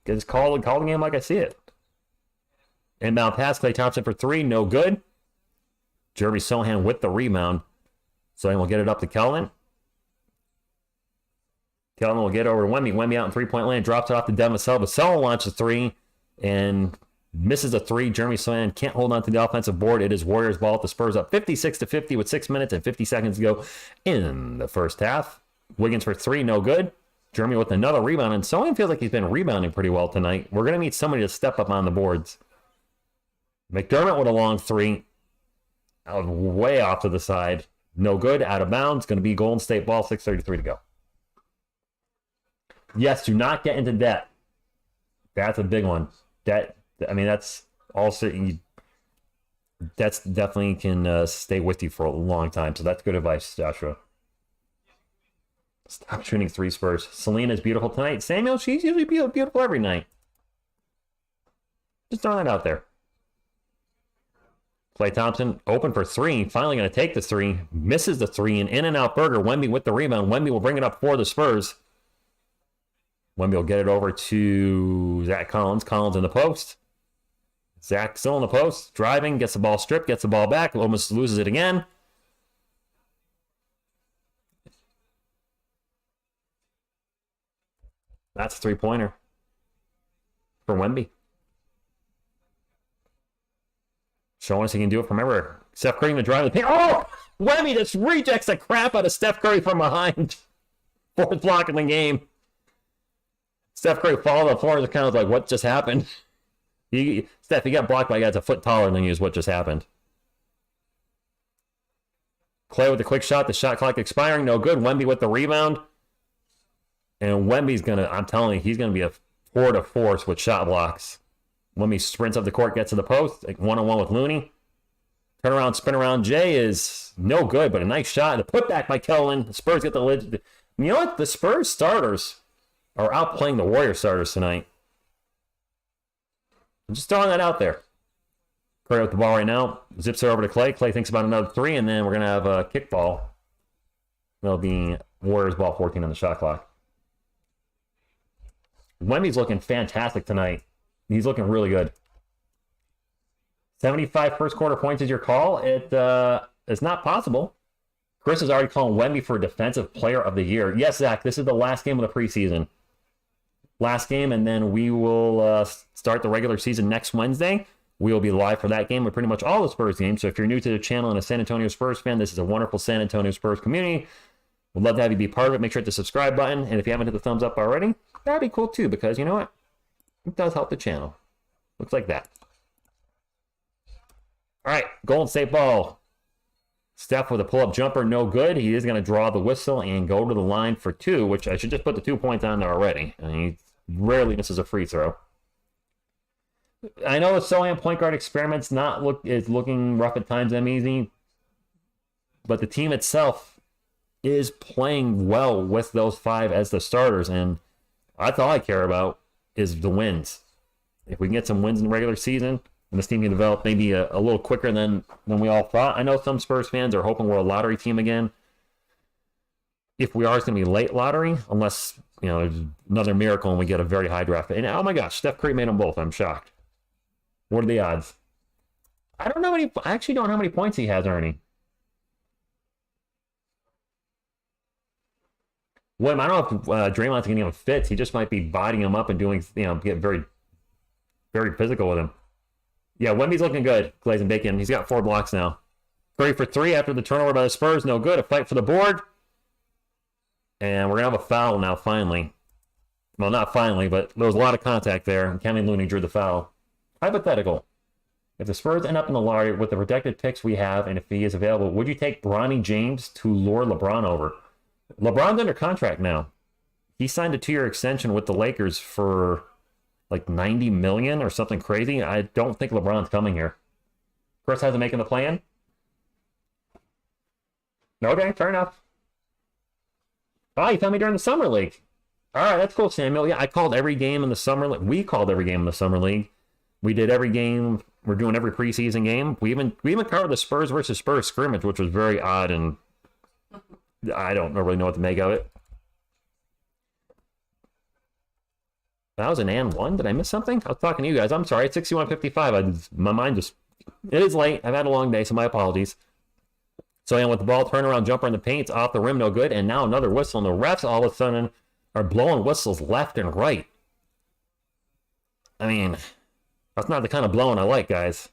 Just call the game like I see it. Inbound pass, Klay Thompson for 3, no good. Jeremy Sohan with the rebound. Sohan will get it up to Kelvin. Kelvin will get over to Wemby. Wemby out in three-point lane, drops it off to Devin Vassell. Vassell launches a 3 and misses a 3. Jeremy Sohan can't hold on to the offensive board. It is Warriors ball at the Spurs up 56-50 with 6 minutes and 50 seconds to go in the first half. Wiggins for 3, no good. Jeremy with another rebound, and Sohan feels like he's been rebounding pretty well tonight. We're going to need somebody to step up on the boards. McDermott with a long 3. Way off to the side. No good, out of bounds. Going to be Golden State ball, 6:33 to go. Yes, do not get into debt. That's a big one. That's also... That's definitely can stay with you for a long time. So that's good advice, Joshua. Stop shooting 3, Spurs. Selena's beautiful tonight. Samuel, she's usually beautiful every night. Just throwing that out there. Klay Thompson open for 3. Finally going to take the 3. Misses the 3. An in-and-out burger. Wemby with the rebound. Wemby will bring it up for the Spurs. Wemby will get it over to Zach Collins. Collins in the post. Zach still in the post. Driving. Gets the ball stripped. Gets the ball back. Almost loses it again. That's a 3-pointer for Wemby. Showing us he can do it from everywhere. Steph Curry to drive the paint. Oh! Wemby just rejects the crap out of Steph Curry from behind. 4th block in the game. Steph Curry fall to the floor and kind of like, what just happened? Steph, you got blocked by a guy that's a foot taller than you is what just happened. Klay with the quick shot. The shot clock expiring. No good. Wemby with the rebound. And Wemby's going to, I'm telling you, he's going to be a tour de force with shot blocks. Wemby sprints up the court, gets to the post, like one-on-one with Looney. Turn around, spin around. Jay is no good, but a nice shot. And a putback by Kelvin. The Spurs get the lid. You know what? The Spurs starters are outplaying the Warrior starters tonight. I'm just throwing that out there. Curry with the ball right now. Zips it over to Clay. Clay thinks about another three, and then we're going to have a kickball. That'll be Warriors ball 14 on the shot clock. Wemby's looking fantastic tonight. He's looking really good. 75 first quarter points is your call. It's not possible. Chris is already calling Wemby for Defensive Player of the Year. Yes, Zach, this is the last game of the preseason. Last game, and then we will start the regular season next Wednesday. We will be live for that game with pretty much all the Spurs games. So if you're new to the channel and a San Antonio Spurs fan, this is a wonderful San Antonio Spurs community. We'd love to have you be part of it. Make sure to hit the subscribe button. And if you haven't hit the thumbs up already, that'd be cool too, because you know what? It does help the channel. Looks like that. All right, Golden State ball. Steph with a pull-up jumper, no good. He is going to draw the whistle and go to the line for two, which I should just put the 2 points on there already. I mean, he rarely misses a free throw. I know the Sohan point guard experiment's is looking rough at times, easy, but the team itself is playing well with those five as the starters, and that's all I care about is the wins. If we can get some wins in the regular season, and this team can develop maybe a little quicker than we all thought. I know some Spurs fans are hoping we're a lottery team again. If we are, it's going to be late lottery, unless, you know, there's another miracle and we get a very high draft. And oh my gosh, Steph Curry made them both. I'm shocked. What are the odds? I actually don't know how many points he has, Ernie. Well, I don't know if Draymond's going to give him fits. He just might be bodying him up and doing, get very, very physical with him. Yeah, Wemby's looking good, Glaze and Bacon. He's got 4 blocks now. Curry for 3 after the turnover by the Spurs. No good. A fight for the board. And we're going to have a foul now, finally. Well, not finally, but there was a lot of contact there, and Kevin Looney drew the foul. Hypothetical. If the Spurs end up in the lottery with the protected picks we have, and if he is available, would you take Bronny James to lure LeBron over? LeBron's under contract now. He signed a 2-year extension with the Lakers for like $90 million or something crazy. I don't think LeBron's coming here. Chris hasn't making the plan. Okay, fair enough. Oh, you found me during the summer league. All right, that's cool, Samuel. Yeah, I called every game in the summer league. We called every game in the summer league. We did every game. We're doing every preseason game. We even covered the Spurs versus Spurs scrimmage, which was very odd, and I don't really know what to make of it. That was an and one. Did I miss something? I was talking to you guys. I'm sorry. It's 61:55. My mind just... It is late. I've had a long day, so my apologies. So, and with the ball, turnaround jumper in the paint, it's off the rim, no good. And now another whistle. And the refs all of a sudden are blowing whistles left and right. I mean, that's not the kind of blowing I like, guys.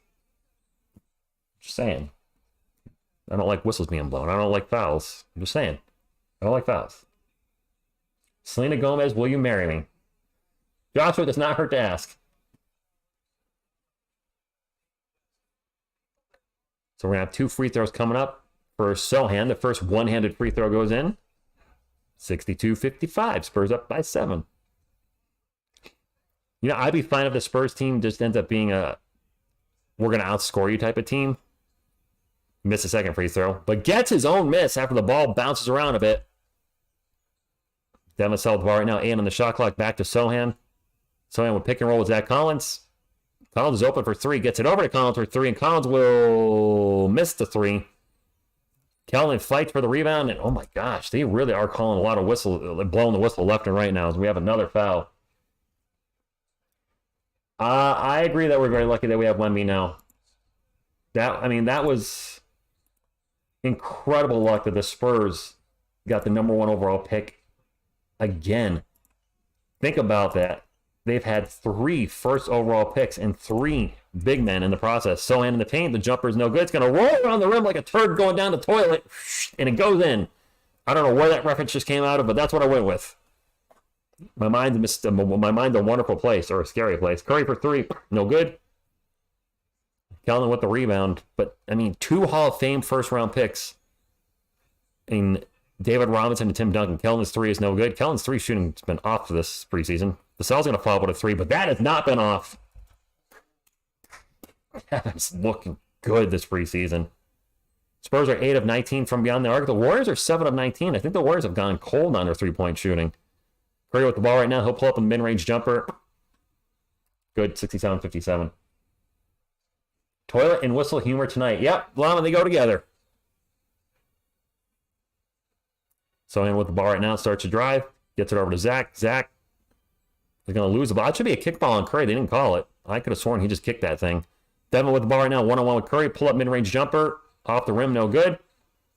Just saying. I don't like whistles being blown. I don't like fouls. I'm just saying. I don't like fouls. Selena Gomez, will you marry me? Joshua, does not hurt to ask. So we're going to have 2 free throws coming up for Sohan. The first one-handed free throw goes in. 62-55. Spurs up by 7. You know, I'd be fine if the Spurs team just ends up being a we're going to outscore you type of team. Miss a second free throw, but gets his own miss after the ball bounces around a bit. Devin held the ball right now. 8 on the shot clock. Back to Sohan. Sohan with pick and roll with Zach Collins. Collins is open for 3. Gets it over to Collins for 3, and Collins will miss the 3. Kellen fights for the rebound, and oh my gosh, they really are calling a lot of whistle, blowing the whistle left and right now as we have another foul. I agree that we're very lucky that we have Wemby now. That was incredible luck that the Spurs got the number 1 overall pick again. Think about that. They've had 3 first overall picks and 3 big men in the process. Sohan in the paint, the jumper is no good. It's going to roll around the rim like a turd going down the toilet, and it goes in. I don't know where that reference just came out of, but that's what I went with. My mind's a wonderful place, or a scary place. Curry for 3, no good. Kellen with the rebound, but 2 Hall of Fame first-round picks in David Robinson and Tim Duncan. Kellen's 3 is no good. Kellen's 3 shooting has been off this preseason. The cell's going to follow with a 3, but that has not been off. Kevin's looking good this preseason. Spurs are 8 of 19 from beyond the arc. The Warriors are 7 of 19. I think the Warriors have gone cold on their 3-point shooting. Curry with the ball right now. He'll pull up a mid-range jumper. Good, 67-57. Toilet and whistle humor tonight. Yep, Llama, they go together. So in with the ball right now, starts to drive, gets it over to Zach. Zach is going to lose the ball. It should be a kickball on Curry. They didn't call it. I could have sworn he just kicked that thing. Devin with the ball right now, one-on-one with Curry. Pull up mid-range jumper. Off the rim, no good.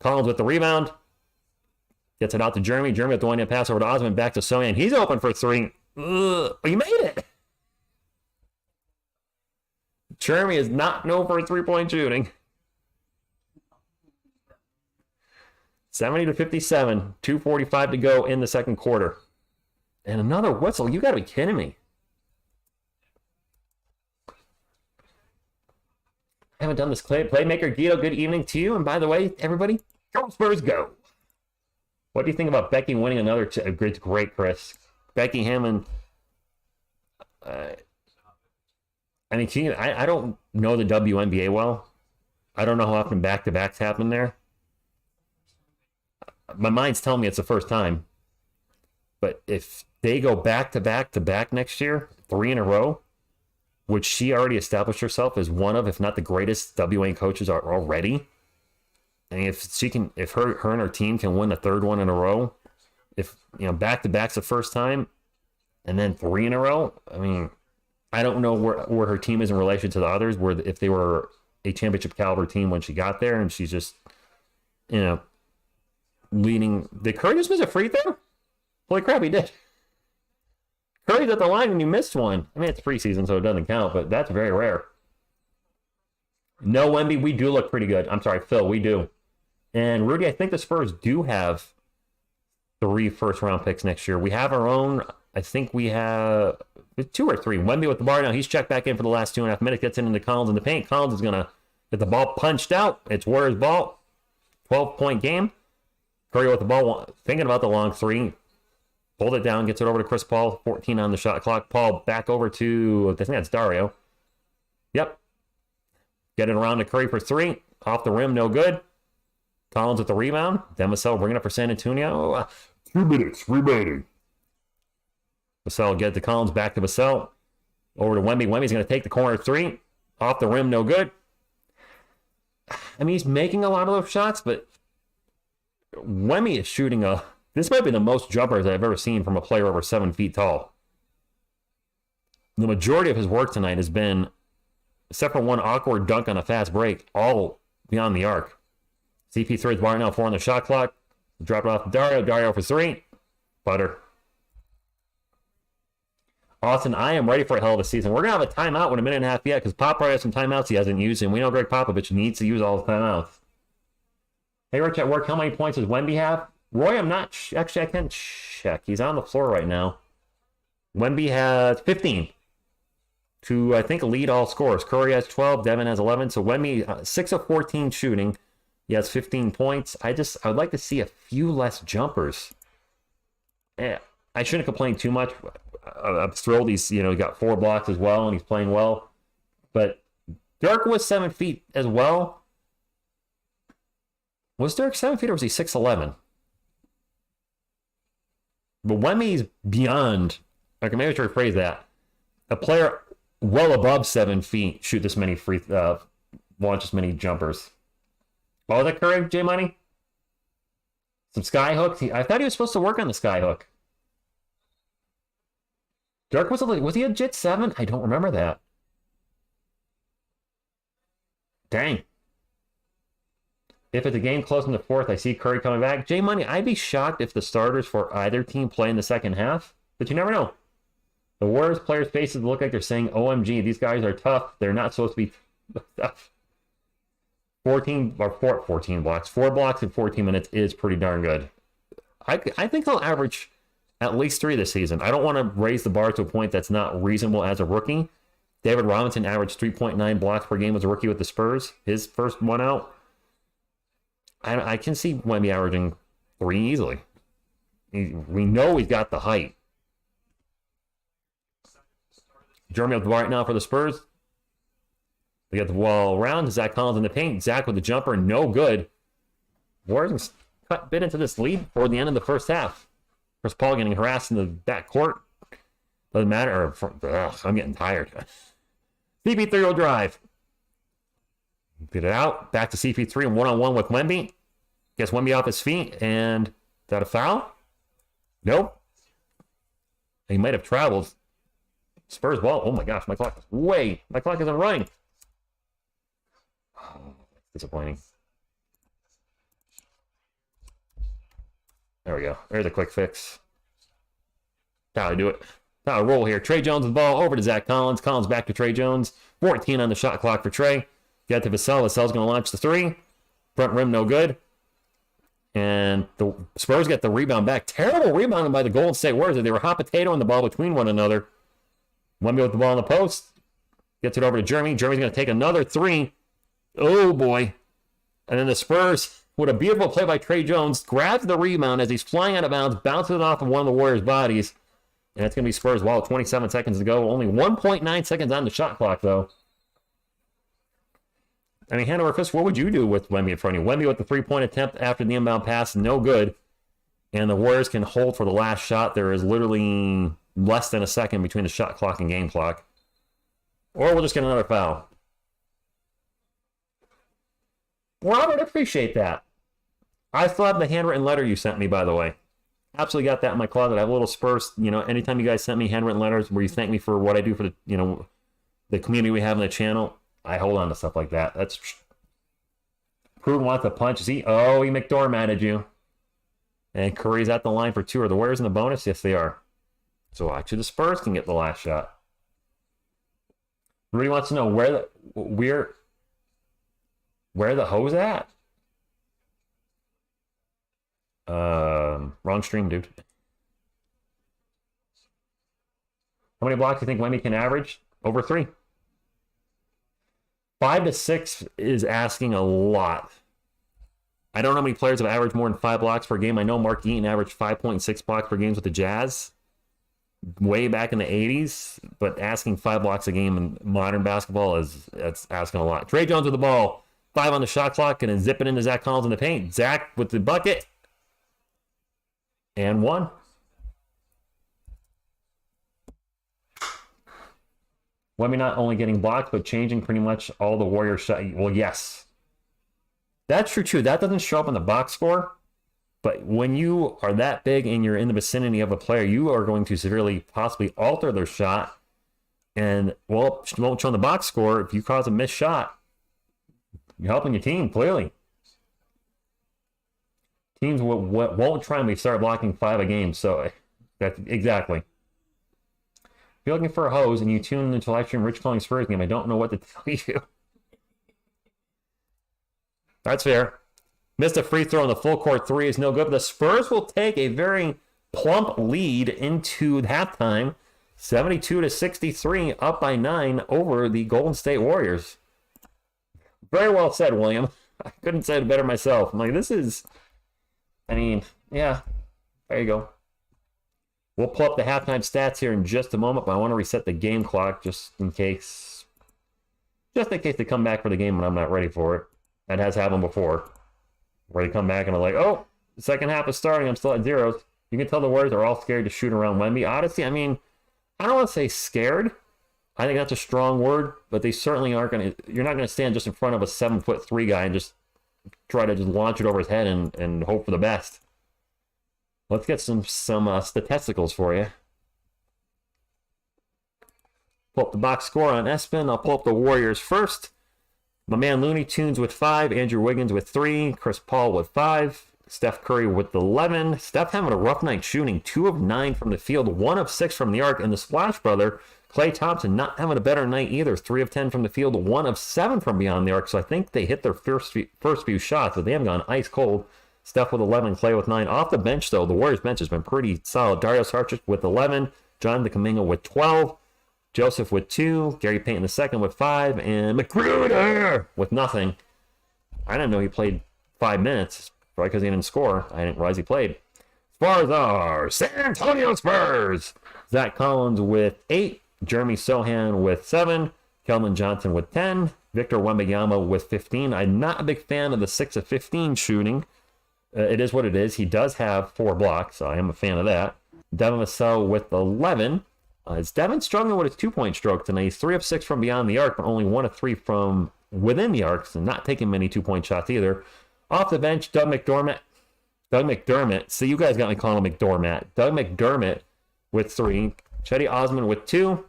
Collins with the rebound. Gets it out to Jeremy. Jeremy with the one-hand pass over to Osman. Back to Soyan. He's open for three. Ugh, but he made it. Jeremy is not known for three-point shooting. 70-57. 2:45 to go in the second quarter. And another whistle. You got to be kidding me. I haven't done this. Playmaker Guido, good evening to you. And by the way, everybody, go Spurs, go. What do you think about Becky winning another? Great, Chris. Becky Hammond. I mean, I don't know the WNBA well. I don't know how often back-to-backs happen there. My mind's telling me it's the first time. But if they go back-to-back-to-back next year, 3 in a row, which she already established herself as one of, if not the greatest WNBA coaches are already. And if her and her team can win the third one in a row, if back-to-back's the first time, and then 3 in a row, I mean, I don't know where her team is in relation to the others, where if they were a championship caliber team when she got there, and she's just, leading. Did Curry just miss a free throw? Holy crap, he did. Curry's at the line and you missed one. I mean, it's preseason, so it doesn't count, but that's very rare. No, Wemby, we do look pretty good. I'm sorry, Phil, we do. And Rudy, I think the Spurs do have 3 first-round picks next year. We have our own. I think we have 2 or 3. Wemby with the bar now. He's checked back in for the last 2.5 minutes. Gets into Collins in the paint. Collins is going to get the ball punched out. It's Warriors ball. 12-point game. Curry with the ball, thinking about the long 3. Hold it down, gets it over to Chris Paul. 14 on the shot clock. Paul back over to, I think that's Dario. Yep. Get it around to Curry for 3. Off the rim, no good. Collins with the rebound. Vassell bringing up for San Antonio. 2 minutes remaining. Vassell get to Collins, back to Vassell. Over to Wemby. Wemby's going to take the corner 3. Off the rim, no good. I mean, he's making a lot of those shots, but Wemby is shooting this might be the most jumpers I've ever seen from a player over 7 feet tall. The majority of his work tonight has been, except for one awkward dunk on a fast break, all beyond the arc. CP3 is bar now, 4 on the shot clock. Drop it off to Dario. Dario for 3. Butter. Austin, I am ready for a hell of a season. We're going to have a timeout in a minute and a half yet because Pop probably has some timeouts he hasn't used, and we know Greg Popovich needs to use all his timeouts. Hey, Rich, at work, how many points does Wemby have? Roy, I'm not... Actually, I can't check. He's on the floor right now. Wemby has 15 to, I think, lead all scores. Curry has 12. Devin has 11. So Wemby, 6 of 14 shooting. He has 15 points. I'd like to see a few less jumpers. I shouldn't complain too much. I'm thrilled he got 4 blocks as well, and he's playing well. But Dirk was 7 feet as well. Was Dirk 7 feet or was he 6'11"? But Wemmy's beyond. Okay, maybe I should rephrase that. A player well above 7 feet shoot this many launch this many jumpers. Oh, was that Curry, J Money? Some sky hooks. I thought he was supposed to work on the sky hook. Dirk was he a legit 7? I don't remember that. Dang. If it's a game close in the 4th, I see Curry coming back. J Money, I'd be shocked if the starters for either team play in the second half, but you never know. The Warriors players' faces look like they're saying, OMG, these guys are tough. They're not supposed to be tough. 14 blocks. 4 blocks in 14 minutes is pretty darn good. I think he'll average at least 3 this season. I don't want to raise the bar to a point that's not reasonable as a rookie. David Robinson averaged 3.9 blocks per game as a rookie with the Spurs. His first one out. I can see Wemby averaging 3 easily. We know he's got the height. Jeremy up the bar right now for the Spurs. They got the wall around. Zach Collins in the paint. Zach with the jumper. No good. Warriors cut a bit into this lead toward the end of the first half. Chris Paul getting harassed in the back court. Doesn't matter. I'm getting tired. CP3 will drive. Get it out. Back to CP3 and one-on-one with Wemby. Gets Wemby off his feet. And is that a foul? Nope. He might have traveled. Spurs ball. Oh my gosh, my clock isn't running. Oh, disappointing. There we go. There's a quick fix. That's how I do it. That's how I roll here. Trey Jones with the ball over to Zach Collins. Collins back to Trey Jones. 14 on the shot clock for Trey. Get to Vassell. Vassell's going to launch the three. Front rim, no good. And the Spurs get the rebound back. Terrible rebounding by the Golden State Warriors. They were hot potatoing the ball between one another. Wemby with the ball in the post. Gets it over to Jeremy. Jeremy's going to take another three. Oh, boy. And then the Spurs, with a beautiful play by Trey Jones, grabs the rebound as he's flying out of bounds, bounces it off of one of the Warriors' bodies. And it's going to be Spurs' ball. 27 seconds to go. Only 1.9 seconds on the shot clock, though. I mean, hand over fist, what would you do with Wemby in front of you? Wemby with the three-point attempt after the inbound pass, no good. And the Warriors can hold for the last shot. There is literally less than a second between the shot clock and game clock. Or we'll just get another foul. Robert, appreciate that. I still have the handwritten letter you sent me, by the way. Absolutely got that in my closet. I have a little Spurs, anytime you guys sent me handwritten letters where you thank me for what I do for the, the community we have on the channel, I hold on to stuff like that. That's Pruden wants a punch. He McDormatted you. And Curry's at the line for two. Are the Warriors in the bonus? Yes, they are. So actually the Spurs can get the last shot. Rudy wants to know where the hose at? Wrong stream, dude. How many blocks do you think Wemby can average? Over 3. 5 to 6 is asking a lot. I don't know how many players have averaged more than 5 blocks per game. I know Mark Eaton averaged 5.6 blocks per game with the Jazz way back in the 80s, but asking 5 blocks a game in modern basketball that's asking a lot. Trey Jones with the ball. 5 on the shot clock, and then zip it into Zach Collins in the paint. Zach with the bucket. And 1. Wemby not only getting blocked, but changing pretty much all the Warrior shot. Well, yes. That's true, too. That doesn't show up in the box score. But when you are that big and you're in the vicinity of a player, you are going to severely possibly alter their shot. And, well, it won't show in the box score. If you cause a missed shot, you're helping your team, clearly. Teams won't try and start blocking 5 a game. So, that's exactly. If you're looking for a hose and you tune into live stream Rich calling Spurs game, I don't know what to tell you. That's fair. Missed a free throw on the full court 3 is no good. But the Spurs will take a very plump lead into halftime. 72-63, up by 9 over the Golden State Warriors. Very well said, William. I couldn't say it better myself. I'm like, yeah, there you go. We'll pull up the halftime stats here in just a moment, but I want to reset the game clock just in case they come back for the game when I'm not ready for it. That has happened before. Where they come back and are like, oh, the second half is starting, I'm still at zeros. You can tell the Warriors are all scared to shoot around Wemby. Honestly, I don't want to say scared. I think that's a strong word, but they certainly aren't going to. You're not going to stand just in front of a 7'3" guy and just try to just launch it over his head and hope for the best. Let's get some statisticals for you. Pull up the box score on ESPN. I'll pull up the Warriors first. My man Looney Tunes with 5, Andrew Wiggins with 3, Chris Paul with 5, Steph Curry with 11. Steph having a rough night shooting, 2 of 9 from the field, 1 of 6 from the arc, and the Splash brother, Klay Thompson, not having a better night either, 3 of 10 from the field, 1 of 7 from beyond the arc. So I think they hit their first few shots, but they haven't gone ice cold. Steph with 11, Klay with 9. Off the bench, though, the Warriors bench has been pretty solid. Dario Saric with 11, Jonathan Kuminga with 12, Joseph with 2, Gary Payton II with 5, and McGruder with nothing. I didn't know he played 5 minutes, probably because he didn't score. I didn't realize he played. Spurs are San Antonio Spurs. Zach Collins with 8, Jeremy Sohan with 7, Kelvin Johnson with 10, Victor Wembanyama with 15. I'm not a big fan of the 6 of 15 shooting. It is what it is. He does have 4 blocks, so I am a fan of that. Devin Vassell with 11. Is Devin struggling with his 2-point stroke tonight? He's 3 of 6 from beyond the arc, but only 1 of 3 from within the arcs and not taking many 2-point shots either. Off the bench, Doug McDermott. See, you guys got me calling him McDormand. Doug McDermott with 3. Chetty Osman with 2.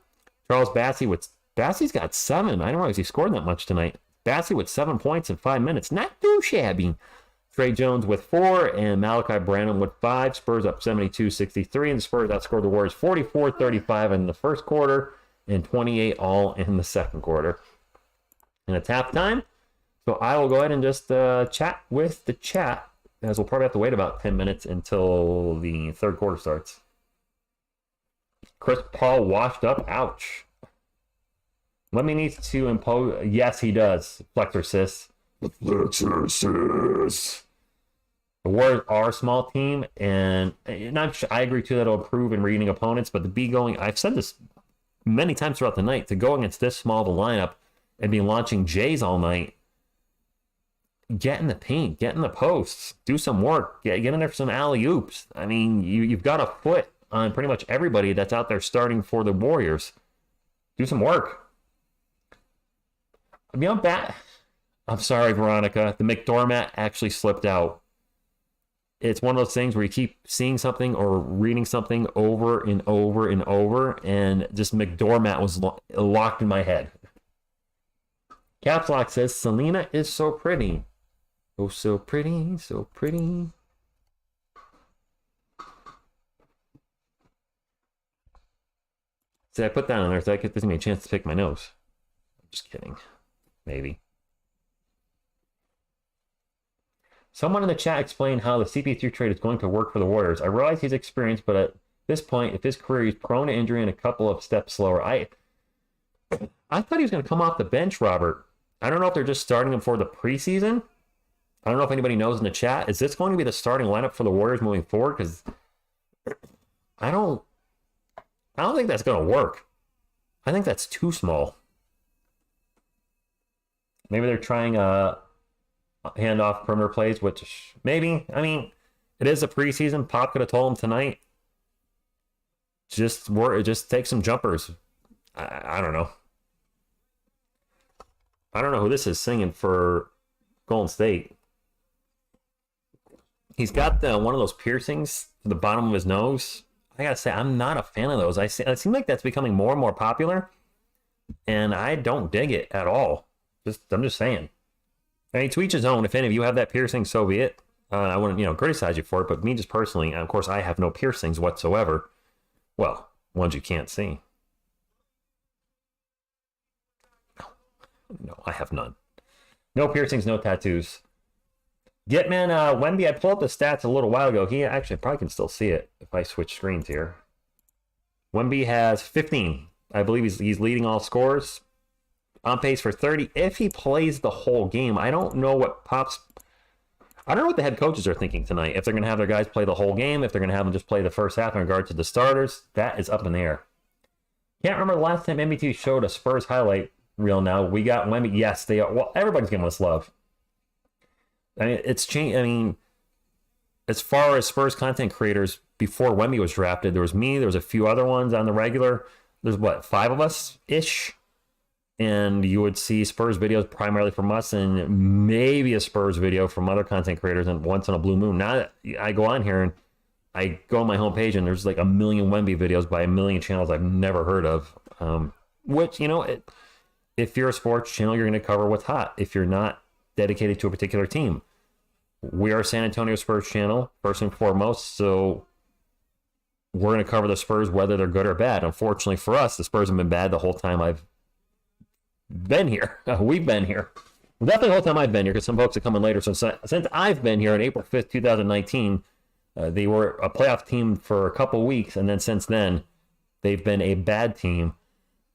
Charles Bassey's got 7. I didn't realize he scored that much tonight. Bassey with 7 points in 5 minutes. Not too shabby. Trey Jones with 4 and Malachi Branham with 5. Spurs up 72-63, and the Spurs outscored the Warriors 44-35 in the first quarter and 28 all in the second quarter. And it's halftime, so I will go ahead and just chat with the chat, as we'll probably have to wait about 10 minutes until the third quarter starts. Chris Paul washed up. Ouch. Wemby needs to impose. Yes, he does. Flexor sis. Flexor sis. The Warriors are a small team, and I agree too that it'll improve in reading opponents. But to be going, I've said this many times throughout the night, to go against this small of a lineup and be launching Jays all night, get in the paint, get in the posts, do some work, get in there for some alley oops. I mean, you've got a foot on pretty much everybody that's out there starting for the Warriors. Do some work. I mean, I'm sorry, Veronica. The McDormand actually slipped out. It's one of those things where you keep seeing something or reading something over and over and over, and just McDormand was locked in my head. Caps Lock says, Selena is so pretty. Oh, so pretty, so pretty. See, I put that on there so it gives me a chance to pick my nose. Just kidding. Maybe. Someone in the chat explained how the CP3 trade is going to work for the Warriors. I realize he's experienced, but at this point, if his career is prone to injury and a couple of steps slower, I thought he was going to come off the bench, Robert. I don't know if they're just starting him for the preseason. I don't know if anybody knows in the chat. Is this going to be the starting lineup for the Warriors moving forward? Because I don't think that's going to work. I think that's too small. Maybe they're trying handoff perimeter plays, which maybe, I mean, it is a preseason. Pop could have told him tonight, just take some jumpers. I don't know. I don't know who this is singing for Golden State. He's got one of those piercings to the bottom of his nose. I gotta say, I'm not a fan of those. It seems like that's becoming more and more popular, and I don't dig it at all. I'm just saying. I mean, to each his own. If any of you have that piercing, so be it. I wouldn't, criticize you for it, but me just personally, of course, I have no piercings whatsoever. Well, ones you can't see. No, I have none. No piercings, no tattoos. Getman, Wemby, I pulled up the stats a little while ago. He actually probably can still see it if I switch screens here. Wemby has 15. I believe he's leading all scorers. On pace for 30 if he plays the whole game. I don't know what the head coaches are thinking tonight. If they're going to have their guys play the whole game, if they're going to have them just play the first half in regard to the starters, that is up in the air. Can't remember the last time MBT showed a Spurs highlight reel now. We got Wemby. Yes, they are. Well, everybody's giving us love. I mean, it's changed. I mean, as far as Spurs content creators, before Wemby was drafted, there was me, there was a few other ones on the regular. There's 5 of us-ish? And you would see Spurs videos primarily from us and maybe a Spurs video from other content creators and once in a blue moon. Now I go on here and I go on my homepage and there's like a million Wemby videos by a million channels I've never heard of. Which, if you're a sports channel, you're going to cover what's hot. If you're not dedicated to a particular team. We are a San Antonio Spurs channel, first and foremost, so we're going to cover the Spurs whether they're good or bad. Unfortunately for us, the Spurs have been bad the whole time I've been here. We've been here. Well, definitely the whole time I've been here, because some folks are coming later. So since I've been here on April 5th, 2019, they were a playoff team for a couple weeks, and then since then, they've been a bad team.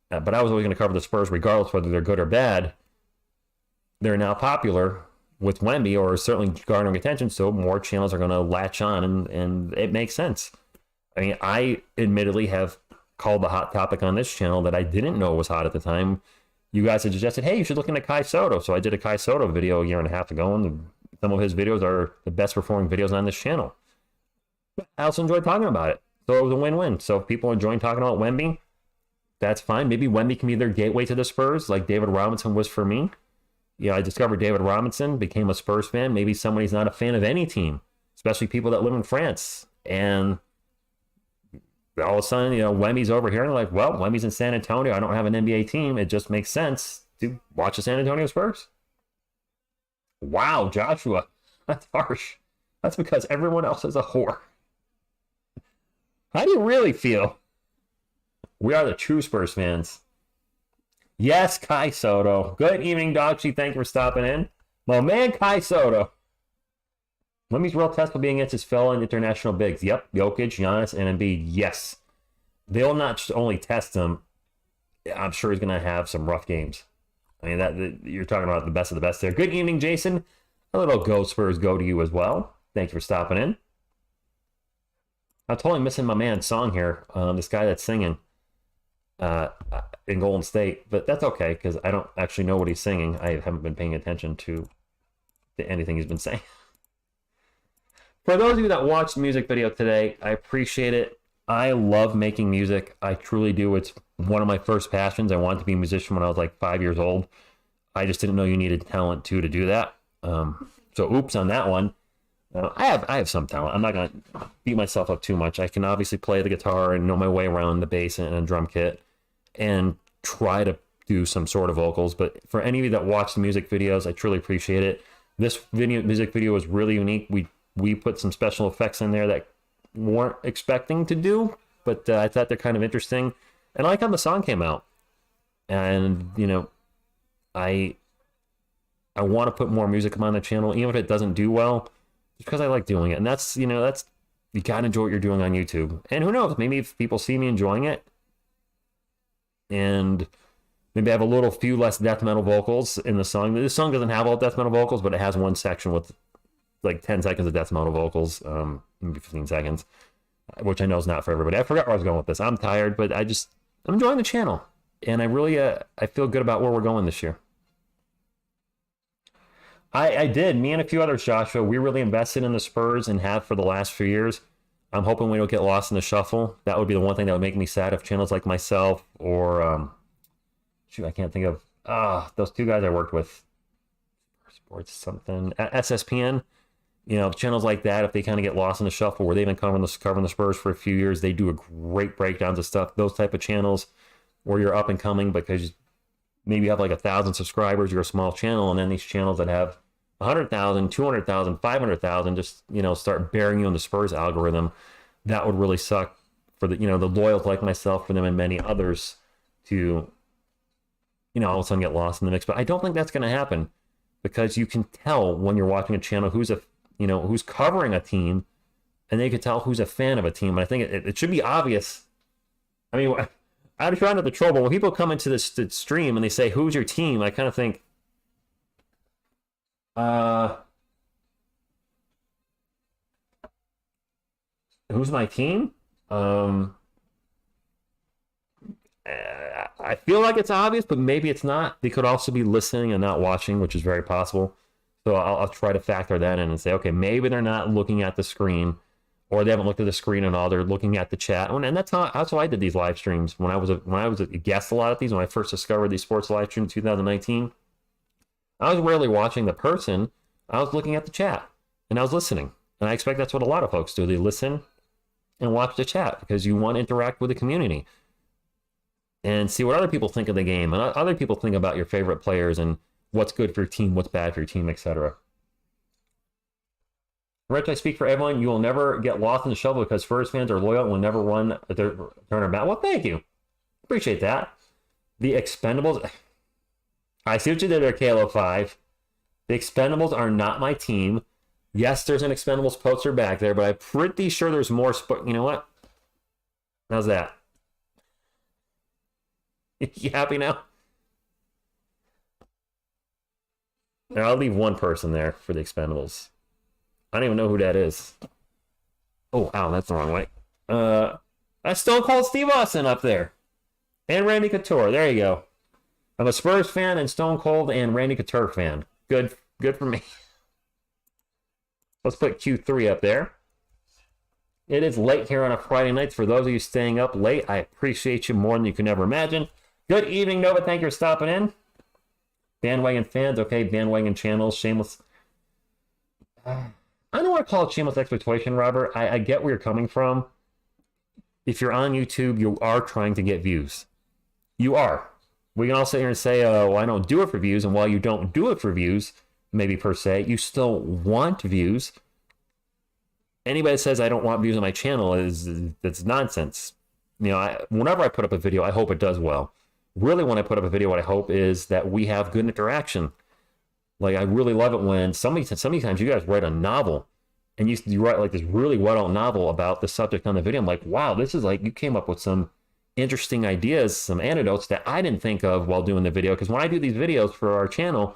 But I was always going to cover the Spurs regardless whether they're good or bad. They're now popular with Wemby, or certainly garnering attention, so more channels are going to latch on, and it makes sense. I mean, I admittedly have called the hot topic on this channel that I didn't know was hot at the time. You guys had suggested, hey, you should look into Kai Soto. So I did a Kai Soto video a year and a half ago, and some of his videos are the best performing videos on this channel. I also enjoyed talking about it. So it was a win-win. So if people are enjoying talking about Wemby, that's fine. Maybe Wemby can be their gateway to the Spurs, like David Robinson was for me. I discovered David Robinson, became a Spurs fan. Maybe somebody's not a fan of any team, especially people that live in France. And all of a sudden, Wemby's over here, and they're like, well, Wemby's in San Antonio. I don't have an NBA team. It just makes sense to watch the San Antonio Spurs. Wow, Joshua. That's harsh. That's because everyone else is a whore. How do you really feel? We are the true Spurs fans. Yes, Kai Soto. Good evening, Dogshi. Thank you for stopping in. My man, Kai Soto. Wemby's real test will be against his fellow international bigs. Yep, Jokic, Giannis, and Embiid. Yes. They'll not only test him, I'm sure he's going to have some rough games. I mean, you're talking about the best of the best there. Good evening, Jason. A little Go Spurs go to you as well. Thank you for stopping in. I'm totally missing my man's song here. This guy that's singing in Golden State. But that's okay, because I don't actually know what he's singing. I haven't been paying attention to anything he's been saying. For those of you that watched the music video today, I appreciate it. I love making music. I truly do. It's one of my first passions. I wanted to be a musician when I was like 5 years old. I just didn't know you needed talent to do that. So oops on that one. I have some talent. I'm not going to beat myself up too much. I can obviously play the guitar and know my way around the bass and a drum kit and try to do some sort of vocals. But for any of you that watch the music videos, I truly appreciate it. This music video was really unique. We put some special effects in there that weren't expecting to do, but I thought they're kind of interesting. And I like how the song came out. And, I want to put more music on the channel, even if it doesn't do well, just because I like doing it. And that's you got to enjoy what you're doing on YouTube. And who knows, maybe if people see me enjoying it, and maybe I have a few less death metal vocals in the song. This song doesn't have all death metal vocals, but it has one section with like 10 seconds of death metal vocals, maybe 15 seconds, which I know is not for everybody. I forgot where I was going with this. I'm tired, but I'm enjoying the channel, and I really I feel good about where we're going this year. I did. Me and a few others, Joshua, we really invested in the Spurs and have for the last few years. I'm hoping we don't get lost in the shuffle. That would be the one thing that would make me sad if channels like myself or, I can't think of, those two guys I worked with, Sports something, SSPN, channels like that, if they kind of get lost in the shuffle where they've been covering the Spurs for a few years, they do a great breakdowns of stuff. Those type of channels where you're up and coming because maybe you have like 1,000 subscribers, you're a small channel, and then these channels that have 100,000, 200,000, 500,000 just, start bearing you in the Spurs algorithm. That would really suck for the loyals like myself, for them and many others to, all of a sudden get lost in the mix. But I don't think that's going to happen, because you can tell when you're watching a channel who's who's covering a team, and they can tell who's a fan of a team. And I think it should be obvious. I mean, I'm trying not to troll, but when people come into this stream and they say, who's your team? I kind of think, who's my team? I feel like it's obvious, but maybe it's not. They could also be listening and not watching, which is very possible. So I'll try to factor that in and say, okay, maybe they're not looking at the screen, or they haven't looked at the screen and all. They're looking at the chat. And that's how I did these live streams when I was a guest a lot of these. When I first discovered these sports live streams in 2019, I was rarely watching the person. I was looking at the chat and I was listening. And I expect that's what a lot of folks do. They listen and watch the chat because you want to interact with the community and see what other people think of the game and other people think about your favorite players and what's good for your team, what's bad for your team, etc. Rich, I speak for everyone. You will never get lost in the shuffle because Spurs fans are loyal and will never run their turnabout. Well, thank you. Appreciate that. The Expendables. I see what you did there, Kalo 5. The Expendables are not my team. Yes, there's an Expendables poster back there, but I'm pretty sure there's more. You know what? How's that? You happy now? Now, I'll leave one person there for the Expendables. I don't even know who that is. Oh, ow, that's the wrong way. That's Stone Cold Steve Austin up there. And Randy Couture. There you go. I'm a Spurs fan and Stone Cold and Randy Couture fan. Good for me. Let's put Q3 up there. It is late here on a Friday night. For those of you staying up late, I appreciate you more than you can ever imagine. Good evening, Nova. Thank you for stopping in. Bandwagon fans, okay, bandwagon channels, shameless. I don't want to call it shameless exploitation, Robert. I get where you're coming from. If you're on YouTube, you are trying to get views. You are. We can all sit here and say, oh, I don't do it for views. And while you don't do it for views, maybe per se, you still want views. Anybody that says I don't want views on my channel that's nonsense. You know, whenever I put up a video, I hope it does well. Really, when I put up a video, what I hope is that we have good interaction. Like, I really love it when sometimes you guys write a novel and you write like this really well-known novel about the subject on the video. I'm like, wow, this is like, you came up with some interesting ideas, some anecdotes that I didn't think of while doing the video. Because when I do these videos for our channel,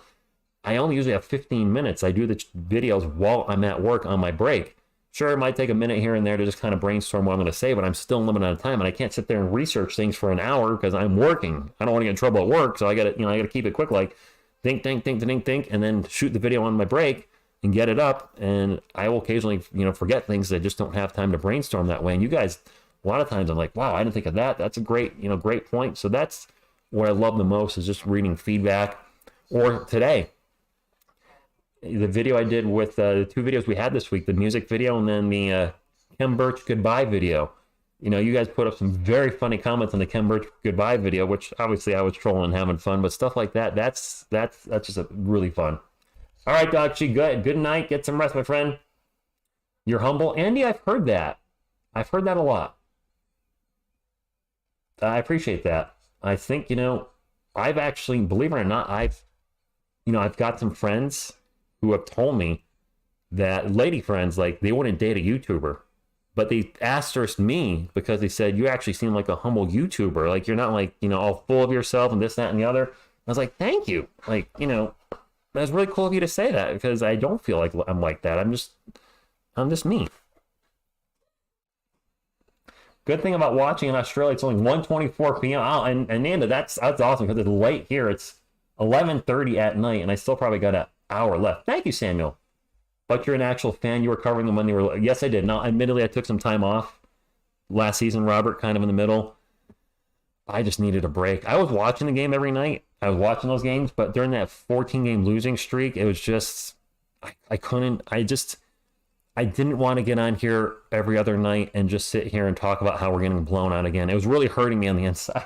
I only usually have 15 minutes. I do the videos while I'm at work on my break. Sure, it might take a minute here and there to just kind of brainstorm what I'm going to say, but I'm still limited on time, and I can't sit there and research things for an hour because I'm working. I don't want to get in trouble at work, so I got to keep it quick, like think, and then shoot the video on my break and get it up. And I will occasionally, forget things that I just don't have time to brainstorm that way. And you guys, a lot of times I'm like, wow, I didn't think of that. That's a great point. So that's what I love the most, is just reading feedback. Or today, the video I did with the two videos we had this week, the music video and then the Ken Birch goodbye video. You guys put up some very funny comments on the Ken Birch goodbye video, which obviously I was trolling and having fun, but stuff like that, that's just really fun. All right, Doc G, good night. Get some rest, my friend. You're humble. Andy, I've heard that. I've heard that a lot. I appreciate that. I think, I've actually, believe it or not, I've got some friends who have told me that, lady friends, like, they wouldn't date a YouTuber, but they asterisked me because they said, you actually seem like a humble YouTuber. Like, you're not like, all full of yourself and this, that, and the other. I was like, thank you. Like, that's really cool of you to say that, because I don't feel like I'm like that. I'm just me. Good thing about watching in Australia, it's only 1:24 p.m. Oh, and Nanda, that's awesome, because it's late here. It's 11:30 at night, and I still probably got an hour left. Thank you, Samuel. But you're an actual fan. You were covering them when they were... Yes, I did. Now, admittedly, I took some time off last season, Robert, kind of in the middle. I just needed a break. I was watching the game every night. I was watching those games, but during that 14-game losing streak, it was just... I couldn't... I didn't want to get on here every other night and just sit here and talk about how we're getting blown out again. It was really hurting me on the inside.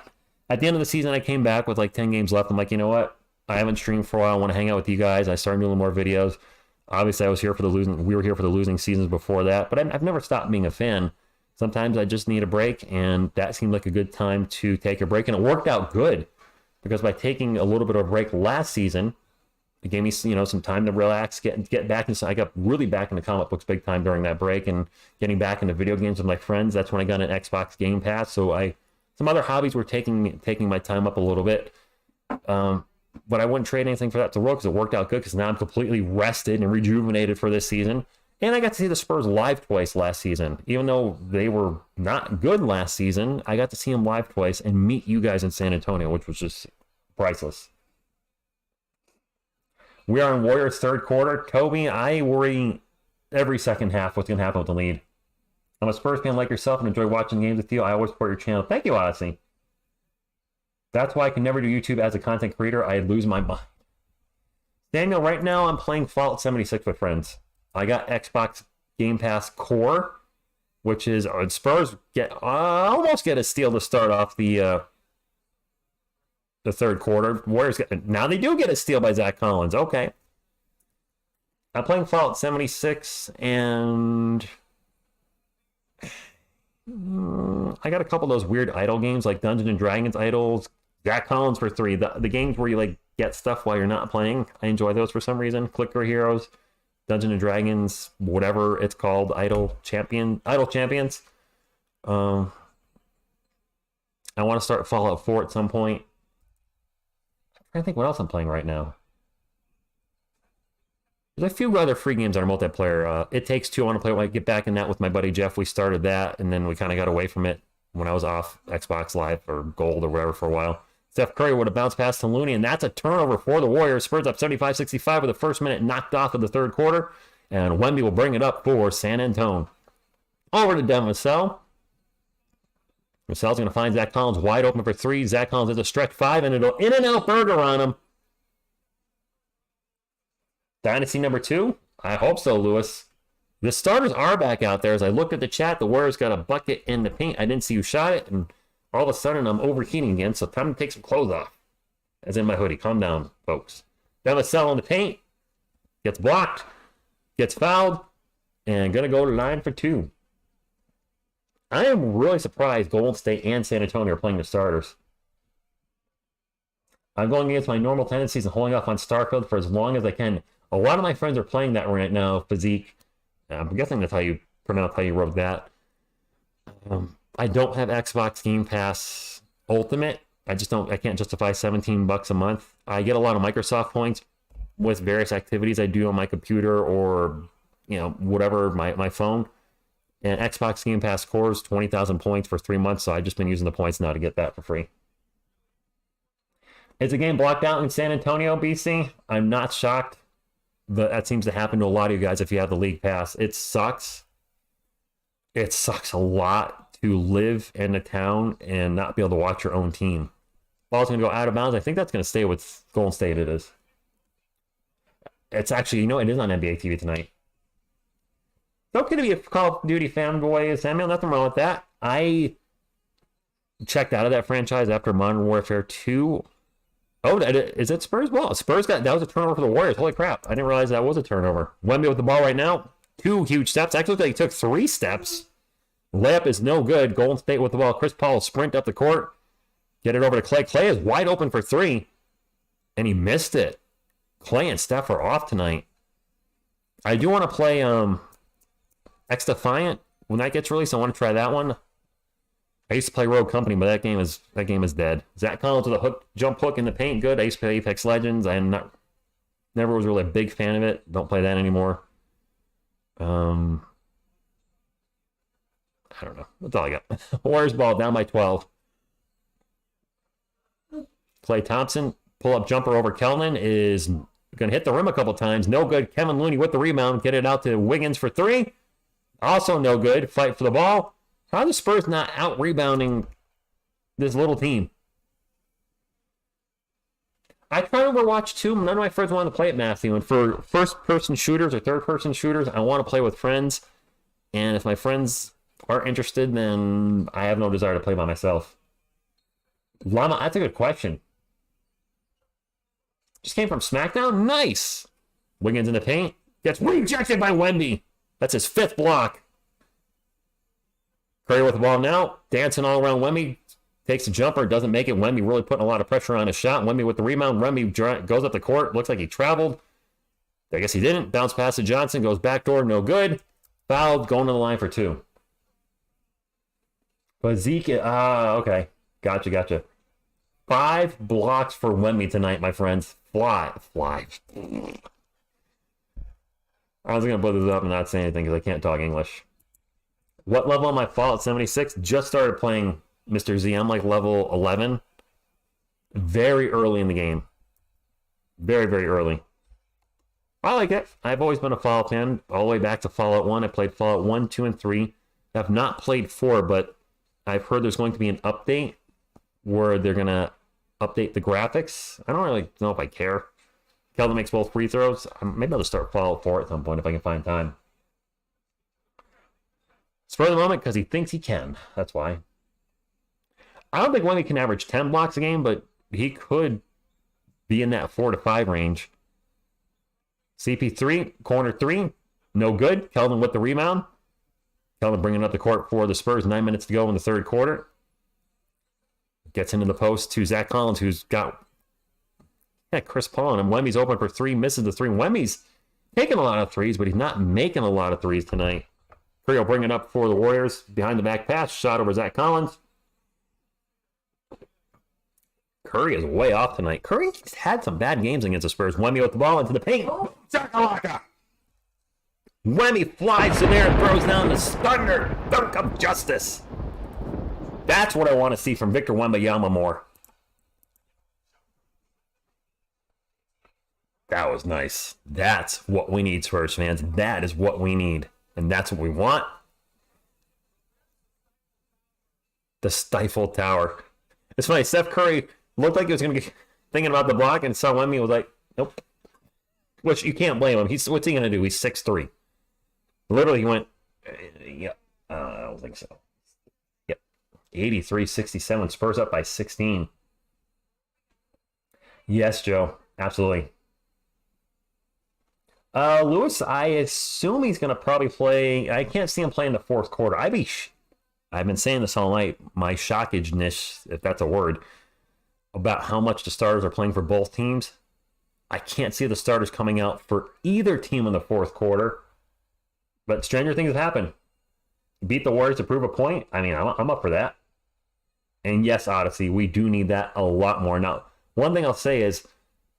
At the end of the season, I came back with like 10 games left. I'm like, you know what? I haven't streamed for a while. I want to hang out with you guys. I started doing more videos. Obviously, we were here for the losing seasons before that, but I've never stopped being a fan. Sometimes I just need a break, and that seemed like a good time to take a break, and it worked out good, because by taking a little bit of a break last season, it gave me, some time to relax, get back into. I got really back into comic books big time during that break, and getting back into video games with my friends. That's when I got an Xbox Game Pass. So some other hobbies were taking my time up a little bit. But I wouldn't trade anything for that to work, because it worked out good, because now I'm completely rested and rejuvenated for this season. And I got to see the Spurs live twice last season. Even though they were not good last season, I got to see them live twice and meet you guys in San Antonio, which was just priceless. We are in Warriors third quarter. Toby, I worry every second half what's going to happen with the lead. I'm a Spurs fan like yourself and enjoy watching games with you. I always support your channel. Thank you, Odyssey. That's why I can never do YouTube as a content creator. I lose my mind. Daniel, right now I'm playing Fallout 76 with friends. I got Xbox Game Pass Core, which is Spurs almost get a steal to start off the third quarter. Warriors now they do get a steal by Zach Collins. Okay. I'm playing Fallout 76, and I got a couple of those weird idle games like Dungeons and Dragons idols. Zach Collins for 3. The games where you like get stuff while you're not playing. I enjoy those for some reason. Clicker Heroes, Dungeons and Dragons, whatever it's called, Idle Champions. I want to start Fallout 4 at some point. I'm trying to think what else I'm playing right now. There's a few other free games that are multiplayer. It Takes Two. I want to play when I get back in that with my buddy Jeff. We started that, and then we kind of got away from it when I was off Xbox Live or Gold or whatever for a while. Steph Curry would have bounced past to Looney, and that's a turnover for the Warriors. Spurs up 75-65 with the first minute knocked off of the third quarter, and Wemby will bring it up for San Antonio. Over to Devin Vassell. Vassell's going to find Zach Collins wide open for 3. Zach Collins has a stretch 5, and it'll In-N-Out burger on him. Dynasty number 2? I hope so, Lewis. The starters are back out there. As I looked at the chat, the Warriors got a bucket in the paint. I didn't see who shot it, and all of a sudden I'm overheating again, so time to take some clothes off. As in my hoodie. Calm down, folks. Devasell in the paint. Gets blocked. Gets fouled. And going to go to 9 for 2. I am really surprised Golden State and San Antonio are playing the starters. I'm going against my normal tendencies and holding off on Starfield for as long as I can. A lot of my friends are playing that right now, Physique. I'm guessing that's how you pronounce how you wrote that. I don't have Xbox Game Pass Ultimate. I can't justify $17 a month. I get a lot of Microsoft points with various activities I do on my computer or, whatever, my phone. And Xbox Game Pass scores 20,000 points for 3 months, so I've just been using the points now to get that for free. Is the game blocked out in San Antonio, BC? I'm not shocked, but that seems to happen to a lot of you guys if you have the League Pass. It sucks. It sucks a lot to live in a town and not be able to watch your own team. Ball's going to go out of bounds. I think that's going to stay with Golden State. It is. It's actually, it is on NBA TV tonight. It's okay to be a Call of Duty fanboy, Samuel. Nothing wrong with that. I checked out of that franchise after Modern Warfare 2. Oh, is it Spurs ball? That was a turnover for the Warriors. Holy crap. I didn't realize that was a turnover. Wemby with the ball right now. 2 huge steps. Actually, they took 3 steps. Layup is no good. Golden State with the ball. Chris Paul will sprint up the court. Get it over to Clay. Clay is wide open for 3. And he missed it. Clay and Steph are off tonight. I do want to play X Defiant. When that gets released, I want to try that one. I used to play Rogue Company, but that game is dead. Zach Collins with a jump hook in the paint, good. I used to play Apex Legends. Never was really a big fan of it. Don't play that anymore. I don't know. That's all I got. Warriors ball down by 12. Klay Thompson, pull-up jumper over Kellnan is going to hit the rim a couple times. No good. Kevin Looney with the rebound. Get it out to Wiggins for 3. Also no good. Fight for the ball. How are the Spurs not out-rebounding this little team? I try to overwatch too. None of my friends want to play it, Matthew. And for first-person shooters or third-person shooters, I want to play with friends. And if my friends aren't interested, then I have no desire to play by myself. Llama, that's a good question. Just came from SmackDown? Nice! Wiggins in the paint. Gets rejected by Wemby. That's his 5th block. Curry with the ball now. Dancing all around Wemby. Takes a jumper. Doesn't make it. Wemby really putting a lot of pressure on his shot. Wemby with the rebound. Wemby goes up the court. Looks like he traveled. I guess he didn't. Bounce pass to Johnson. Goes backdoor. No good. Fouled. Going to the line for 2. But Zeke. Okay. Gotcha. 5 blocks for Wemby tonight, my friends. Fly. I was going to put this up and not say anything because I can't talk English. What level am I Fallout 76? Just started playing Mr. Z. I'm like level 11. Very early in the game. Very, very early. I like it. I've always been a Fallout fan. All the way back to Fallout 1. I played Fallout 1, 2, and 3. I've not played 4, but I've heard there's going to be an update where they're going to update the graphics. I don't really know if I care. Kelvin makes both free throws. Maybe I'll just start Fallout 4 at some point if I can find time. Spur of the moment because he thinks he can. That's why. I don't think Wemby can average 10 blocks a game, but he could be in that 4 to 5 range. CP3, corner 3. No good. Kelvin with the rebound. Kelvin bringing up the court for the Spurs. 9 minutes to go in the 3rd quarter. Gets into the post to Zach Collins, who's got Chris Paul, and Wemby's open for 3, misses the 3. Wemby's taking a lot of 3s, but he's not making a lot of 3s tonight. Curry will bring it up for the Warriors. Behind the back pass, shot over Zach Collins. Curry is way off tonight. Curry's had some bad games against the Spurs. Wemby with the ball into the paint. Zakalaka! Wemby flies in there and throws down the stunner dunk of justice. That's what I want to see from Victor Wembanyama more. That was nice. That's what we need, Spurs fans. That is what we need. And that's what we want. The stifled tower. It's funny. Steph Curry looked like he was going to be thinking about the block and saw Wemby was like, nope. which you can't blame him. What's he going to do? He's 6'3". Literally, he went, yeah, I don't think so. Yep, 83-67. Spurs up by 16. Yes, Joe, absolutely. Lewis, I assume he's going to probably play. I can't see him playing the fourth quarter. I've been saying this all night, my shockageness, if that's a word, about how much the starters are playing for both teams. I can't see the starters coming out for either team in the fourth quarter. But stranger things have happened. Beat the Warriors to prove a point. I mean, I'm up for that. And yes, Odyssey, we do need that a lot more. Now, one thing I'll say is,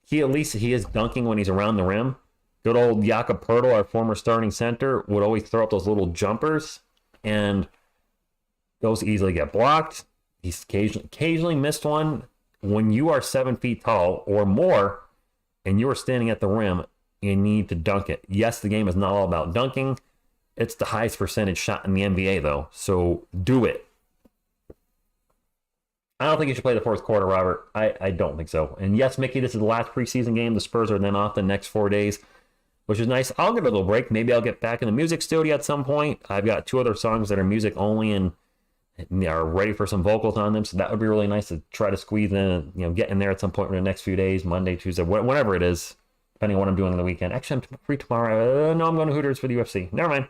he is dunking when he's around the rim. Good old Jakob Poeltl, our former starting center, would always throw up those little jumpers, and those easily get blocked. He's occasionally missed one. When you are 7 feet tall or more, and you are standing at the rim, you need to dunk it. Yes, the game is not all about dunking. It's the highest percentage shot in the NBA, though, so do it. I don't think you should play the fourth quarter, Robert. I don't think so. And yes, Mickey, this is the last preseason game. The Spurs are then off the next 4 days, which is nice. I'll get a little break. Maybe I'll get back in the music studio at some point. I've got 2 other songs that are music only and are ready for some vocals on them, so that would be really nice to try to squeeze in, get in there at some point in the next few days, Monday, Tuesday, whatever it is, depending on what I'm doing on the weekend. Actually, I'm free tomorrow. No, I'm going to Hooters for the UFC. Never mind.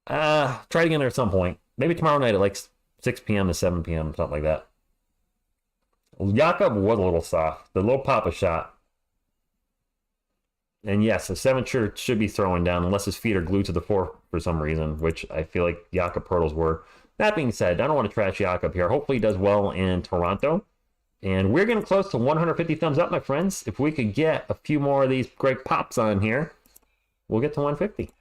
Try to get in there at some point. Maybe tomorrow night at like 6 p.m. to 7 p.m., something like that. Jakob was a little soft. The little pop-up shot. And yes, the 7 should be throwing down unless his feet are glued to the floor for some reason, which I feel like Jakob Poeltl's were. That being said, I don't want to trash Jakob here. Hopefully he does well in Toronto. And we're getting close to 150 thumbs up, my friends. If we could get a few more of these great pops on here, we'll get to 150.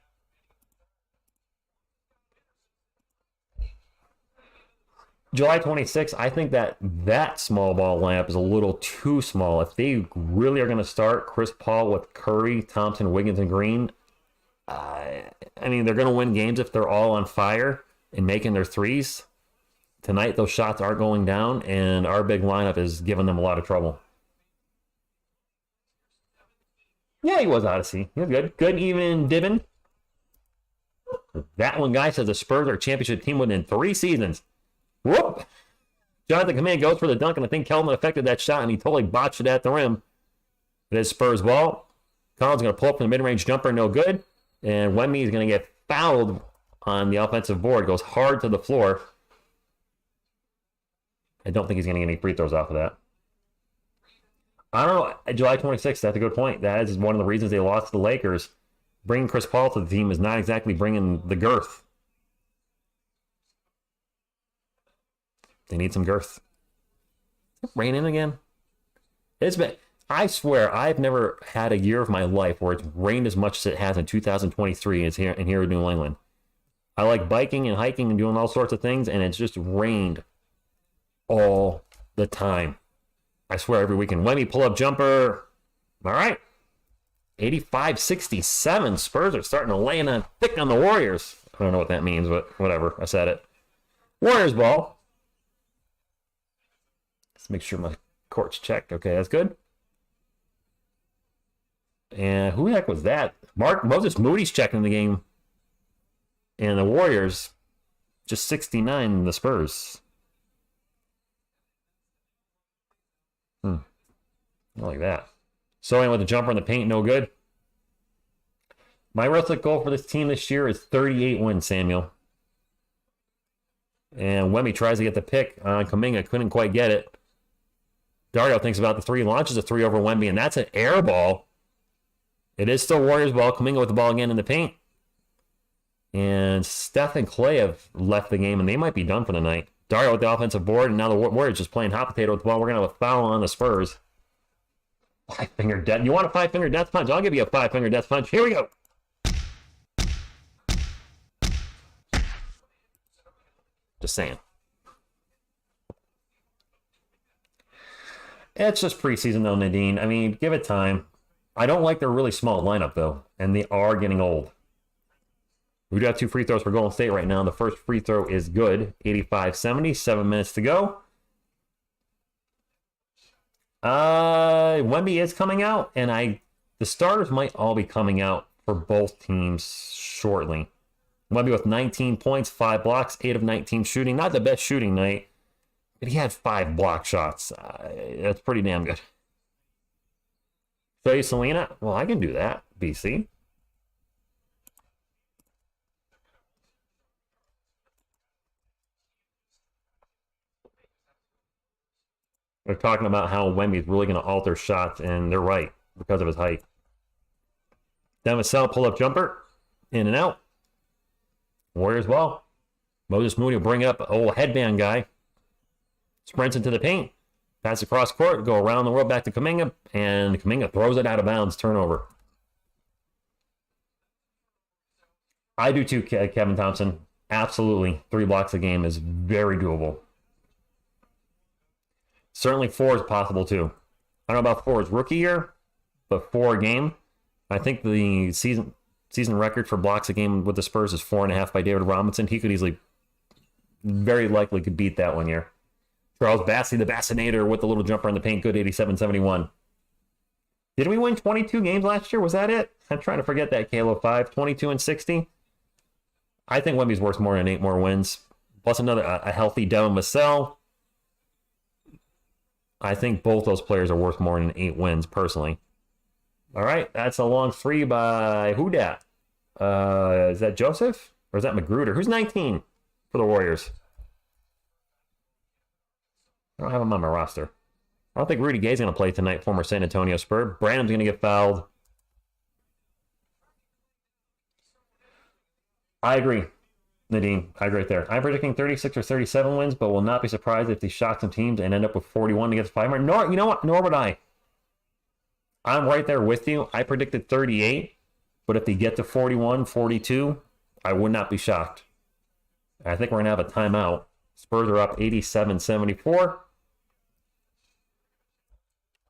July 26th, I think that small ball lineup is a little too small. If they really are going to start Chris Paul with Curry, Thompson, Wiggins, and Green, I mean, they're going to win games if they're all on fire and making their threes. Tonight, those shots aren't going down, and our big lineup is giving them a lot of trouble. Yeah, he was Odyssey. He was good. Good even Dibbin. That one guy says the Spurs are a championship team within 3 seasons. Whoop! Jonathan Command goes for the dunk, and I think Kelman affected that shot, and he totally botched it at the rim. It is Spurs ball. Collins going to pull up from the mid-range jumper, no good. And Wemby is going to get fouled on the offensive board. Goes hard to the floor. I don't think he's going to get any free throws off of that. I don't know. July 26th, that's a good point. That is one of the reasons they lost to the Lakers. Bringing Chris Paul to the team is not exactly bringing the girth. They need some girth. Is it raining again? It's been. I swear, I've never had a year of my life where it's rained as much as it has in 2023 as here in New England. I like biking and hiking and doing all sorts of things, and it's just rained all the time. I swear, every weekend. Wemby pull-up jumper. All right. 85-67. Spurs are starting to lay on thick on the Warriors. I don't know what that means, but whatever. I said it. Warriors ball. Let's make sure my court's checked. Okay, that's good. And who the heck was that? Moses Moody's checking the game. And the Warriors, just 69 the Spurs. I like that. So with the jumper in the paint, no good. My realistic goal for this team this year is 38 wins, Samuel. And Wemby tries to get the pick on Kuminga, couldn't quite get it. Dario thinks about the 3, launches a 3 over Wemby, and that's an air ball. It is still Warriors ball. Kuminga with the ball again in the paint. And Steph and Clay have left the game, and they might be done for the night. Dario with the offensive board, and now the Warriors just playing hot potato with the ball. We're going to have a foul on the Spurs. 5-finger death. You want a 5-finger death punch? I'll give you a 5-finger death punch. Here we go. Just saying. It's just preseason, though, Nadine. I mean, give it time. I don't like their really small lineup, though, and they are getting old. We do have 2 free throws for Golden State right now. The first free throw is good. 85-70, 7 minutes to go. Wemby is coming out, and I The starters might all be coming out for both teams shortly. Wemby with 19 points, 5 blocks, 8 of 19 shooting. Not the best shooting night, but he had 5 block shots. That's pretty damn good. Trey Selena, well, I can do that, BC. They're talking about how Wemby's really going to alter shots, and they're right because of his height. Then Vassell pull-up jumper, in and out. Warriors ball. Moses Moody will bring up old headband guy. Sprints into the paint. Pass across court, go around the world back to Kuminga, and Kuminga throws it out of bounds. Turnover. I do too, Kevin Thompson. Absolutely. 3 blocks a game is very doable. Certainly 4 is possible too. I don't know about 4's rookie year, but 4 a game. I think the season record for blocks a game with the Spurs is 4.5 by David Robinson. He could easily, very likely could beat that one year. Charles Bassey, the Bassinator, with the little jumper in the paint, good 87-71. Did we win 22 games last year? Was that it? I'm trying to forget that, Kalo 5. 22 and 60? I think Wemby's worth more than 8 more wins. Plus a healthy Devin Vassell. I think both those players are worth more than 8 wins, personally. All right, that's a long 3 by who dat? Is that Joseph? Or is that Magruder? Who's 19 for the Warriors? I don't have him on my roster. I don't think Rudy Gay's going to play tonight, former San Antonio Spur. Brandon's going to get fouled. I agree, Nadine. I agree right there. I'm predicting 36 or 37 wins, but will not be surprised if they shock some teams and end up with 41 against 500. Nor, you know what? Nor would I. I'm right there with you. I predicted 38, but if they get to 41, 42, I would not be shocked. I think we're going to have a timeout. Spurs are up 87-74.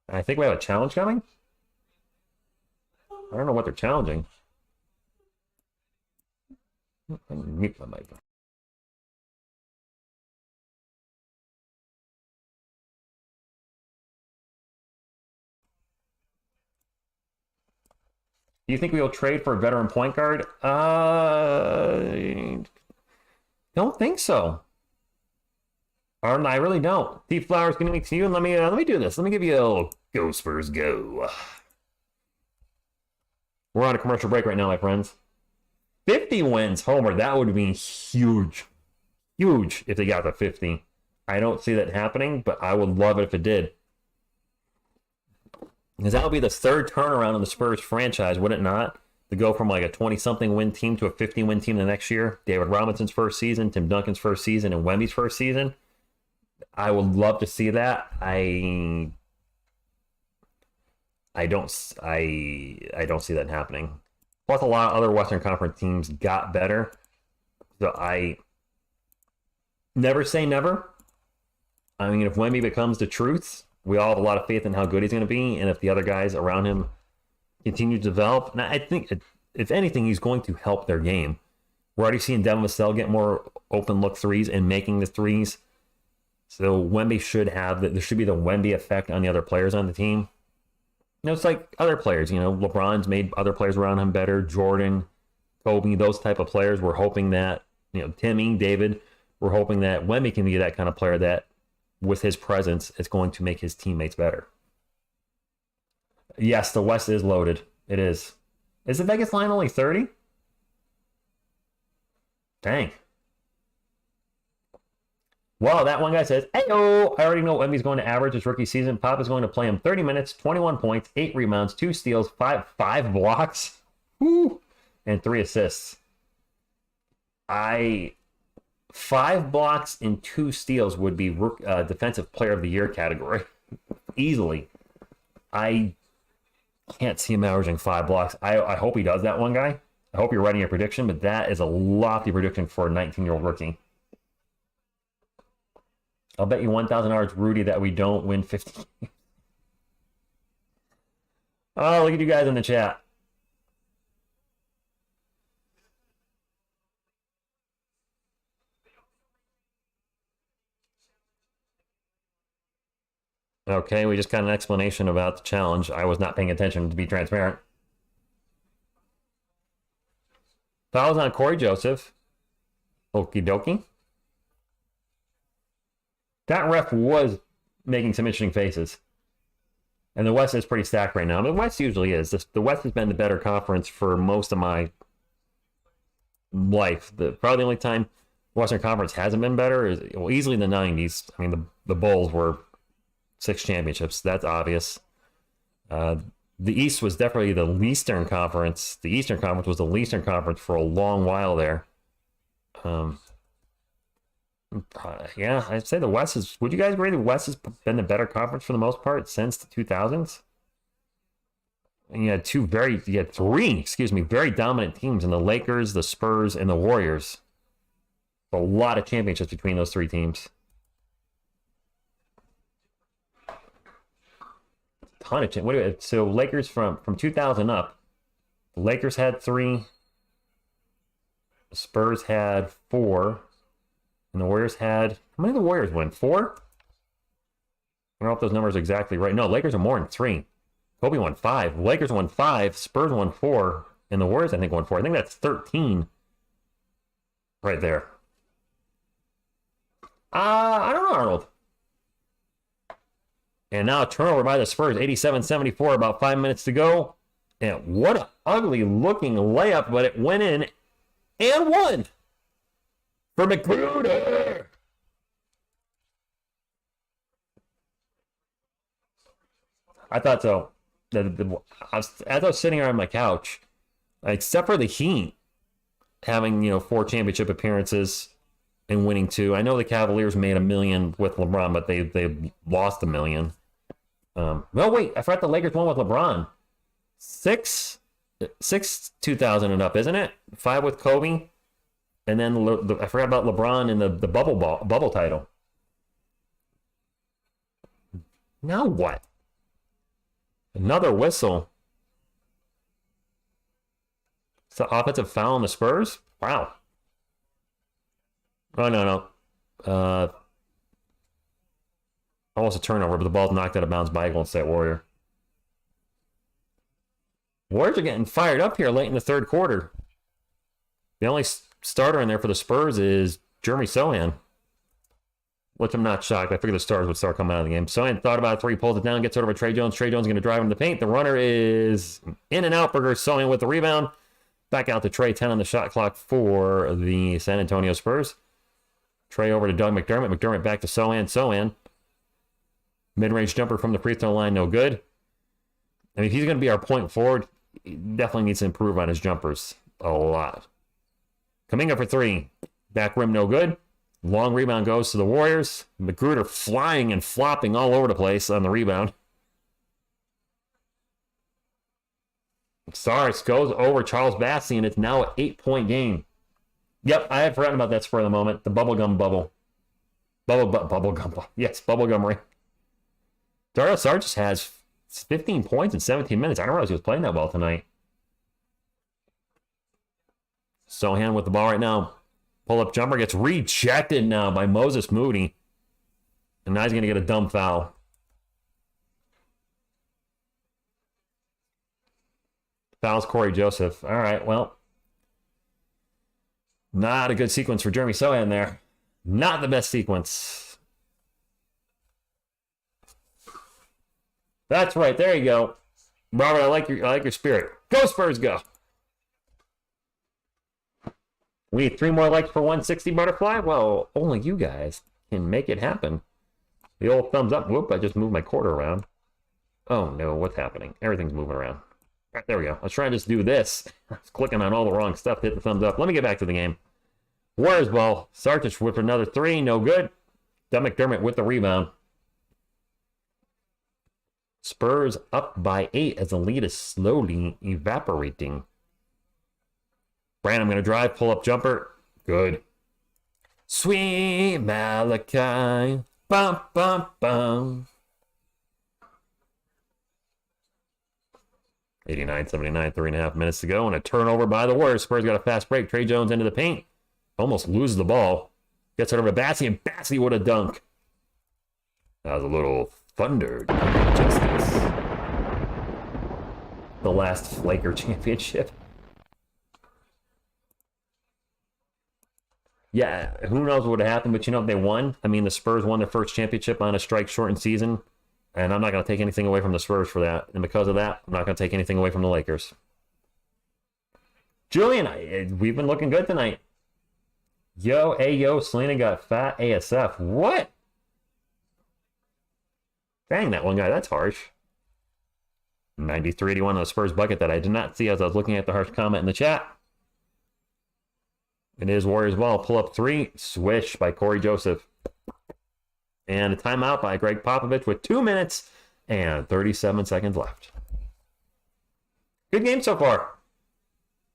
I think we have a challenge coming. I don't know what they're challenging. Let me mute my mic. Do you think we will trade for a veteran point guard? Don't think so. I really don't. Steve Flowers, gonna mix you, and let me do this. Let me give you a little go Spurs go. We're on a commercial break right now, my friends. 50 wins, Homer. That would be huge, huge if they got to 50. I don't see that happening, but I would love it if it did. Because that would be the 3rd turnaround in the Spurs franchise, would it not? To go from like a 20-something win team to a 50-win team the next year. David Robinson's first season, Tim Duncan's first season, and Wemby's first season. I would love to see that. I don't see that happening. Plus, a lot of other Western Conference teams got better. So I never say never. I mean, if Wemby becomes the truth, we all have a lot of faith in how good he's going to be, and if the other guys around him continue to develop, and I think if anything, he's going to help their game. We're already seeing Devin Vassell get more open look threes and making the threes. So Wemby should have there should be the Wemby effect on the other players on the team. You know, it's like other players. You know, LeBron's made other players around him better. Jordan, Kobe, those type of players. We're hoping that, you know, Timmy, David, we're hoping that Wemby can be that kind of player that, with his presence, is going to make his teammates better. Yes, the West is loaded. It is. Is the Vegas line only 30? Dang. Well, that one guy says, hey-oh, I already know what Wemby's going to average his rookie season. Pop is going to play him 30 minutes, 21 points, 8 rebounds, 2 steals, 5 blocks, woo, and 3 assists. 5 blocks and 2 steals would be Defensive Player of the Year category. Easily. I can't see him averaging 5 blocks. I hope he does that, one guy. I hope you're writing a prediction, but that is a lofty prediction for a 19-year-old rookie. I'll bet you $1,000, Rudy, that we don't win 50. Oh, look at you guys in the chat. Okay, we just got an explanation about the challenge. I was not paying attention, to be transparent. Fouls on Corey Joseph. Okie dokie. That ref was making some interesting faces. And the West is pretty stacked right now. The West usually is. The West has been the better conference for most of my life. Probably the only time the Western Conference hasn't been better is, well, easily in the 90s. I mean, the Bulls were 6 championships. That's obvious. The East was definitely the Eastern Conference. The Eastern Conference was the Eastern Conference for a long while there. Yeah, I'd say the West is... Would you guys agree the West has been the better conference for the most part since the 2000s? And you had three, very dominant teams in the Lakers, the Spurs, and the Warriors. A lot of championships between those 3 teams. Ton of so Lakers from 2000 up. The Lakers had 3. The Spurs had 4. And the Warriors had... How many did the Warriors win? 4? I don't know if those numbers are exactly right. No, Lakers are more than 3. Kobe won 5. Lakers won 5. Spurs won 4. And the Warriors, I think, won 4. I think that's 13 right there. I don't know, Arnold. And now a turnover by the Spurs, 87-74, about 5 minutes to go. And what an ugly-looking layup, but it went in and won for McGruder. I thought so. As I was sitting here on my couch, except for the Heat having 4 championship appearances and winning 2. I know the Cavaliers made $1 million with LeBron, but they lost $1 million. Well, wait, I forgot the Lakers won with LeBron. 6 2000 and up, isn't it? 5 with Kobe, and then I forgot about LeBron in the bubble title. Now what? Another whistle. It's an offensive foul on the Spurs? Wow. Oh, no. Almost a turnover, but the ball's knocked out of bounds by Golden State Warrior. Warriors are getting fired up here late in the third quarter. The only starter in there for the Spurs is Jeremy Sohan, which I'm not shocked. I figured the stars would start coming out of the game. Sohan thought about it, 3, pulls it down, gets over to Trey Jones. Trey Jones is going to drive into the paint. The runner is in and out for Sohan with the rebound. Back out to Trey, 10 on the shot clock for the San Antonio Spurs. Trey over to Doug McDermott. McDermott back to Sohan. Mid-range jumper from the free throw line, no good. I mean, if he's going to be our point forward, he definitely needs to improve on his jumpers a lot. Kuminga for 3. Back rim, no good. Long rebound goes to the Warriors. McGruder flying and flopping all over the place on the rebound. Sarks goes over Charles Bassey, and it's now an 8-point game. Yep, I had forgotten about that for the moment. The bubblegum bubble. Bubblegum. Yes, bubblegum ring. Dario Saric just has 15 points in 17 minutes. I don't realize he was playing that well tonight. Sohan with the ball right now. Pull-up jumper gets rejected now by Moses Moody. And now he's going to get a dumb foul. Fouls Corey Joseph. All right, well. Not a good sequence for Jeremy Sohan there. Not the best sequence. That's right. There you go. Robert, I like your spirit. Go Spurs, go. We need 3 more likes for 160 butterfly. Well, only you guys can make it happen. The old thumbs up. Whoop, I just moved my quarter around. Oh no, what's happening? Everything's moving around. All right, there we go. Let's try to just do this. I was clicking on all the wrong stuff to hit the thumbs up. Let me get back to the game. Warriors ball. Sarkic with another 3. No good. Doug McDermott with the rebound. Spurs up by 8 as the lead is slowly evaporating. Brandon, I'm going to drive, pull up jumper. Good. Sweet Malachi. Bum, bum, bum. 89-79, 3.5 minutes to go, and a turnover by the Warriors. Spurs got a fast break. Trey Jones into the paint. Almost loses the ball. Gets it over to Bassey, and Bassey with a dunk. That was a little Thunder defeated Justice. The last Laker championship. Yeah, who knows what would have happened, but you know, they won. I mean, the Spurs won their first championship on a strike-shortened season, and I'm not going to take anything away from the Spurs for that. And because of that, I'm not going to take anything away from the Lakers. Julian, we've been looking good tonight. Yo, hey, yo, Selena got fat ASF. What? Dang, that one guy, that's harsh. 93-81 on the Spurs bucket that I did not see as I was looking at the harsh comment in the chat. It is Warriors ball. Pull up three. Swish by Corey Joseph. And a timeout by Greg Popovich with 2 minutes and 37 seconds left. Good game so far.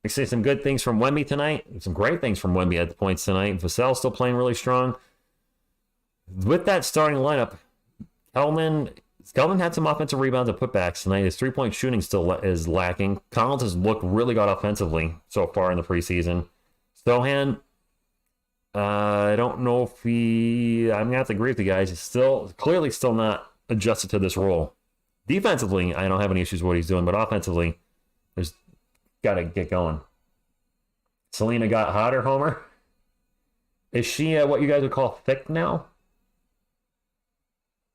We see some good things from Wemby tonight. Some great things from Wemby at the points tonight. Vassell's still playing really strong. With that starting lineup, Kelvin had some offensive rebounds and putbacks tonight. His three-point shooting still is lacking. Collins has looked really good offensively so far in the preseason. Sohan, I don't know if I'm going to have to agree with you guys. He's clearly still not adjusted to this role. Defensively, I don't have any issues with what he's doing, but offensively, there's got to get going. Selena got hotter, Homer. Is she what you guys would call thick now?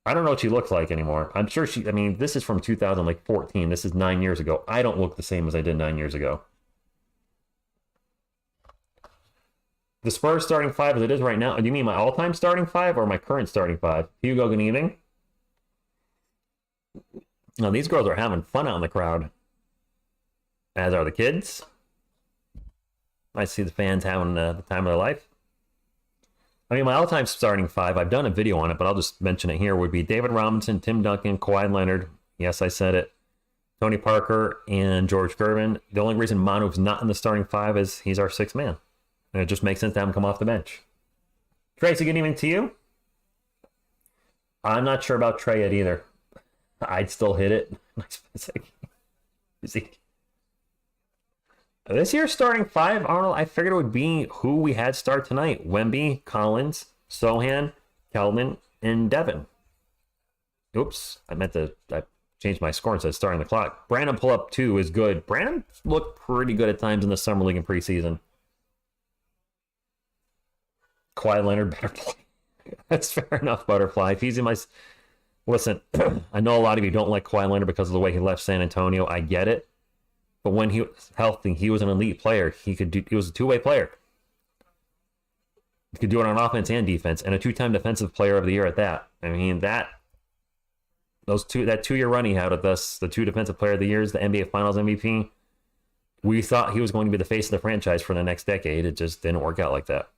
I don't know what she looks like anymore. I'm sure this is from 2014. This is 9 years ago. I don't look the same as I did 9 years ago. The Spurs starting five as it is right now. Do you mean my all-time starting five or my current starting five? Hugo, good evening. Now, these girls are having fun out in the crowd. As are the kids. I see the fans having the time of their life. I mean, my all-time starting five, I've done a video on it, but I'll just mention it here, would be David Robinson, Tim Duncan, Kawhi Leonard. Yes, I said it. Tony Parker, and George Gervin. The only reason Manu's not in the starting five is he's our sixth man. And it just makes sense to have him come off the bench. Tracy, good evening to you. I'm not sure about Trey yet either. I'd still hit it. This year's starting five, Arnold, I figured it would be who we had start tonight. Wemby, Collins, Sohan, Kelvin, and Devin. Oops, I changed my score and said starting the clock. Brandon pull up 2 is good. Brandon looked pretty good at times in the summer league and preseason. Kawhi Leonard better play. That's fair enough, Butterfly. If he's in my... Listen, I know a lot of you don't like Kawhi Leonard because of the way he left San Antonio. I get it. But when he was healthy, he was an elite player. He was a two-way player. He could do it on offense and defense, and a 2-time defensive player of the year at that. I mean, that 2-year run he had with us, the 2 defensive player of the years, the NBA Finals MVP, we thought he was going to be the face of the franchise for the next decade. It just didn't work out like that.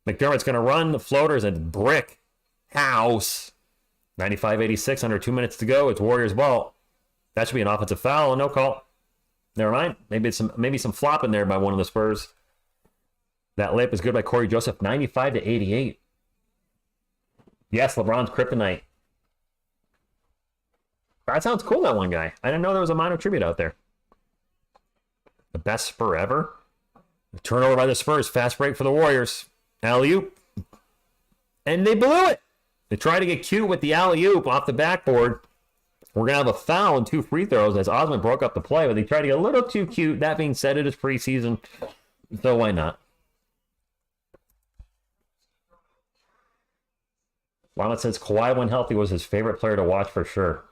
McDermott's going to run the floaters and brick house. 95-86, under 2 minutes to go. It's Warriors ball. That should be an offensive foul, no call. Never mind. Maybe some flopping there by one of the Spurs. That layup is good by Corey Joseph. 95-88. Yes, LeBron's kryptonite. That sounds cool, that one guy. I didn't know there was a minor tribute out there. The best Spur ever. Turnover by the Spurs. Fast break for the Warriors. Alley-oop. And they blew it. They tried to get cute with the alley-oop off the backboard. We're going to have a foul and 2 free throws as Osman broke up the play, but they tried to get a little too cute. That being said, it is preseason, so why not? Wildman says Kawhi, when healthy, was his favorite player to watch for sure.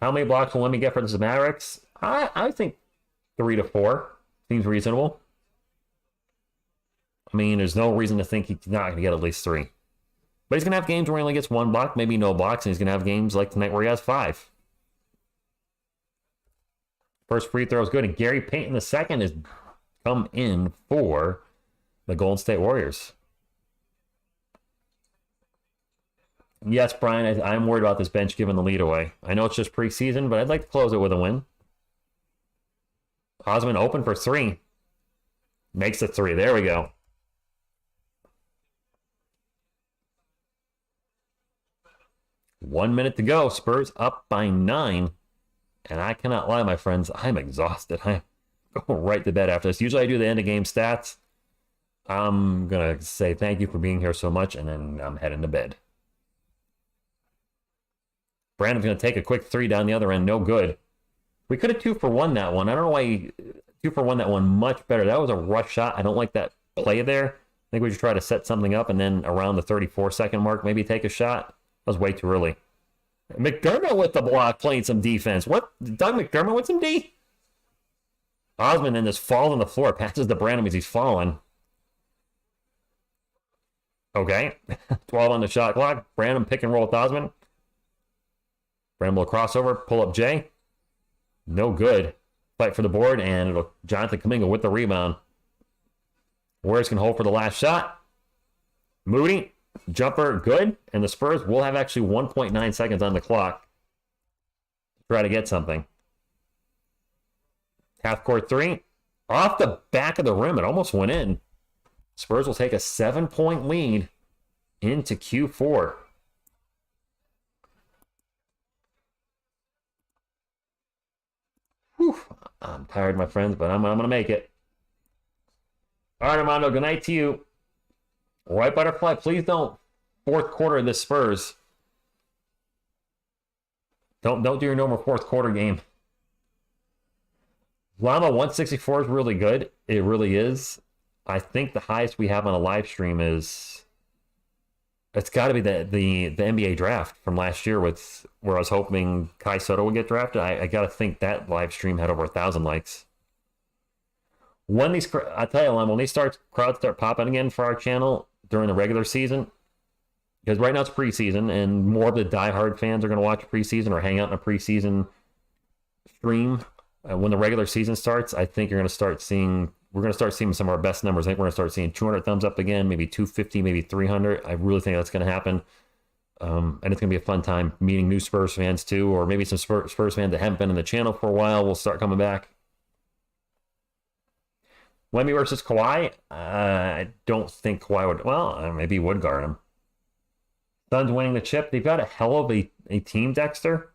How many blocks will Wemby get for the Mavericks? I think 3 to 4 seems reasonable. I mean, there's no reason to think he's not going to get at least 3. But he's going to have games where he only gets 1 block, maybe no blocks, and he's going to have games like tonight where he has 5. First free throw is good, and Gary Payton II has come in for the Golden State Warriors. Yes, Brian, I'm worried about this bench giving the lead away. I know it's just preseason, but I'd like to close it with a win. Osman open for 3. Makes it 3. There we go. One minute to go. Spurs up by 9. And I cannot lie, my friends. I'm exhausted. I'm going right to bed after this. Usually I do the end of game stats. I'm going to say thank you for being here so much, and then I'm heading to bed. Brandon's going to take a quick three down the other end. No good. We could have 2-for-1 that one. I don't know why he 2-for-1 that one much better. That was a rush shot. I don't like that play there. I think we should try to set something up and then around the 34-second mark, maybe take a shot. That was way too early. McDermott with the block, playing some defense. What? Doug McDermott with some D? Osman then just falls on the floor, passes to Brandon as he's falling. Okay. 12 on the shot clock. Brandon pick and roll with Osman. Brandon will crossover, pull up Jay. No good. Fight for the board, and it'll Jonathan Kuminga with the rebound. Warriors can hold for the last shot. Moody, jumper, good. And the Spurs will have actually 1.9 seconds on the clock to try to get something. Half court three. Off the back of the rim. It almost went in. Spurs will take a 7-point lead into Q4. Whew. I'm tired, my friends, but I'm going to make it. All right, Armando, good night to you. White Butterfly, please don't fourth quarter this Spurs. Don't do your normal fourth quarter game. Llama 164 is really good. It really is. I think the highest we have on a live stream is... It's got to be the NBA draft from last year with where I was hoping Kai Soto would get drafted. I got to think that live stream had over 1,000 likes. When these, I tell you, when these crowds start popping again for our channel during the regular season, because right now it's preseason and more of the diehard fans are going to watch preseason or hang out in a preseason stream. When the regular season starts, I think we're going to start seeing some of our best numbers. I think we're going to start seeing 200 thumbs up again, maybe 250, maybe 300. I really think that's going to happen. And it's going to be a fun time meeting new Spurs fans too, or maybe some Spurs fans that haven't been in the channel for a while will start coming back. Wemby versus Kawhi, I don't think Kawhi would, well, maybe he would guard him. Suns winning the chip. They've got a hell of a team, Dexter.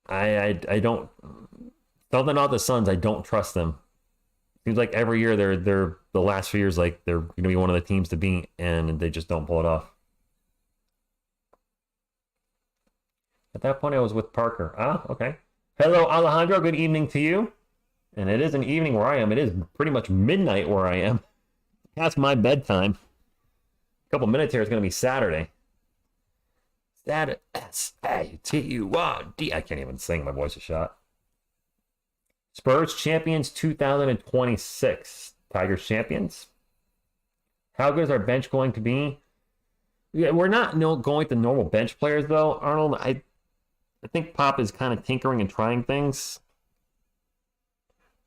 I don't, something about the Suns, I don't trust them. Seems like every year they're the last few years, like they're going to be one of the teams to beat, and they just don't pull it off. At that point, I was with Parker. Ah, okay. Hello, Alejandro. Good evening to you. And it is an evening where I am. It is pretty much midnight where I am. Past my bedtime. A couple minutes here, it's going to be Saturday. Saturday. S-A-T-U-R-D. I can't even sing. My voice is shot. Spurs champions 2026. Tigers champions. How good is our bench going to be? Yeah, we're not going to normal bench players, though, Arnold. I think Pop is kind of tinkering and trying things.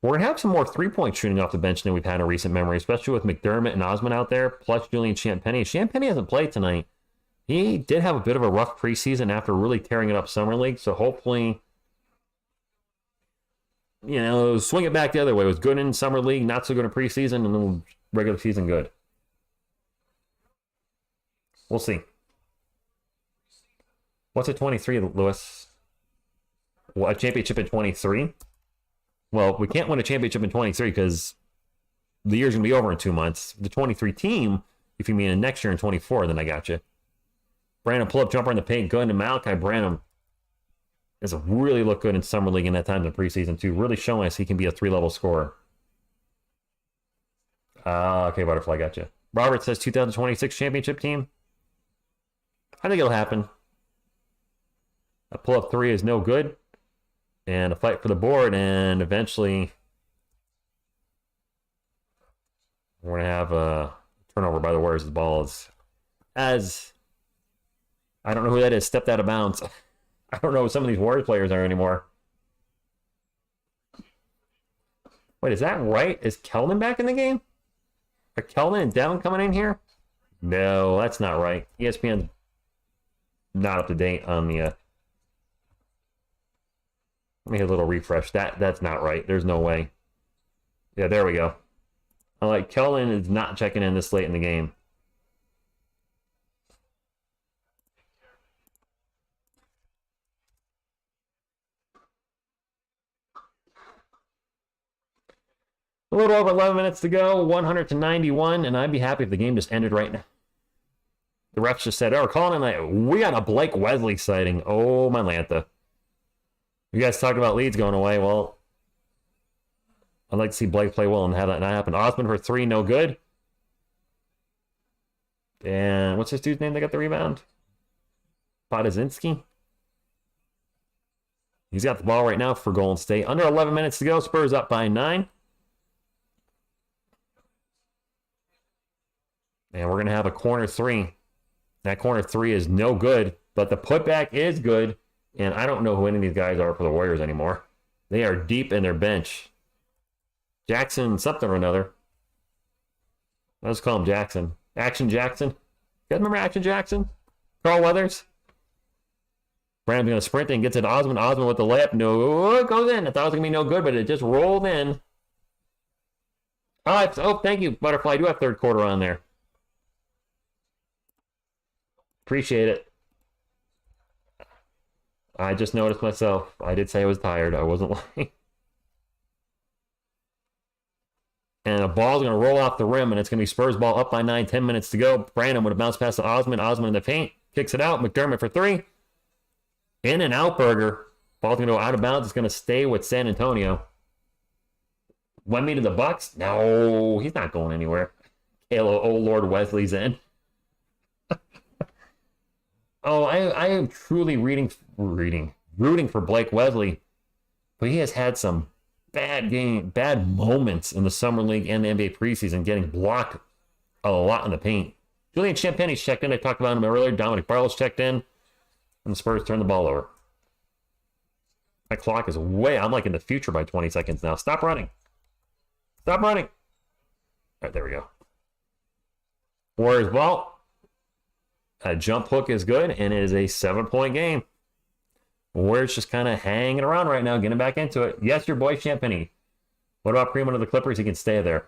We're going to have some more three-point shooting off the bench than we've had in recent memory, especially with McDermott and Osman out there, plus Julian Champagnie. Champagnie hasn't played tonight. He did have a bit of a rough preseason after really tearing it up Summer League, so hopefully, swing it back the other way. It was good in Summer League, not so good in preseason, and then regular season good. We'll see. What's a 23, Lewis? Well, a championship in 23? Well, we can't win a championship in 23 because the year's going to be over in 2 months. The 23 team, if you mean next year in 24, then I got you. Brandon pull-up jumper in the paint, good. And Malachi Branham has really looked good in Summer League in that time in the preseason, too. Really showing us he can be a three-level scorer. Okay, Butterfly, got you. Robert says 2026 championship team. I think it'll happen. A pull-up three is no good. And a fight for the board, and eventually we're going to have a turnover by the Warriors. The ball is, as I don't know who that is, stepped out of bounds. I don't know who some of these Warriors players are anymore. Wait, is that right? Is Keldon back in the game? Are Keldon and Devin coming in here? No, that's not right. ESPN's not up to date on the... Let me hit a little refresh. That's not right. There's no way. Yeah, there we go. I'm like, Keldon is not checking in this late in the game. A little over 11 minutes to go, 100 to 91, and I'd be happy if the game just ended right now. The refs just said, oh, we're calling it. We got a Blake Wesley sighting. Oh, my Lanta. You guys talking about leads going away. Well, I'd like to see Blake play well and have that not happen. Osman for 3, no good. And what's this dude's name that got the rebound? Podazinski. He's got the ball right now for Golden State. Under 11 minutes to go. Spurs up by 9. And we're going to have a corner 3. That corner 3 is no good, but the putback is good. And I don't know who any of these guys are for the Warriors anymore. They are deep in their bench. Jackson something or another. Let's call him Jackson. Action Jackson. You guys remember Action Jackson? Carl Weathers? Brandon's going to sprint and gets it to Osman. Osman with the layup. No, it goes in. I thought it was going to be no good, but it just rolled in. Oh, thank you, Butterfly. I do have third quarter on there. Appreciate it. I just noticed myself. I did say I was tired. I wasn't lying. And a ball's going to roll off the rim, and it's going to be Spurs ball up by 9, 10 minutes to go. Brandon would have bounced past to Osman. Osman in the paint. Kicks it out. McDermott for 3. In and out burger. Ball's going to go out of bounds. It's going to stay with San Antonio. Wemby to the Bucks? No, he's not going anywhere. Halo, oh Lord, Wesley's in. Oh, I am truly rooting for Blake Wesley, but he has had some bad moments in the Summer League and the NBA preseason, getting blocked a lot in the paint. Julian Champagne's checked in. I talked about him earlier. Dominic Barlow's checked in, and the Spurs turn the ball over. That clock is I'm like in the future by 20 seconds now. Stop running. Stop running. All right, there we go. Warriors ball. A jump hook is good, and it is a 7-point game. Warriors just kind of hanging around right now, getting back into it. Yes, your boy Champagny. What about Primo to the Clippers? He can stay there.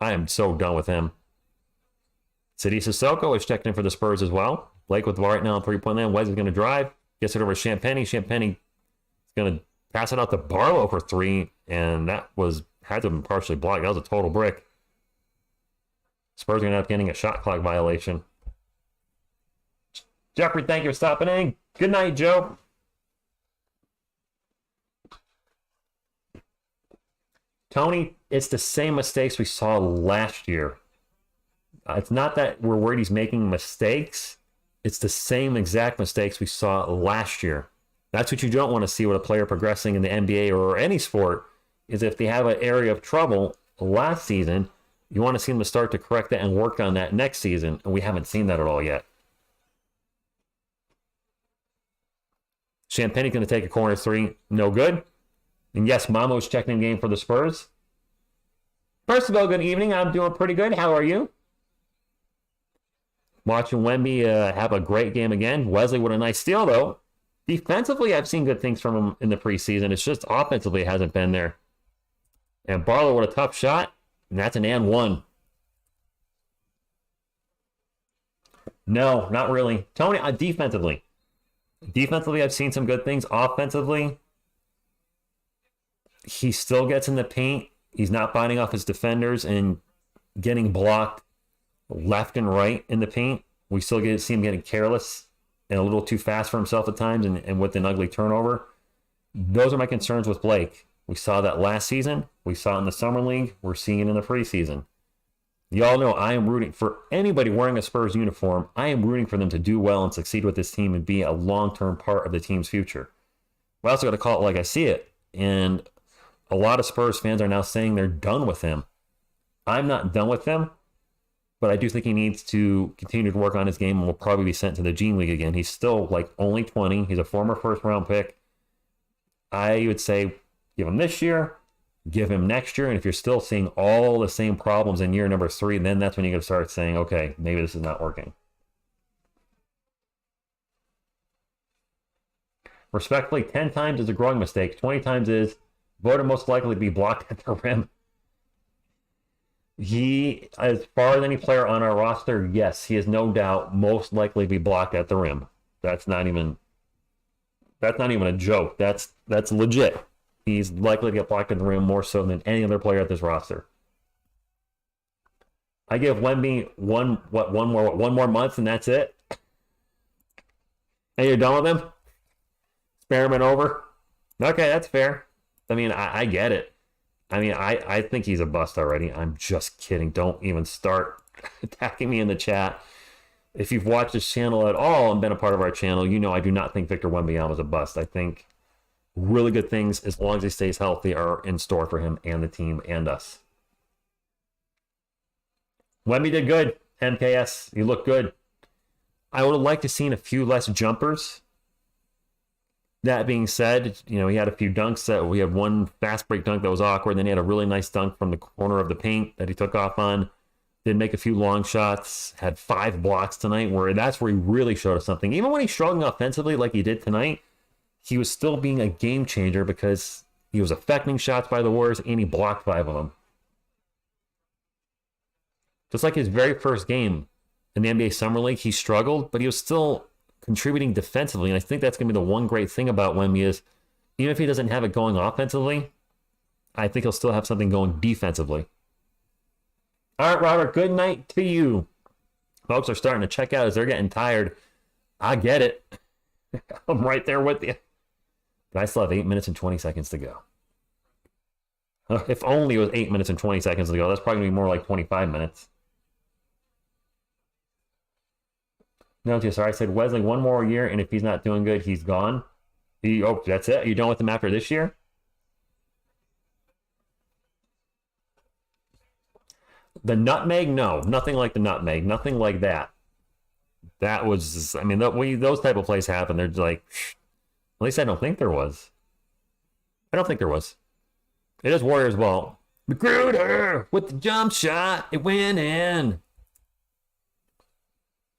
I am so done with him. City Sissoko is checked in for the Spurs as well. Blake with the ball right now on 3-point land. Wesley's going to drive. Gets it over to Champagny. Champagny is going to pass it out to Barlow for 3, and that had to have been partially blocked. That was a total brick. Spurs are going to end up getting a shot clock violation. Jeffrey, thank you for stopping in. Good night, Joe. Tony, it's the same mistakes we saw last year. It's not that we're worried he's making mistakes. It's the same exact mistakes we saw last year. That's what you don't want to see with a player progressing in the NBA or any sport, is if they have an area of trouble last season, you want to see them to start to correct that and work on that next season, and we haven't seen that at all yet. Champagne's going to take a corner 3. No good. And yes, Mamo's checking in game for the Spurs. First of all, good evening. I'm doing pretty good. How are you? Watching Wemby have a great game again. Wesley with a nice steal, though. Defensively, I've seen good things from him in the preseason. It's just offensively it hasn't been there. And Barlow with a tough shot. And that's an and 1. No, not really. Tony, defensively. Defensively, I've seen some good things. Offensively, he still gets in the paint. He's not fighting off his defenders and getting blocked left and right in the paint. We still see him getting careless and a little too fast for himself at times and with an ugly turnover. Those are my concerns with Blake. We saw that last season. We saw it in the Summer League. We're seeing it in the preseason. Y'all know I am rooting for anybody wearing a Spurs uniform. I am rooting for them to do well and succeed with this team and be a long-term part of the team's future. We also got to call it like I see it. And a lot of Spurs fans are now saying they're done with him. I'm not done with him, but I do think he needs to continue to work on his game and will probably be sent to the G League again. He's still only 20. He's a former first-round pick. I would say give him this year, give him next year, and if you're still seeing all the same problems in year number 3, then that's when you got to start saying, okay, maybe this is not working. Respectfully, 10 times is a growing mistake. 20 times is voted most likely to be blocked at the rim. He, as far as any player on our roster, yes, he is no doubt most likely to be blocked at the rim. That's not even a joke. That's legit. He's likely to get blocked at the rim more so than any other player at this roster. I give Wemby one more month and that's it. And you're done with him? Experiment over? Okay, that's fair. I mean, I get it. I mean, I think he's a bust already. I'm just kidding. Don't even start attacking me in the chat. If you've watched this channel at all and been a part of our channel, you know I do not think Victor Wembanyama is a bust. I think really good things, as long as he stays healthy, are in store for him and the team and us. Wemby did good. MKS, you look good. I would have liked to seen a few less jumpers. That being said, you know, he had a few dunks. We had one fast break dunk that was awkward. Then he had a really nice dunk from the corner of the paint that he took off on. Did make a few long shots. Had 5 blocks tonight, that's where he really showed us something. Even when he's struggling offensively like he did tonight, he was still being a game changer because he was affecting shots by the Warriors and he blocked 5 of them. Just like his very first game in the NBA Summer League, he struggled, but he was still contributing defensively. And I think that's going to be the one great thing about Wemby is, even if he doesn't have it going offensively, I think he'll still have something going defensively. All right, Robert, good night to you. Folks are starting to check out as they're getting tired. I get it. I'm right there with you. But I still have 8 minutes and 20 seconds to go. If only it was 8 minutes and 20 seconds to go. That's probably going to be more like 25 minutes. No, TSR, I said Wesley one more year, and if he's not doing good, he's gone. Oh, that's it? You're done with him after this year? The nutmeg? No, nothing like the nutmeg. Nothing like that. That was, I mean, those type of plays happen. They're like, at least I don't think there was. I don't think there was. It is Warriors ball. Magruder with the jump shot. It went in.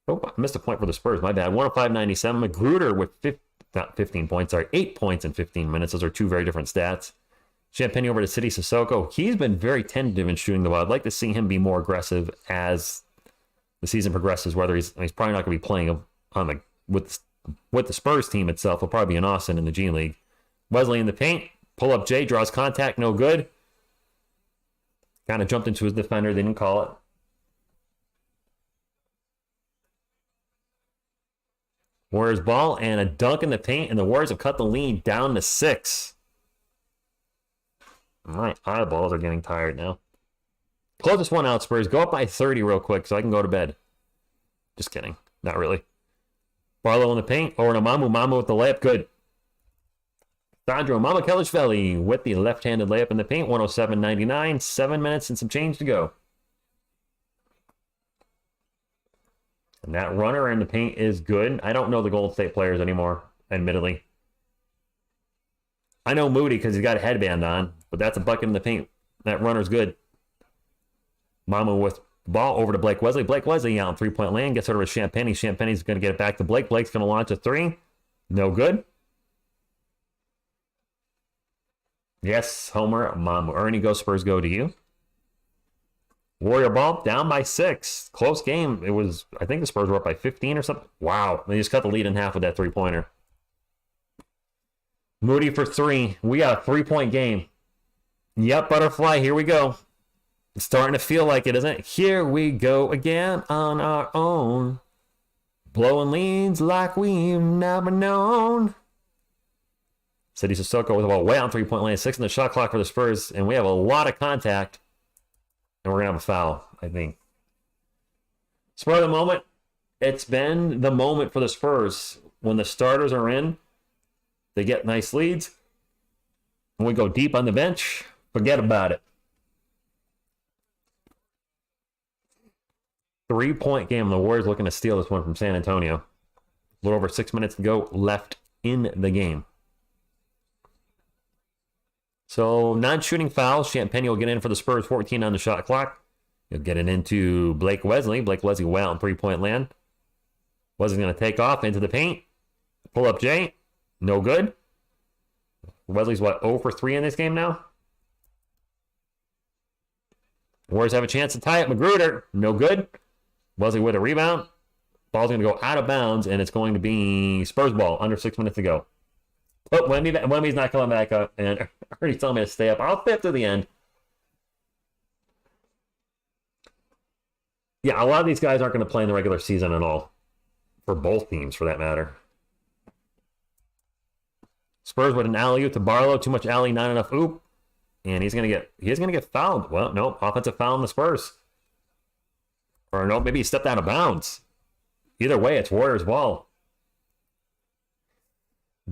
Oh, I missed a point for the Spurs. My bad. 105.97. Magruder with 15 points. Sorry, 8 points in 15 minutes. Those are two very different stats. Champagne over to City Sissoko. He's been very tentative in shooting the ball. I'd like to see him be more aggressive as the season progresses. Whether he's probably not going to be playing on with the Spurs team itself. He'll probably be in Austin in the G League. Wesley in the paint. Pull up Jay, draws contact, no good. Kind of jumped into his defender. They didn't call it. Warriors ball and a dunk in the paint, and the Warriors have cut the lead down to 6. My eyeballs are getting tired now. Close this one out, Spurs. Go up by 30 real quick so I can go to bed. Just kidding. Not really. Barlow in the paint. Over to Mamu. Mamu with the layup. Good. Sandro Mamakelichvili with the left-handed layup in the paint. 107.99. 7 minutes and some change to go. And that runner in the paint is good. I don't know the Golden State players anymore, admittedly. I know Moody because he's got a headband on, but that's a bucket in the paint. That runner's good. Mama with the ball over to Blake Wesley. Blake Wesley out in three-point land. Gets over to Champagny. Champagny's going to get it back to Blake. Blake's going to launch a 3. No good. Yes, Homer. Mama. Ernie, go Spurs, go to you. Warrior ball down by 6. Close game. It was, I think the Spurs were up by 15 or something. Wow. They just cut the lead in half with that three-pointer. Moody for 3. We got a 3-point game. Yep, Butterfly. Here we go. It's starting to feel like it, isn't it? Here we go again on our own. Blowing leads like we've never known. City Sissoko with the ball way on three-point lane. 6 in the shot clock for the Spurs. And we have a lot of contact. And we're going to have a foul, I think. Spur of the moment. It's been the moment for the Spurs. When the starters are in, they get nice leads. When we go deep on the bench, forget about it. 3-point game. The Warriors looking to steal this one from San Antonio. A little over 6 minutes to go left in the game. So, non-shooting fouls. Champagne will get in for the Spurs. 14 on the shot clock. You'll get it into Blake Wesley. Blake Wesley well on three-point land. Wesley's going to take off into the paint. Pull up Jay. No good. Wesley's what, 0 for 3 in this game now? Warriors have a chance to tie it. Magruder. No good. Wesley with a rebound. Ball's going to go out of bounds, and it's going to be Spurs ball. Under 6 minutes to go. Oh, Wemby's not coming back up, and Ernie's telling me to stay up. I'll stay up to the end. Yeah, a lot of these guys aren't going to play in the regular season at all. For both teams, for that matter. Spurs with an alley-oop to Barlow. Too much alley, not enough oop. And he's gonna get fouled. Well, no, offensive foul on the Spurs. Or no, maybe he stepped out of bounds. Either way, it's Warriors ball.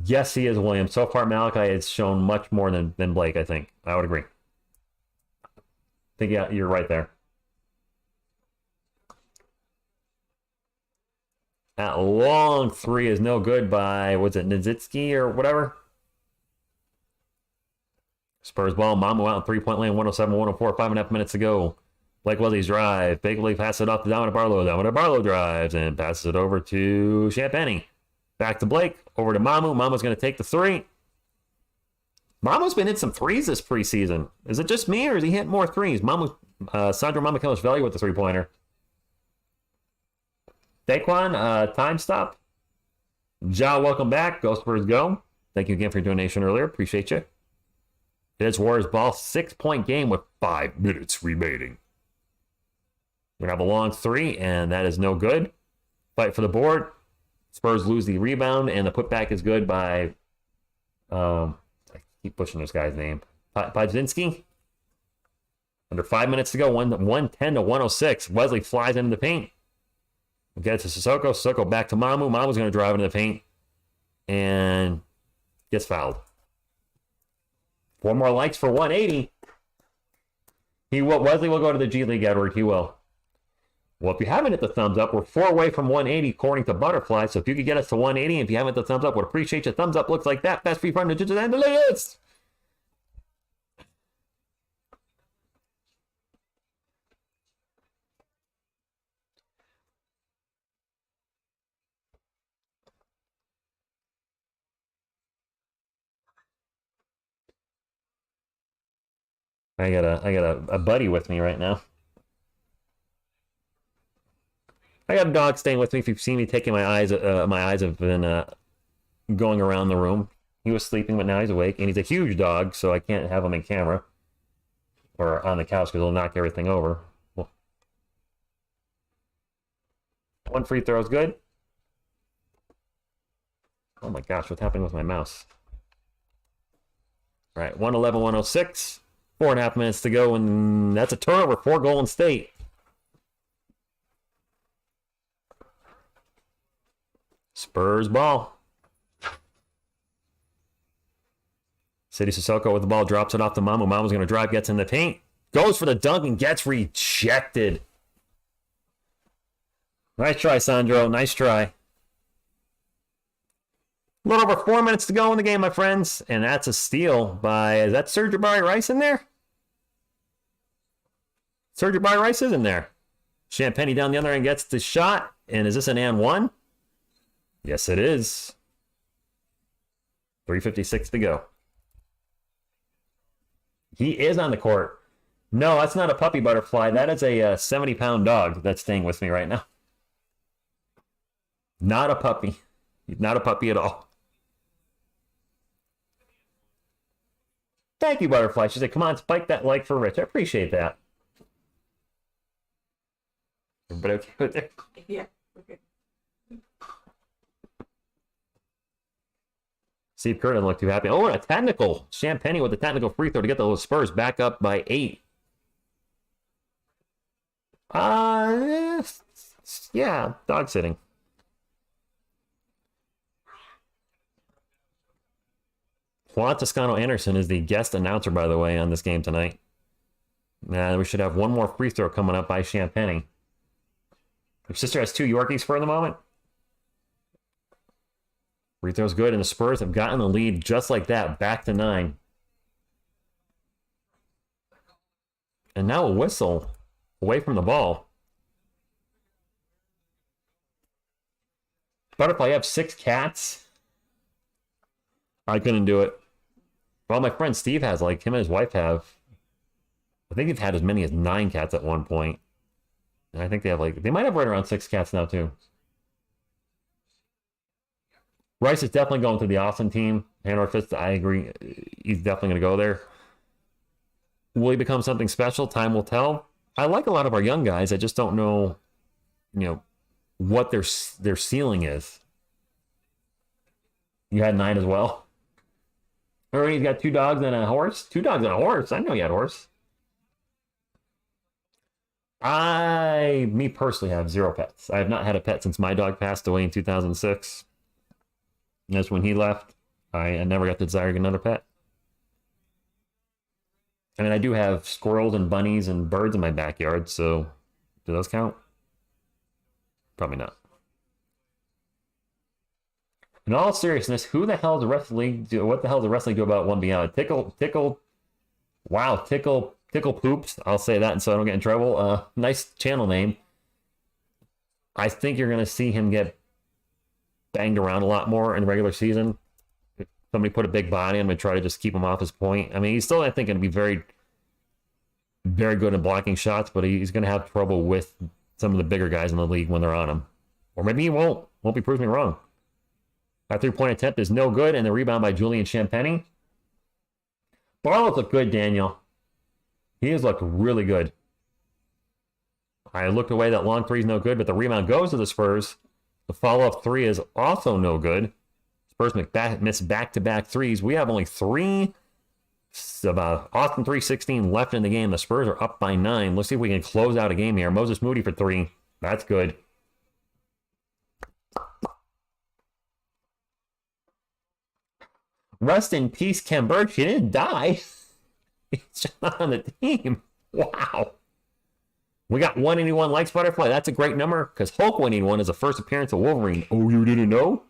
Yes, he is, Williams. So far, Malachi has shown much more than Blake, I think. I would agree. I think, yeah, you're right there. That long three is no good by, what's it, Nizitsky or whatever? Spurs ball, Mamu out in three-point lane, 107, 104, 5.5 minutes to go. Blake Wesley's drive. Bagley passes it off to Dominic Barlow. Dominic Barlow drives and passes it over to Champagny. Back to Blake. Over to Mamu. Mamu's going to take the three. Mamu's been hitting some threes this preseason. Is it just me or is he hitting more threes? Sandro Mamakilishvili with the three-pointer. Daquan, time stop. Ja, welcome back. Go Spurs, go. Thank you again for your donation earlier. Appreciate you. It is Warriors ball. 6-point game with 5 minutes remaining. We're going to have a long three, and that is no good. Fight for the board. Spurs lose the rebound, and the putback is good by... I keep pushing this guy's name. Podzinski. Under 5 minutes to go. 110 to 106. Wesley flies into the paint. We'll get it to Sissoko. Sissoko back to Mamu. Mamu's going to drive into the paint. And gets fouled. 4 more likes for 180. Wesley will go to the G League, Edward. He will. Well, if you haven't hit the thumbs up, we're 4 away from 180 according to Butterfly. So if you could get us to 180, if you haven't hit the thumbs up, we'd appreciate your thumbs up. Looks like that. Best free front digits and the list. I got a buddy with me right now. I got a dog staying with me. If you've seen me taking my eyes have been going around the room. He was sleeping, but now he's awake, and he's a huge dog, so I can't have him in camera or on the couch because he'll knock everything over. Well, 1 free throw is good. Oh my gosh, what's happening with my mouse? All right, 111, 106. 4.5 minutes to go, and that's a turnover for Golden State. Spurs ball. City Sissoko with the ball, drops it off to Mamu. Mamu's going to drive, gets in the paint. Goes for the dunk and gets rejected. Nice try, Sandro. Nice try. A little over 4 minutes to go in the game, my friends. And that's a steal by... Is that Serge Jabari Rice in there? Serge Jabari Rice is in there. Champagny down the other end gets the shot. And is this an and one? Yes, it is. 3:56 to go. He is on the court. No, that's not a puppy butterfly. That is a 70-pound dog that's staying with me right now. Not a puppy. Not a puppy at all. Thank you, Butterfly. She said, come on, spike that like for Rich. I appreciate that. Everybody okay with it? Yeah, okay. Steve Kerr didn't look too happy. Oh, and a technical. Champagny with the technical free throw to get the Spurs back up by 8. Yeah, dog sitting. Juan Toscano Anderson is the guest announcer, by the way, on this game tonight. We should have one more free throw coming up by Champagny. Your sister has 2 Yorkies for the moment. Free throw's good, and the Spurs have gotten the lead just like that, back to 9. And now a whistle away from the ball. Butterfly, you have 6 cats? I couldn't do it. Well, my friend Steve has, like, him and his wife have. I think they've had as many as 9 cats at one point. And I think they have, like, they might have right around 6 cats now, too. Rice is definitely going to the Austin team. Hand or fist, I agree. He's definitely going to go there. Will he become something special? Time will tell. I like a lot of our young guys. I just don't know, what their ceiling is. You had 9 as well. Ernie's got 2 dogs and a horse. 2 dogs and a horse. I know you had a horse. Me personally, have 0 pets. I have not had a pet since my dog passed away in 2006. That's when he left. I never got the desire to get another pet. I mean, I do have squirrels and bunnies and birds in my backyard, so do those count? Probably not. In all seriousness, who the hell does the rest of the league do? What the hell does the rest of the league do about Wemby out? Tickle poops. I'll say that, so I don't get in trouble. Nice channel name. I think you're going to see him get banged around a lot more in the regular season. If somebody put a big body on him and try to just keep him off his point. I mean, he's still, I think, going to be very, very good at blocking shots, but he's going to have trouble with some of the bigger guys in the league when they're on him. Or maybe he won't. Won't be proved me wrong. That 3-point attempt is no good, and the rebound by Julian Champagny. Barlow's looked good, Daniel. He has looked really good. I looked away. That long 3 is no good, but the rebound goes to the Spurs. The follow-up 3 is also no good. Spurs miss back-to-back 3s. We have only 3, Austin 3:16 left in the game. The Spurs are up by 9. Let's see if we can close out a game here. Moses Moody for 3. That's good. Rest in peace, Ken Birch. He didn't die. He's just not on the team. Wow. We got 181 likes, Butterfly. That's a great number because Hulk 181 is the first appearance of Wolverine. Oh, you didn't know?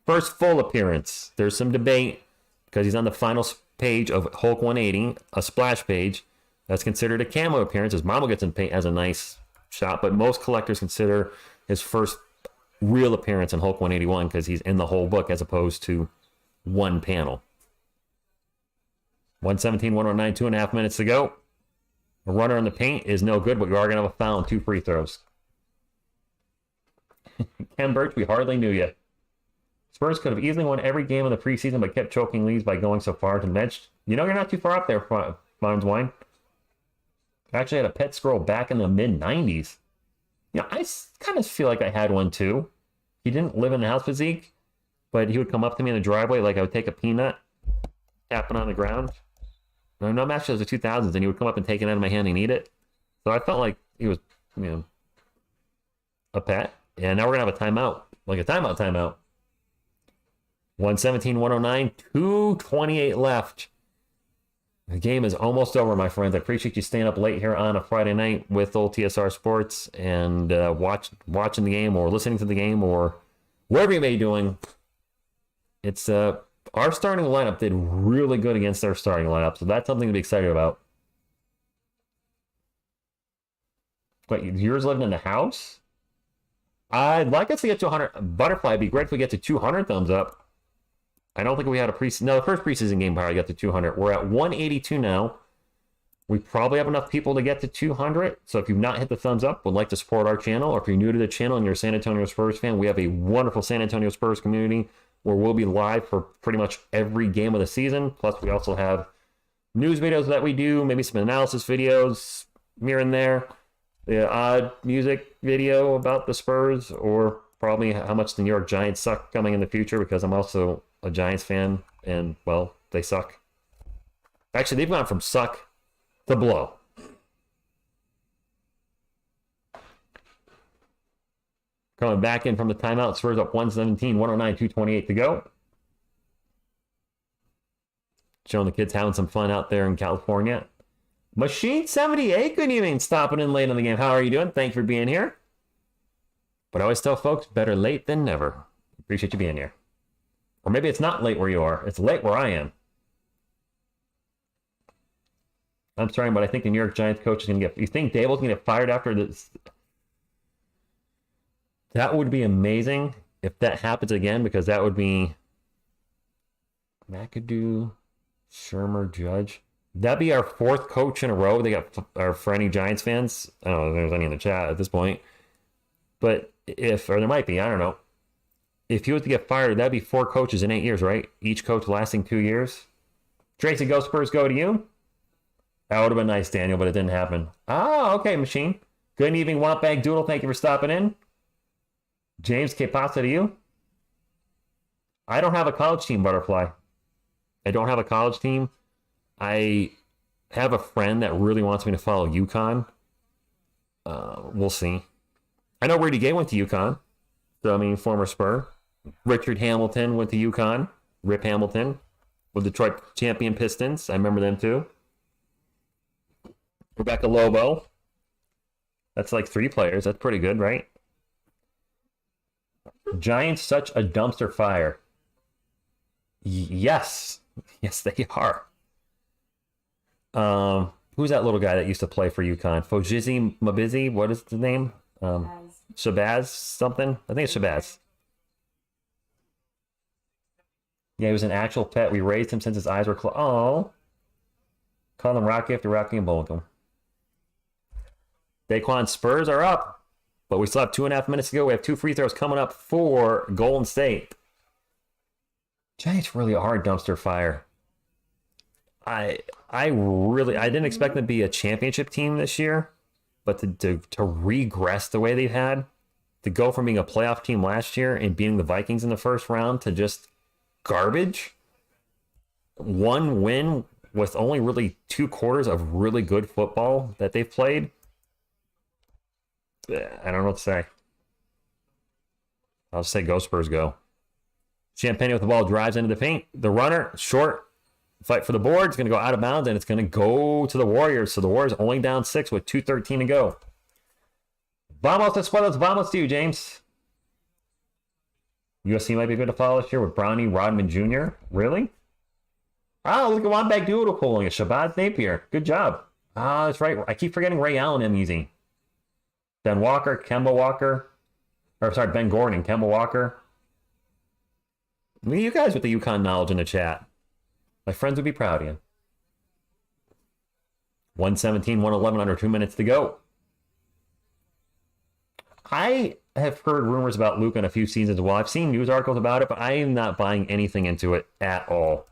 First full appearance. There's some debate because he's on the final page of Hulk 180, a splash page. That's considered a camo appearance. His mama gets in paint as a nice shot, but most collectors consider his first real appearance in Hulk 181 because he's in the whole book as opposed to one panel. 117, 109, 2.5 minutes to go. A runner in the paint is no good, but we are going to have a foul and 2 free throws. Ken Birch, we hardly knew you. Spurs could have easily won every game of the preseason, but kept choking leads by going so far to the bench. You know you're not too far up there, Farms Wine. I actually had a pet squirrel back in the mid-90s. I kind of feel like I had one too. He didn't live in the house physique, but he would come up to me in the driveway like I would take a peanut, tapping on the ground. No match was the 2000s, and he would come up and take it out of my hand and eat it. So I felt like he was, a pet. And now we're going to have a timeout, like a timeout. 117, 109, 2:28 left. The game is almost over, my friends. I appreciate you staying up late here on a Friday night with old TSR Sports and watching the game or listening to the game or whatever you may be doing. It's our starting lineup did really good against their starting lineup, so that's something to be excited about. But yours living in the house? I'd like us to get to 100. Butterfly, it'd be great if we get to 200 thumbs up. I don't think we had a preseason. No, the first preseason game probably got to 200. We're at 182 now. We probably have enough people to get to 200. So if you've not hit the thumbs up, would like to support our channel, or if you're new to the channel and you're a San Antonio Spurs fan, we have a wonderful San Antonio Spurs community where we'll be live for pretty much every game of the season. Plus, we also have news videos that we do, maybe some analysis videos here and there, the odd music video about the Spurs, or probably how much the New York Giants suck coming in the future, because I'm also a Giants fan, and, well, they suck. Actually, they've gone from suck to blow. Coming back in from the timeout, Spurs up 117, 109, 2:28 to go. Showing the kids having some fun out there in California. Machine 78, good evening, stopping in late in the game. How are you doing? Thanks for being here. But I always tell folks, better late than never. Appreciate you being here. Or maybe it's not late where you are. It's late where I am. I'm sorry, but I think the New York Giants coach is going to get... You think Dable's going to get fired after this? That would be amazing if that happens again, because that would be McAdoo, Shermer, Judge. That'd be our 4th coach in a row. They got for any Giants fans. I don't know if there's any in the chat at this point. But or there might be, I don't know. If he was to get fired, that'd be 4 coaches in 8 years, right? Each coach lasting 2 years. Tracy, go Spurs, go to you. That would have been nice, Daniel, but it didn't happen. Ah, okay, machine. Good evening, Wampbag Doodle. Thank you for stopping in. James, que pasa to you? I don't have a college team, Butterfly. I don't have a college team. I have a friend that really wants me to follow UConn. We'll see. I know Rudy Gay went to UConn. So, I mean, former Spur. Richard Hamilton went to UConn. Rip Hamilton. With Detroit champion Pistons. I remember them too. Rebecca Lobo. That's like 3 players. That's pretty good, right? Giants, such a dumpster fire. Yes. Yes, they are. Who's that little guy that used to play for UConn? Fojizi Mabizi? What is the name? Shabazz something? I think it's Shabazz. Yeah, he was an actual pet. We raised him since his eyes were closed. Oh. Call him Rocky after Rocky and Bullcombe. Daquan, Spurs are up, but we still have 2.5 minutes to go. We have 2 free throws coming up for Golden State. Giants really are a dumpster fire. I didn't expect them to be a championship team this year, but to regress the way they've had, to go from being a playoff team last year and beating the Vikings in the first round to just garbage. 1 win with only really 2 quarters of really good football that they've played. I don't know what to say. I'll just say go Spurs, go. Champagne with the ball drives into the paint. The runner, short, fight for the board. It's going to go out of bounds, and it's going to go to the Warriors. So the Warriors only down 6 with 2:13 to go. Vamos Escuelas, vamos to you, James. USC might be good to follow this year with Brownie Rodman Jr. Really? Oh, look at Wambag Doodle pulling it. Shabazz Napier. Good job. Ah, that's right. I keep forgetting Ray Allen I'm using. Ben Walker, Kemba Walker. Or, sorry, Ben Gordon, Kemba Walker. Look at you guys with the UConn knowledge in the chat. My friends would be proud of you. 117, 111, under 2 minutes to go. I have heard rumors about Luka in a few seasons. Well, I've seen news articles about it, but I am not buying anything into it at all.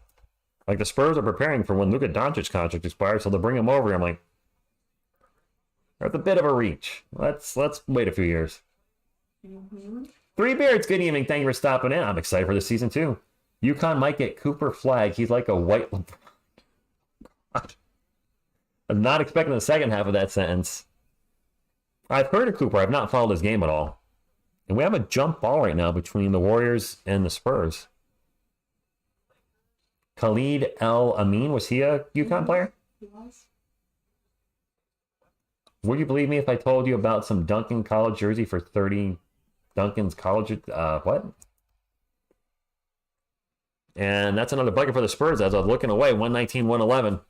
Like, the Spurs are preparing for when Luka Doncic's contract expires, so they'll bring him over. I'm like, that's a bit of a reach. Let's wait a few years. Mm-hmm. Three Beards, good evening. Thank you for stopping in. I'm excited for this season, too. UConn might get Cooper Flagg. He's like a white LeBron. I'm not expecting the second half of that sentence. I've heard of Cooper. I've not followed his game at all. And we have a jump ball right now between the Warriors and the Spurs. Khalid El Amin, was he a UConn player? He was. Would you believe me if I told you about some Duncan college jersey for 30 Duncan's college? What? And that's another bucket for the Spurs as I was looking away. 119, 111.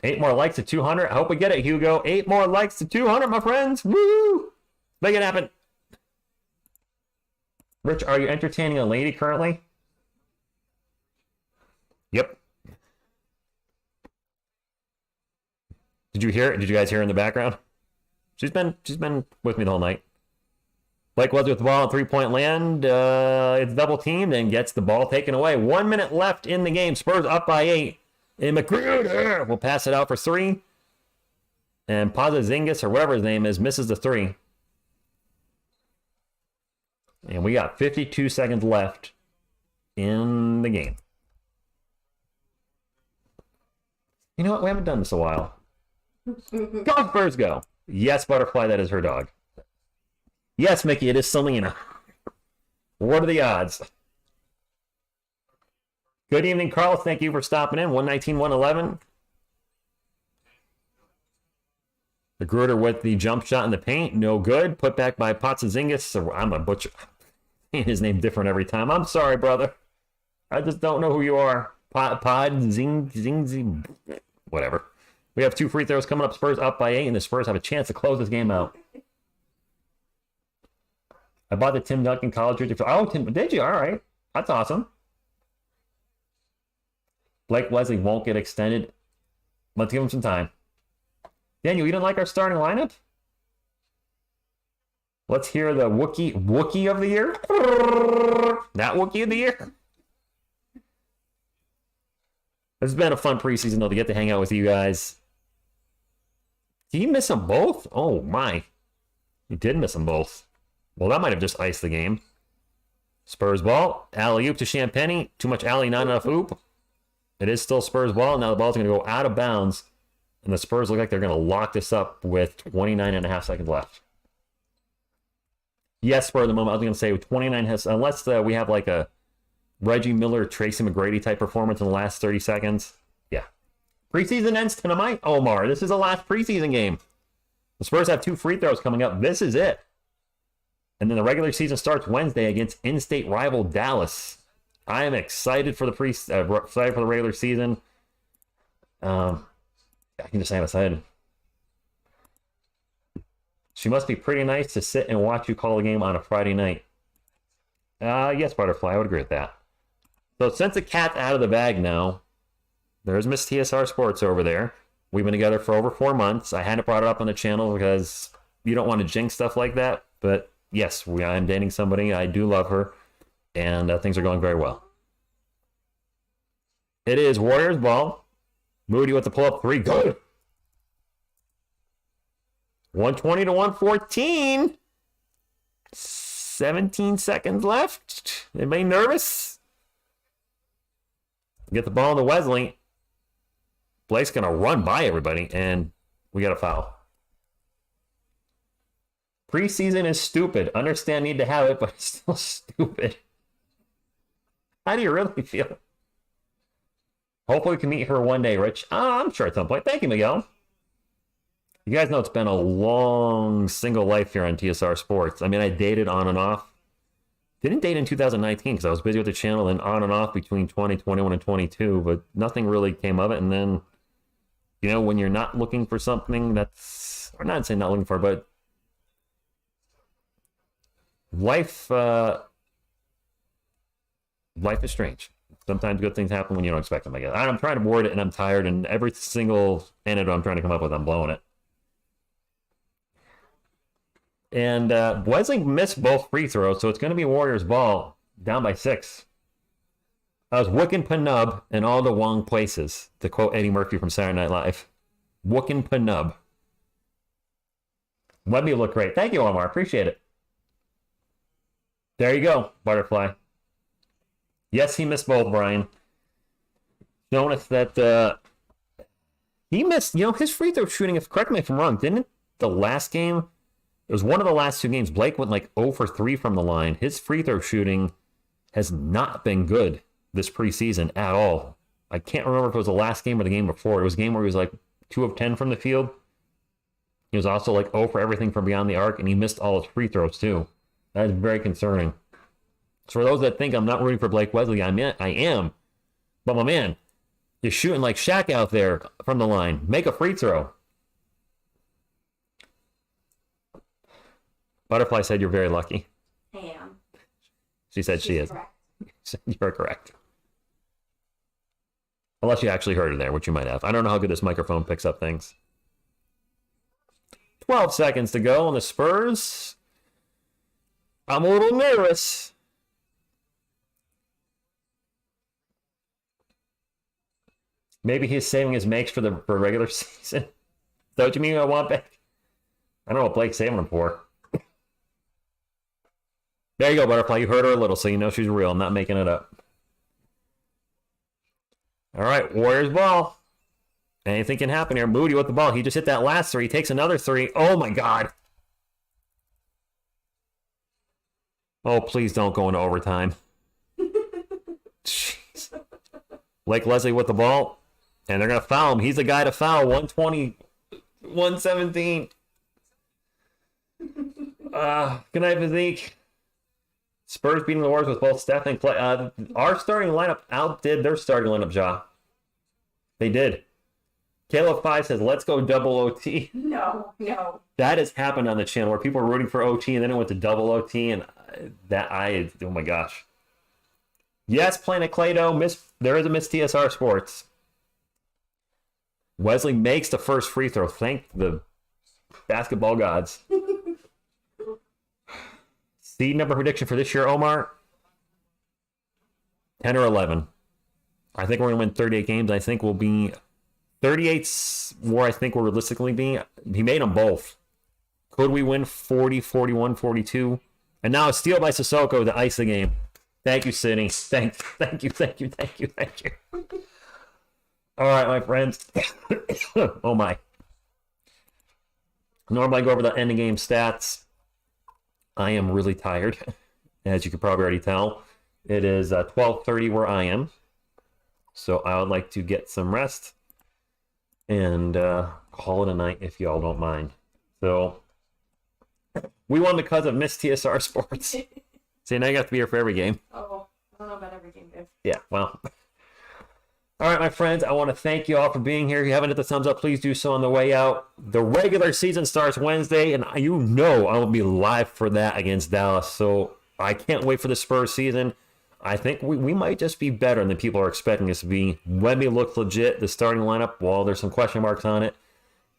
8 more likes to 200. I hope we get it, Hugo. 8 more likes to 200, my friends. Woo! Make it happen. Rich, are you entertaining a lady currently? Yep. Did you hear it? Did you guys hear her in the background? She's been with me the whole night. Blake was with the ball at 3-point land. It's double teamed and gets the ball taken away. 1 minute left in the game. Spurs up by 8. And Magruder will pass it out for 3. And Pazazingas, or whatever his name is, misses the 3. And we got 52 seconds left in the game. You know what? We haven't done this a while. Go Spurs, go. Yes, Butterfly, that is her dog. Yes, Mickey, it is Selena. What are the odds? Good evening, Carlos. Thank you for stopping in. 119, 111. The Gruder with the jump shot in the paint. No good. Put back by Patsazingas. So I'm a butcher. His name different every time. I'm sorry, brother. I just don't know who you are. Zing. Whatever. We have 2 free throws coming up. Spurs up by 8, and the Spurs have a chance to close this game out. I bought the Tim Duncan college jersey. Oh, Tim, did you? All right. That's awesome. Blake Wesley won't get extended. Let's give him some time. Daniel, you didn't like our starting lineup? Let's hear the Wookie of the year. That Wookie of the year. This has been a fun preseason, though, to get to hang out with you guys. Did he miss them both? Oh, my. He did miss them both. Well, that might have just iced the game. Spurs ball. Alley-oop to Champagny. Too much alley, not enough oop. It is still Spurs ball. Now the ball's going to go out of bounds. And the Spurs look like they're going to lock this up with 29.5 seconds left. Yes, for the moment, I was going to say with 29 has, unless we have like a Reggie Miller, Tracy McGrady type performance in the last 30 seconds. Yeah. Preseason ends tonight. Omar, this is the last preseason game. The Spurs have 2 free throws coming up. This is it. And then the regular season starts Wednesday against in-state rival Dallas. I am excited for the excited for the regular season. I can just say I'm excited. She must be pretty nice to sit and watch you call a game on a Friday night. Yes, Butterfly, I would agree with that. So since the cat's out of the bag now, there's Miss TSR Sports over there. We've been together for over 4 months. I hadn't brought it up on the channel because you don't want to jinx stuff like that. But yes, I'm dating somebody. I do love her. And things are going very well. It is Warriors ball. Moody with the pull-up 3. Good. 120 to 114. 17 seconds left. Anybody nervous? Get the ball into Wesley. Blake's going to run by everybody, and we got a foul. Preseason is stupid. Understand need to have it, but it's still stupid. How do you really feel? Hopefully we can meet her one day, Rich. I'm sure at some point. Thank you, Miguel. You guys know it's been a long single life here on TSR Sports. I mean, I dated on and off. Didn't date in 2019 because I was busy with the channel, and on and off between 2021 and 22, but nothing really came of it. And then, you know, when you're not looking for something that's, or not saying not looking for, but life is strange. Sometimes good things happen when you don't expect them, I guess. I'm trying to avoid it, and I'm tired, and every single anecdote I'm trying to come up with, I'm blowing it. And Wesley missed both free throws, so it's going to be Warriors ball, down by 6. I was wookin' panub in all the wrong places, to quote Eddie Murphy from Saturday Night Live. Wookin' panub. Wemby looked great. Thank you, Omar. Appreciate it. There you go, Butterfly. Yes, he missed both, Brian. Showing us that he missed, you know, his free throw shooting, if correct me if I'm wrong, didn't the last game, it was one of the last 2 games, Blake went like 0 for 3 from the line. His free throw shooting has not been good this preseason at all. I can't remember if it was the last game or the game before. It was a game where he was like 2 of 10 from the field. He was also like 0 for everything from beyond the arc, and he missed all his free throws too. That is very concerning. So for those that think I'm not rooting for Blake Wesley, I am. But my man, you're shooting like Shaq out there from the line. Make a free throw. Butterfly said you're very lucky. I am. She said she is. Correct. You're correct. Unless you actually heard her there, which you might have. I don't know how good this microphone picks up things. 12 seconds to go on the Spurs. I'm a little nervous. Maybe he's saving his makes for regular season. Is that what you mean I want back? I don't know what Blake's saving him for. There you go, Butterfly. You heard her a little, so you know she's real. I'm not making it up. All right, Warriors ball. Anything can happen here. Moody with the ball. He just hit that last 3. He takes another 3. Oh, my God. Oh, please don't go into overtime. Jeez. Blake Leslie with the ball. And they're going to foul him. He's the guy to foul. 120, 117. Good night, Physique. Spurs beating the Warriors with both Steph and Clay. Our starting lineup outdid their starting lineup, Ja. They did. Caleb 5 says, let's go double OT. No. That has happened on the channel where people are rooting for OT and then it went to double OT. And oh my gosh. Yes, Planet Clado. There is a Miss TSR Sports. Wesley makes the first free throw. Thank the basketball gods. Seed number prediction for this year, Omar? 10 or 11. I think we're going to win 38 games. I think we'll be 38's where I think we'll realistically be. He made them both. Could we win 40, 41, 42? And now a steal by Sissoko to ice the game. Thank you, Sydney. Thank you. All right, my friends. Oh, my. Normally I go over the end of game stats. I am really tired, as you could probably already tell. It is 12:30 where I am. So I would like to get some rest and call it a night if y'all don't mind. So we won because of Miss TSR Sports. See, now you have to be here for every game. Oh, I don't know about every game, Dave. Yeah, well. All right, my friends, I want to thank you all for being here. If you haven't hit the thumbs up, please do so on the way out. The regular season starts Wednesday, and you know I will be live for that against Dallas. So I can't wait for the Spurs season. I think we might just be better than people are expecting us to be. Wemby looks legit. The starting lineup, while there's some question marks on it,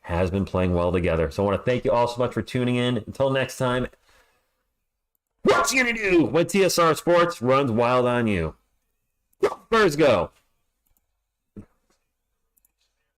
has been playing well together. So I want to thank you all so much for tuning in. Until next time, what you gonna do when TSR Sports runs wild on you? Spurs go!